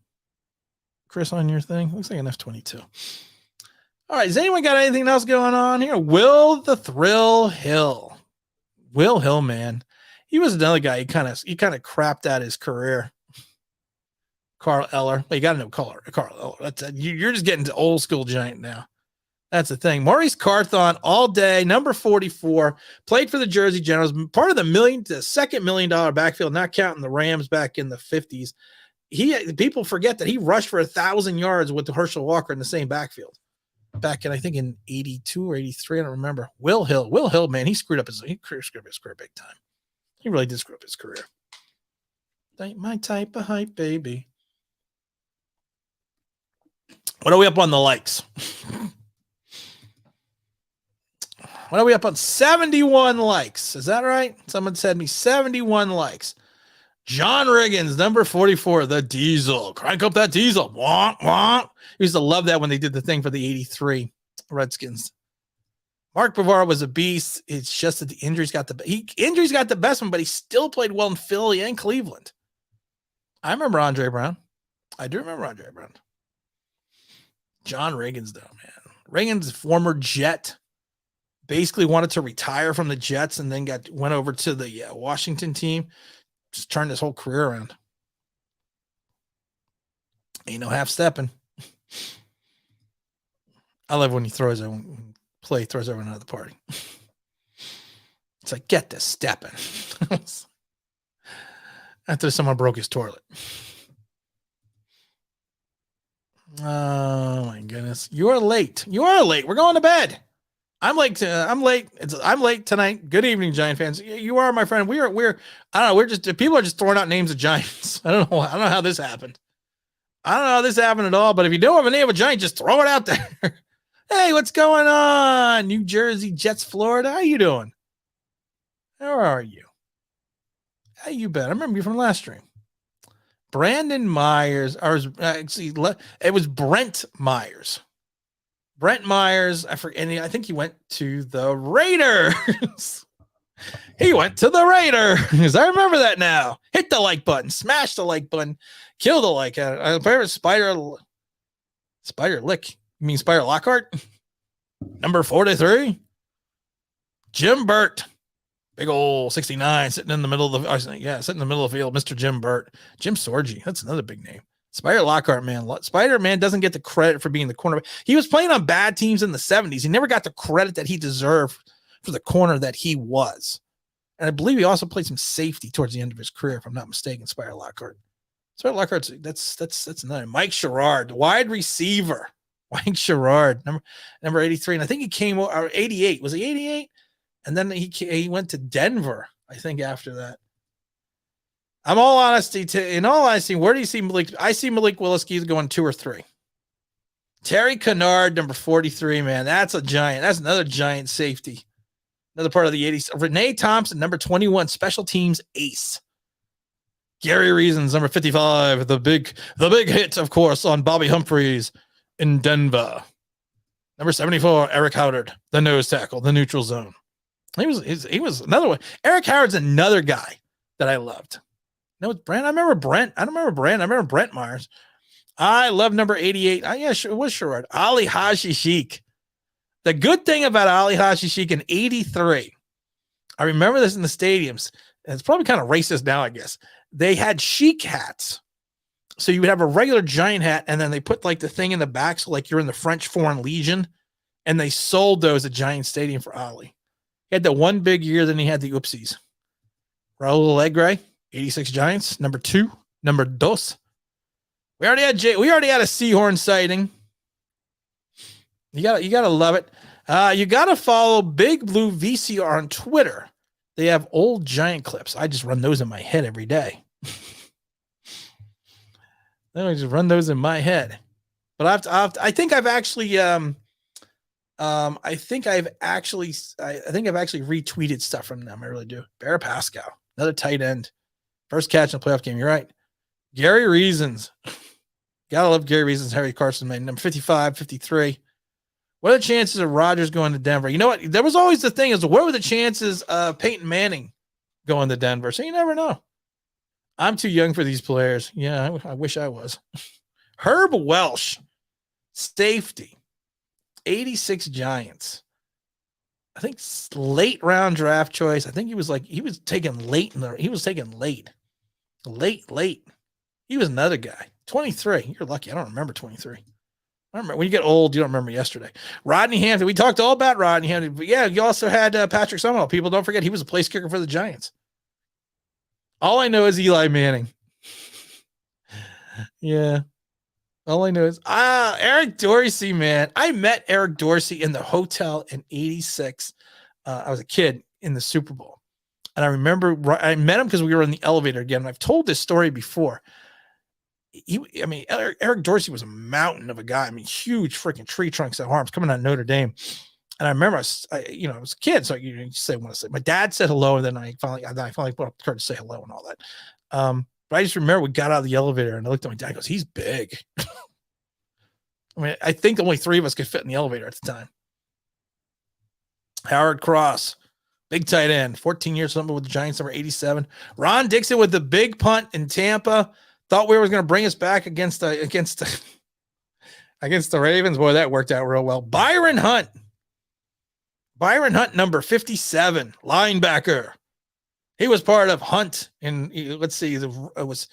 Chris, on your thing? Looks like an F-22. All right. Has anyone got anything else going on here? Will the Thrill Hill. Will Hill, man. He was another guy. He kind of crapped out his career. Carl Eller. Well, you got to know Carl Eller. You're just getting to old school Giant now. That's the thing. Maurice Carthon all day, number 44, played for the Jersey Generals, part of the $2 million backfield, not counting the Rams back in the 50s. People forget that he rushed for 1,000 yards with Herschel Walker in the same backfield back in, I think, in 82 or 83. I don't remember. Will Hill, man, he screwed up his career big time. He really did screw up his career. Ain't my type of hype, baby. What are we up on the likes? What are we up on? 71 likes. Is that right? Someone said me 71 likes. John Riggins, number 44, the Diesel. Crank up that Diesel. Wah, wah. He used to love that when they did the thing for the 83 Redskins. Mark Bavaro was a beast. It's just that the injuries got the best one, but he still played well in Philly and Cleveland. I remember Andre Brown. I do remember Andre Brown. John Riggins, though, man. Riggins, former Jet, basically wanted to retire from the Jets and then went over to the Washington team. Just turned his whole career around. Ain't no half stepping. I love when he throws everyone out of the party. It's like, get this stepping. After someone broke his toilet. Oh my goodness. You are late. We're going to bed. I'm late. I'm late tonight. Good evening, Giant fans. You are my friend. We're I don't know. We're just people are just throwing out names of Giants. I don't know how this happened. I don't know how this happened at all. But if you don't have a name of a Giant, just throw it out there. Hey, what's going on? New Jersey, Jets, Florida. How you doing? How are you? How you been? I remember you from last stream. Brandon Myers, it was Brent Myers. Brent Myers, I forget, and I think he went to the Raiders. He went to the Raiders. I remember that now. Hit the like button, smash the like button, kill the like. Spider Lick. You mean Spider Lockhart? Number 43. Jim Burt. Big old 69 sitting in the middle of the field. Mr. Jim Burt. Jim Sorgi. That's another big name. Spider Lockhart, man. Spider-Man doesn't get the credit for being the cornerback. He was playing on bad teams in the 70s. He never got the credit that he deserved for the corner that he was. And I believe he also played some safety towards the end of his career, if I'm not mistaken, Spider Lockhart. Spider Lockhart's that's another. Mike Sherrard, wide receiver. Wayne Sherrard, number 83. And I think he came or 88. Was he 88? And then he went to Denver, I think, after that. In all honesty, where do you see Malik? I see Malik Willis going 2 or 3. Terry Kennard, number 43, man. That's a giant. That's another giant safety. Another part of the 80s. Renee Thompson, number 21, special teams ace. Gary Reasons, number 55, the big hit, of course, on Bobby Humphreys in Denver. Number 74, Eric Howard, the nose tackle, the neutral zone. He was another one. Eric Howard's another guy that I loved. No, it's Brent. I remember Brent. I don't remember Brent. I remember Brent Myers. I love number 88. It was Sherrard. Ali Haji Sheik. The good thing about Ali Haji Sheik in 83, I remember this in the stadiums. And it's probably kind of racist now, I guess. They had Sheik hats. So you would have a regular giant hat, and then they put like the thing in the back, so like you're in the French Foreign Legion, and they sold those at Giant Stadium for Ali. He had the one big year, then he had the oopsies. Raul Alegre, 86 Giants, number 2, number dos. We already had a Seahorn sighting. You gotta love it. You gotta follow Big Blue VCR on Twitter. They have old Giant clips. I just run those in my head every day. I just run those in my head. But I think I've actually retweeted stuff from them. I really do. Bear Pascal, another tight end, first catch in a playoff game. You're right. Gary Reasons. Gotta love Gary Reasons. Harry Carson, man. Number 55, 53. What are the chances of Rodgers going to Denver? You know what? There was always the thing is, what were the chances of Peyton Manning going to Denver? So you never know. I'm too young for these players. Yeah, I wish I was. Herb Welsh, safety, 86 Giants. I think late round draft choice. I think he was taken late. He was taken late. He was another guy. 23. You're lucky. I don't remember 23. I remember when you get old, you don't remember yesterday. Rodney Hampton. We talked all about Rodney Hampton, but yeah, you also had Patrick Summerall. People don't forget he was a place kicker for the Giants. All I know is Eli Manning. Yeah. All I know is Eric Dorsey, man. I met Eric Dorsey in the hotel in 86. I was a kid in the Super Bowl. And I remember I met him because we were in the elevator again. And I've told this story before. Eric Dorsey was a mountain of a guy. I mean, huge freaking tree trunks and arms coming out of Notre Dame. And I remember, I was a kid, so you say want to say. My dad said hello, and then I finally put up the courage to say hello and all that. But I just remember we got out of the elevator, and I looked at my dad. And goes, "He's big." I mean, I think only 3 of us could fit in the elevator at the time. Howard Cross, big tight end, 14 years something with the Giants, number 87. Ron Dixon with the big punt in Tampa. Thought we were going to bring us back against the Ravens. Boy, that worked out real well. Byron Hunt, number 57, linebacker. He was part of Hunt in, let's see, it was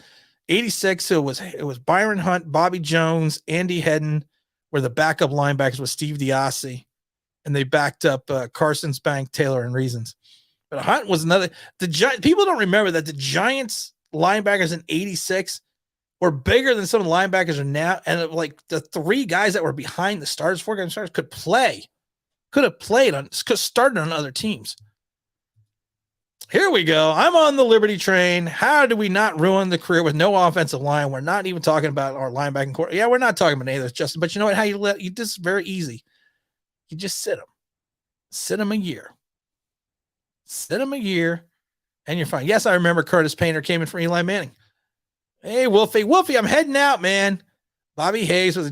86. So it was Byron Hunt, Bobby Jones, Andy Hedden were the backup linebackers with Steve Diassi, and they backed up Carson, Spank, Taylor, and Reasons. But Hunt was another. People don't remember that the Giants linebackers in 86 were bigger than some of the linebackers are now. And like the 3 guys that were behind the stars, 4 guys stars could have started on other teams. Here we go. I'm on the Liberty train. How do we not ruin the career with no offensive line? We're not even talking about our linebacking core. Yeah, we're not talking about any of this, Justin. But you know what? This is very easy. You just sit them a year. And you're fine. Yes, I remember Curtis Painter came in for Eli Manning. Hey, Wolfie, I'm heading out, man. Bobby Hayes for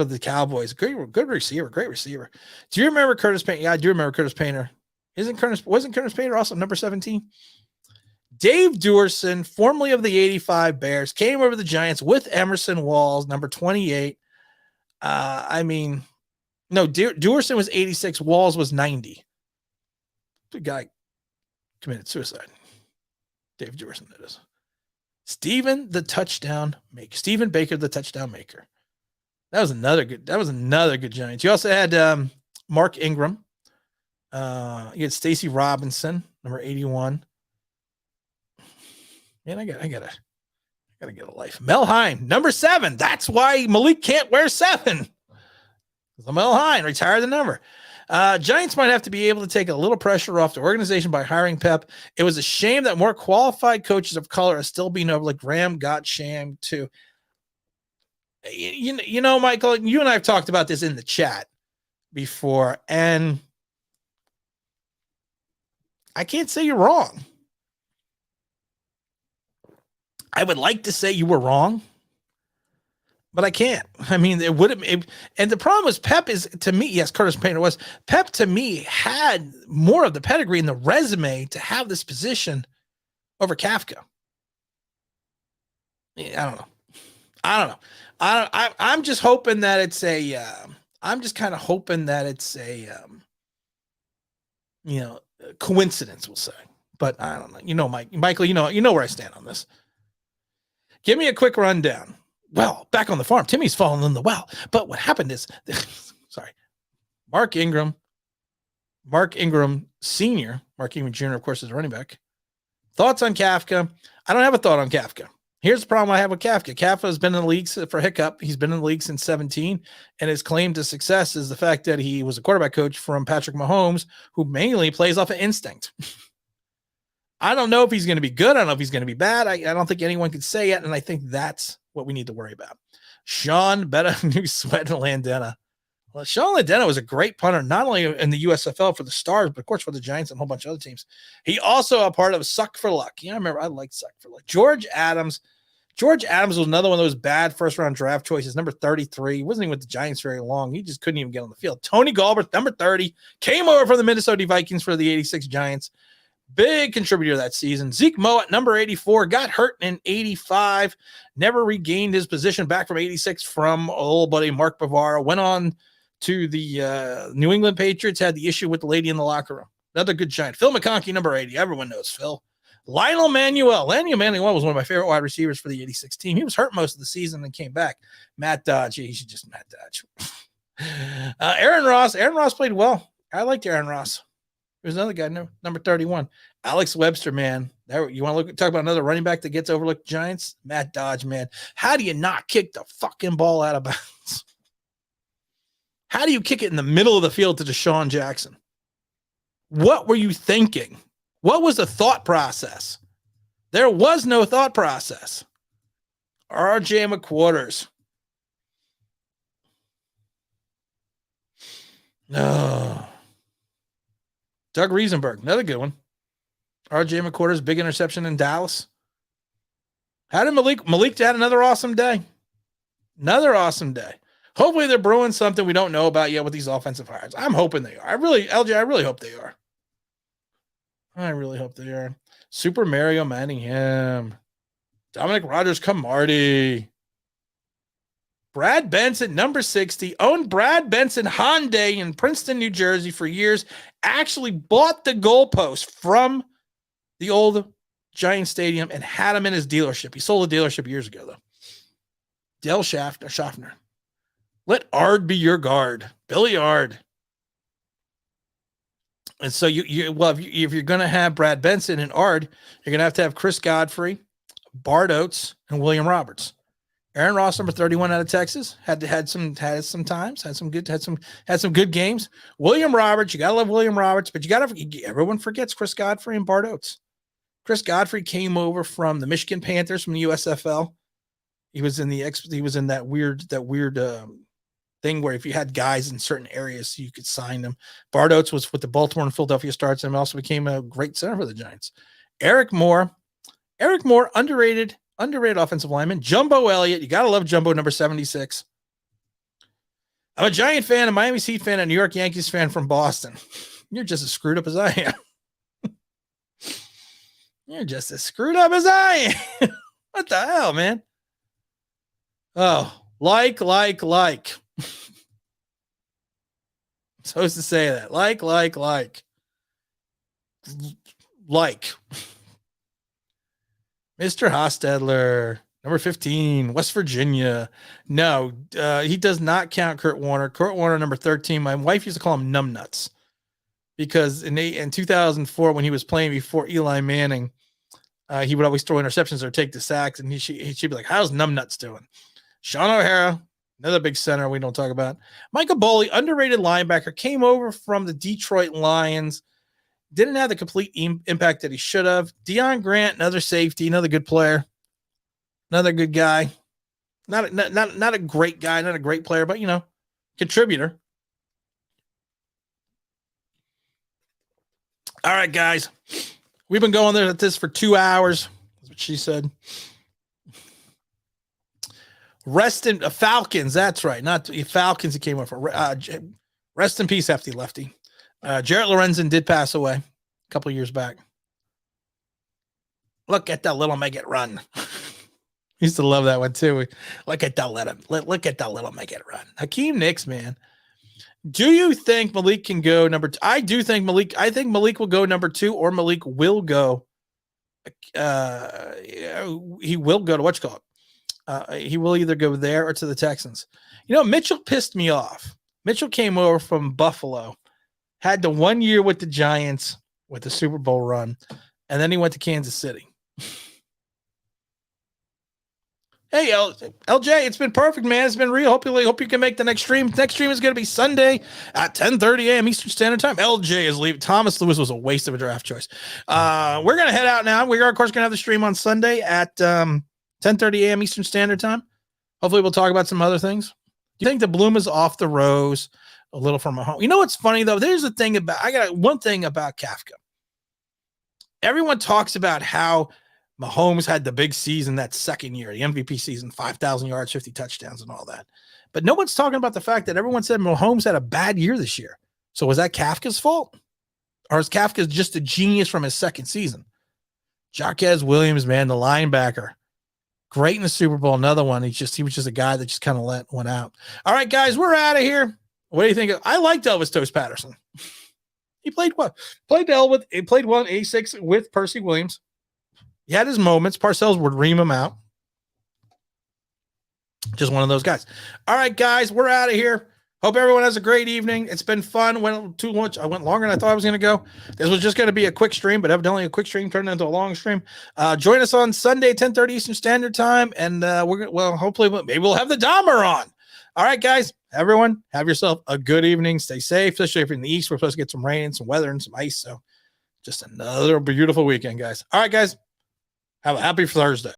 the Cowboys. Good receiver, great receiver. Do you remember Curtis Painter? Yeah, I do remember Curtis Painter. Wasn't Curtis Painter also number 17? Dave Duerson, formerly of the 85 Bears, came over the Giants with Emerson Walls, number 28. Duerson was 86. Walls was 90. The guy committed suicide. Dave Duerson, that is. Stephen Baker, the touchdown maker. That was another good Giants. You also had Mark Ingram. You had Stacy Robinson, number 81. Man, I gotta get a life. Mel Hein, number 7. That's why Malik can't wear 7. LaMelo Hine, retired the number. Giants might have to be able to take a little pressure off the organization by hiring Pep. It was a shame that more qualified coaches of color are still being overlooked. Graham got shamed too. You know, Michael, you and I have talked about this in the chat before, and I can't say you're wrong. I would like to say you were wrong, but I can't. I mean, it would have, and the problem was Pep is, to me, yes, Curtis Painter was. Pep, to me, had more of the pedigree and the resume to have this position over Kafka. I don't know. I'm just hoping that it's a, I'm just kind of hoping that it's a, coincidence, we'll say. But I don't know. You know, Michael, you know where I stand on this. Give me a quick rundown. Well, back on the farm, Timmy's fallen in the well. But what happened is, sorry, Mark Ingram Sr., Mark Ingram Jr., of course, is a running back. Thoughts on Kafka? I don't have a thought on Kafka. Here's the problem I have with Kafka. Kafka has been in the league for hiccup. He's been in the league since 17, and his claim to success is the fact that he was a quarterback coach from Patrick Mahomes, who mainly plays off of instinct. I don't know if he's going to be good. I don't know if he's going to be bad. I don't think anyone can say it, and I think that's what we need to worry about. Sean New Sweat Landena. Well, Sean Landena was a great punter, not only in the USFL for the Stars, but of course for the Giants and a whole bunch of other teams. He also a part of Suck for Luck. Yeah, I remember I liked Suck for Luck. George Adams was another one of those bad first-round draft choices, number 33. He wasn't even with the Giants very long. He just couldn't even get on the field. Tony Galbraith, number 30, came over from the Minnesota Vikings for the 86 Giants. Big contributor that season. Zeke Mowat, number 84, got hurt in 85, never regained his position back from 86 from old buddy Mark Bavaro. Went on to the New England Patriots, had the issue with the lady in the locker room. Another good Giant. Phil McConkey, number 80. Everyone knows Phil. Lionel Manuel was one of my favorite wide receivers for the 86 team. He was hurt most of the season and came back. Matt Dodge. He should just Matt Dodge. Aaron Ross. Aaron Ross played well. I liked Aaron Ross. There's another guy, number 31. Alex Webster, man. You want to talk about another running back that gets overlooked, Giants? Matt Dodge, man. How do you not kick the fucking ball out of bounds? How do you kick it in the middle of the field to Deshaun Jackson? What were you thinking? What was the thought process? There was no thought process. RJ McQuarters. No. Doug Riesenberg, another good one. RJ McQuarters, big interception in Dallas. How did Malik had another awesome day? Another awesome day. Hopefully they're brewing something we don't know about yet with these offensive hires. I'm hoping they are. LJ, I really hope they are. I really hope they are. Super Mario Manningham. Dominic Rodgers-Camardi. Brad Benson, number 60, owned Brad Benson Hyundai in Princeton, New Jersey for years. Actually bought the goalpost from the old Giant Stadium and had him in his dealership. He sold the dealership years ago, though. Dale Schaffner. Let Ard be your guard. Billy Ard. And so if you're going to have Brad Benson and Ard, you're going to have Chris Godfrey, Bart Oates, and William Roberts. Aaron Ross, number 31 out of Texas, had some good games. William Roberts, you gotta love William Roberts, but everyone forgets Chris Godfrey and Bart Oates. Chris Godfrey came over from the Michigan Panthers from the USFL. He was in that weird thing where if you had guys in certain areas, you could sign them. Bart Oates was with the Baltimore and Philadelphia Stars and also became a great center for the Giants. Eric Moore, underrated offensive lineman. Jumbo Elliott. You got to love Jumbo, number 76. I'm a Giant fan, a Miami Heat fan, a New York Yankees fan from Boston. You're just as screwed up as I am. You're just as screwed up as I am. What the hell, man? Oh, like. I'm supposed to say that. Like. Mr. Hostetler, number 15, West Virginia. No, he does not count Kurt Warner. Kurt Warner, number 13. My wife used to call him Numbnuts because in 2004, when he was playing before Eli Manning, he would always throw interceptions or take the sacks, and she'd be like, "How's Numbnuts doing?" Sean O'Hara, Another big center we don't talk about. Michael Boley, underrated linebacker, came over from the Detroit Lions. Didn't have the complete impact that he should have. Deion Grant, another safety, another good player, another good guy. Not a great guy, not a great player, but, contributor. All right, guys. We've been going there at this for 2 hours. That's what she said. Rest in Falcons. That's right. Not the Falcons. He came over. Rest in peace, hefty lefty. Jarrett Lorenzen did pass away a couple of years back. Look at that little Meggett run. Used to love that one too. Look at that look at that little Meggett run. Hakeem Nicks, man. Do you think Malik can go number 2? I do think Malik. I think Malik will go number 2, or Malik will go. He will go to what's called. He will either go there or to the Texans. Mitchell pissed me off. Mitchell came over from Buffalo, had the 1 year with the Giants with the Super Bowl run, and then he went to Kansas City. Hey, LJ, it's been perfect, man. It's been real. Hope you can make the next stream. Next stream is going to be Sunday at 10:30 a.m. Eastern Standard Time. LJ is leaving. Thomas Lewis was a waste of a draft choice. We're going to head out now. We are, of course, going to have the stream on Sunday at 10:30 a.m. Eastern Standard Time. Hopefully, we'll talk about some other things. Do you think the bloom is off the rose a little from a home? You know what's funny, though? There's a thing I got one thing about Kafka. Everyone talks about how Mahomes had the big season that second year, the MVP season, 5,000 yards, 50 touchdowns, and all that. But no one's talking about the fact that everyone said Mahomes had a bad year this year. So was that Kafka's fault? Or is Kafka just a genius from his second season? Jarquez Williams, man, the linebacker. Great in the Super Bowl. Another one. He was just a guy that just kind of let one out. All right, guys, we're out of here. What do you think? I liked Elvis Toast Patterson. He played well. He played well in 86 with Percy Williams. He had his moments. Parcells would ream him out. Just one of those guys. All right, guys, we're out of here. Hope everyone has a great evening. It's been fun. Went too much. I went longer than I thought I was going to go. This was just going to be a quick stream, but evidently a quick stream turned into a long stream. Join us on Sunday, 10:30 Eastern Standard Time, and hopefully, maybe we'll have the Dahmer on. All right, guys, everyone, have yourself a good evening. Stay safe, especially if you're in the East. We're supposed to get some rain and some weather and some ice, so just another beautiful weekend, guys. All right, guys, have a happy Thursday.